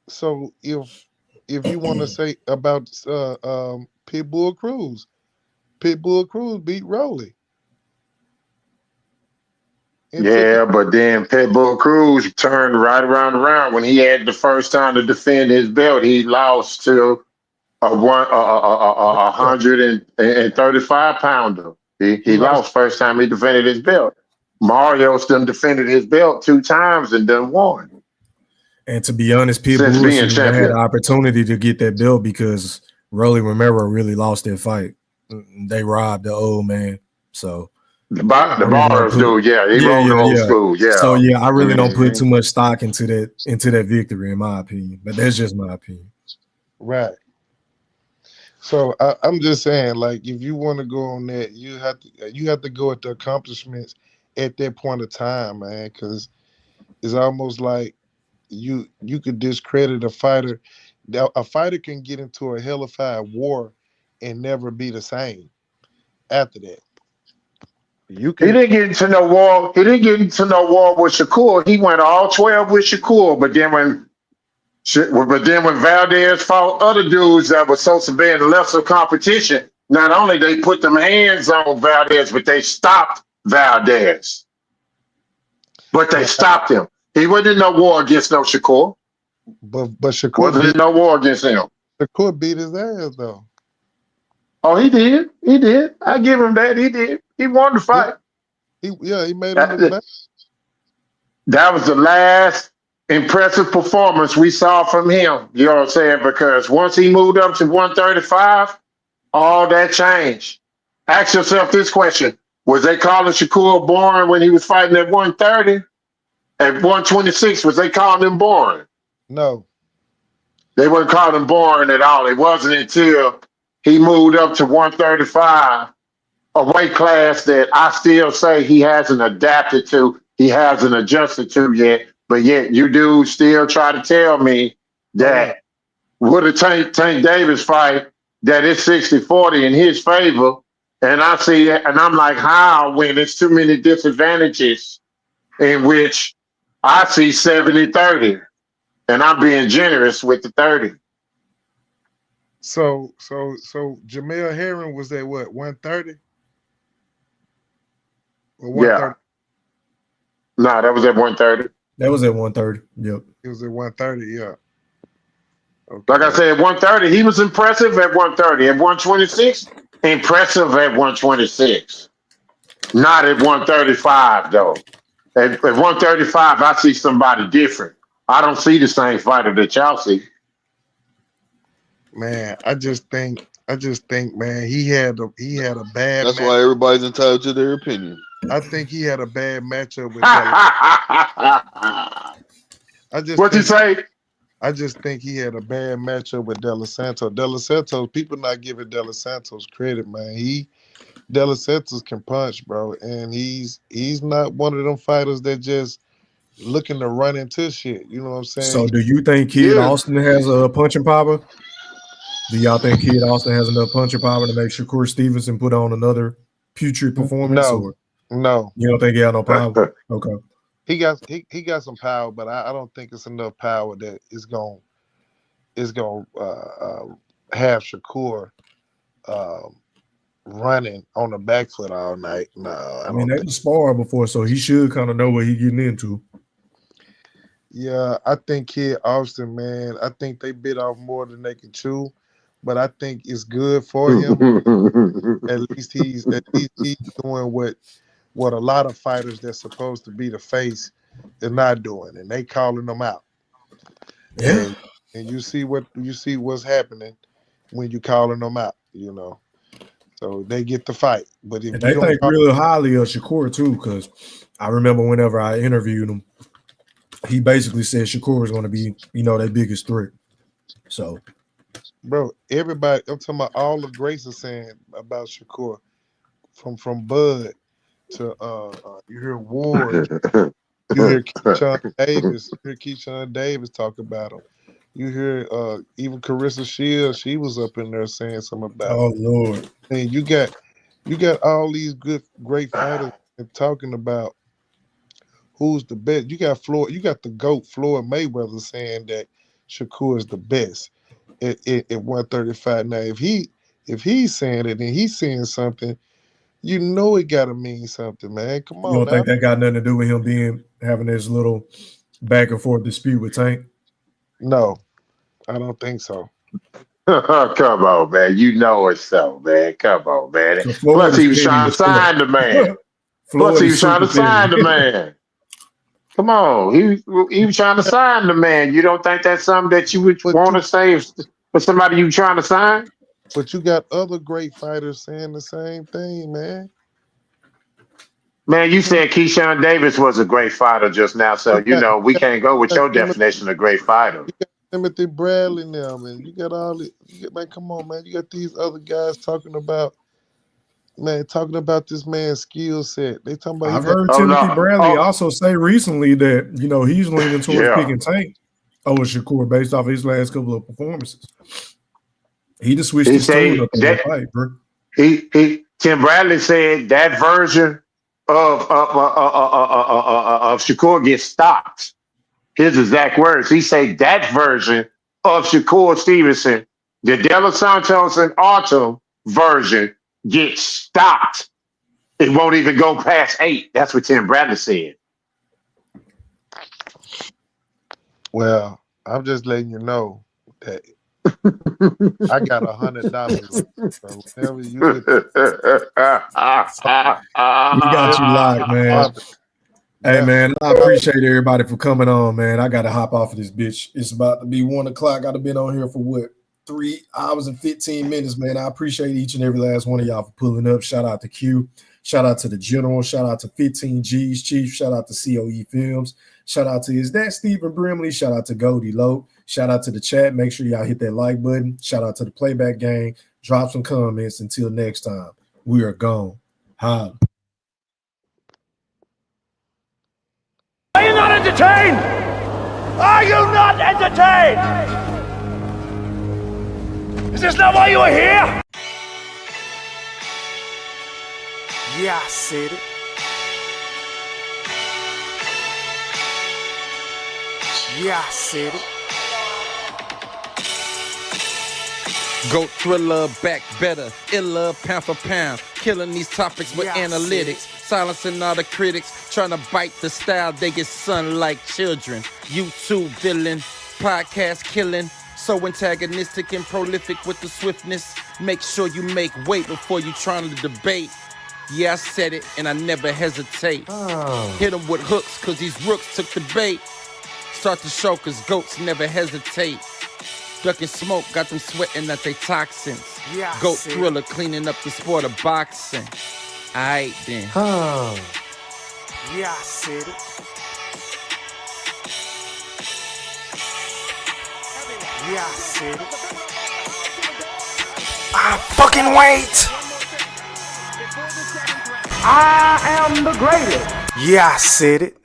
S16: So if you want to say about Pitbull Cruz beat Rolly.
S12: Yeah, but then Pitbull Cruz turned right around when he had the first time to defend his belt. He lost to a 135 pounder. He lost first time he defended his belt. Mario's done defended his belt 2 times and done won.
S5: And to be honest, Pitbull had the opportunity to get that belt because Rolly Romero really lost that fight. They robbed the old man. So
S12: the bars dude, he rolled old school. Yeah.
S5: So I really don't put too much stock into that victory, in my opinion. But that's just my opinion.
S16: Right. So I'm just saying, like, if you want to go on that, you have to go at the accomplishments at that point of time, man, because it's almost like you could discredit a fighter. A fighter can get into a hellified war and never be the same after that.
S12: He didn't get into no war. He didn't get into no war with Shakur. He went all 12 with Shakur, but then when Valdez fought other dudes that were supposed to be in lesser competition, not only they put them hands on Valdez, but they stopped Valdez. But they stopped him. He wasn't in no war against no Shakur.
S16: But Shakur
S12: wasn't in no war against him.
S16: Shakur beat his ass though.
S12: Oh, he did. He did. I give him that. He did. He won the fight.
S16: He made him look back.
S12: That was the last impressive performance we saw from him. You know what I'm saying? Because once he moved up to 135, all that changed. Ask yourself this question. Was they calling Shakur boring when he was fighting at 130? At 126, was they calling him boring?
S16: No.
S12: They weren't calling him boring at all. It wasn't until he moved up to 135, a weight class that I still say he hasn't adapted to, he hasn't adjusted to yet. But yet you dudes still try to tell me that with a Tank Davis fight, that it's 60-40 in his favor. And I see that, and I'm like, how, when there's too many disadvantages in which I see 70-30, and I'm being generous with the 30.
S16: So Jamel Herring was at what, 130? Or 130?
S12: Yeah. No, that was at 130.
S5: That was at 130. Yep.
S16: It was at 130, yeah.
S12: Okay. Like I said, at 130, he was impressive at 130. At 126, impressive at 126. Not at 135, though. At 135, I see somebody different. I don't see the same fighter that y'all see.
S16: Man, I just think, man, he had a bad.
S15: That's why everybody's entitled to their opinion.
S16: I think he had a bad matchup with.
S12: What'd you say?
S16: I just think he had a bad matchup with De La Santos. De La Santos, people not giving De La Santos credit, man. De La Santos can punch, bro, and he's not one of them fighters that just looking to run into shit. You know what I'm saying?
S5: So, do you think Kid Austin has a punching power? Do y'all think Kid Austin has enough punching power to make Shakur Stevenson put on another putrid performance?
S16: No.
S5: You don't think he has no power? Okay.
S16: He got some power, but I don't think it's enough power that is gonna have Shakur running on the back foot all night. No,
S5: I mean they was sparring before, so he should kind of know what he's getting into.
S16: Yeah, I think Kid Austin, man, I think they bit off more than they can chew, but I think it's good for him. At least he's doing what a lot of fighters that's supposed to be the face is not doing, and they calling them out.
S5: Yeah.
S16: And you see what's happening when you calling them out, you know. So they get the fight. But if
S5: and
S16: you
S5: they
S16: don't
S5: think real highly of Shakur too, because I remember whenever I interviewed him, he basically said Shakur is going to be, their biggest threat. So,
S16: bro, everybody, I'm talking about all the greats are saying about Shakur, from Bud to you hear Ward, you hear Keyshawn Davis talk about him. You hear even Carissa Shields, she was up in there saying something about
S5: oh
S16: him.
S5: Lord.
S16: And you got all these great fighters talking about who's the best. You got the GOAT Floyd Mayweather saying that Shakur is the best at 135. Now if he's saying it and he's saying something, it gotta mean something, man. Come on.
S5: You don't think that got nothing to do with him having this little back and forth dispute with Tank?
S16: No, I don't think so.
S12: Come on, man. You know it's so, man. Come on, man. Plus, he was trying to sign the man. Plus, he was trying to sign the man. Come on. He was trying to sign the man. You don't think that's something that you would want to say for somebody you trying to sign?
S16: But you got other great fighters saying the same thing, man.
S12: Man, you said Keyshawn Davis was a great fighter just now, so we can't go with your definition of great fighter.
S16: You got Timothy Bradley now, man. You got all the man. Come on, man. You got these other guys talking about this man's skill set. They talking about.
S5: I've heard Timothy Bradley also say recently that he's leaning towards picking Tank over Shakur based off his last couple of performances. He just switched his tune up in that fight, bro.
S12: Tim Bradley said that version of Shakur gets stopped. His exact words. He said that version of Shakur Stevenson, the De Los Santos and Autumn version, gets stopped. It won't even go past 8. That's what Tim Bradley said.
S16: Well, I'm just letting you know that I got $100. So whenever you get
S5: we got you locked, man. Hey, man, I appreciate everybody for coming on, man. I got to hop off of this bitch. It's about to be 1 o'clock. I've been on here for 3 hours and 15 minutes, man. I appreciate each and every last one of y'all for pulling up. Shout out to Q. Shout out to the General. Shout out to 15 G's Chief. Shout out to COE Films. Shout out to Is That Stephen Brimley. Shout out to Goldie Low. Shout out to the chat. Make sure y'all hit that like button. Shout out to the playback gang. Drop some comments. Until next time, we are gone. Holla.
S18: Are you not entertained? Are you not entertained? Is this not why you are here?
S3: Yeah, I said it. Yeah, I said it.
S2: Goat thriller, back better, iller, pound for pound, killing these topics with analytics, silencing all the critics, trying to bite the style, they get sun like children. YouTube villain, podcast killing, so antagonistic and prolific with the swiftness. Make sure you make weight before you trying to debate. Yeah, I said it, and I never hesitate. Hit them with hooks, cause these rooks took the bait. Start the show, cause goats never hesitate. Ducking smoke, got them sweating at they toxins.
S3: Yeah,
S2: Goat thriller, cleaning up the sport of boxing. Aight then.
S3: Yeah, I said it. Yeah, I said it. I fucking wait. I am the greatest. Yeah, I said it.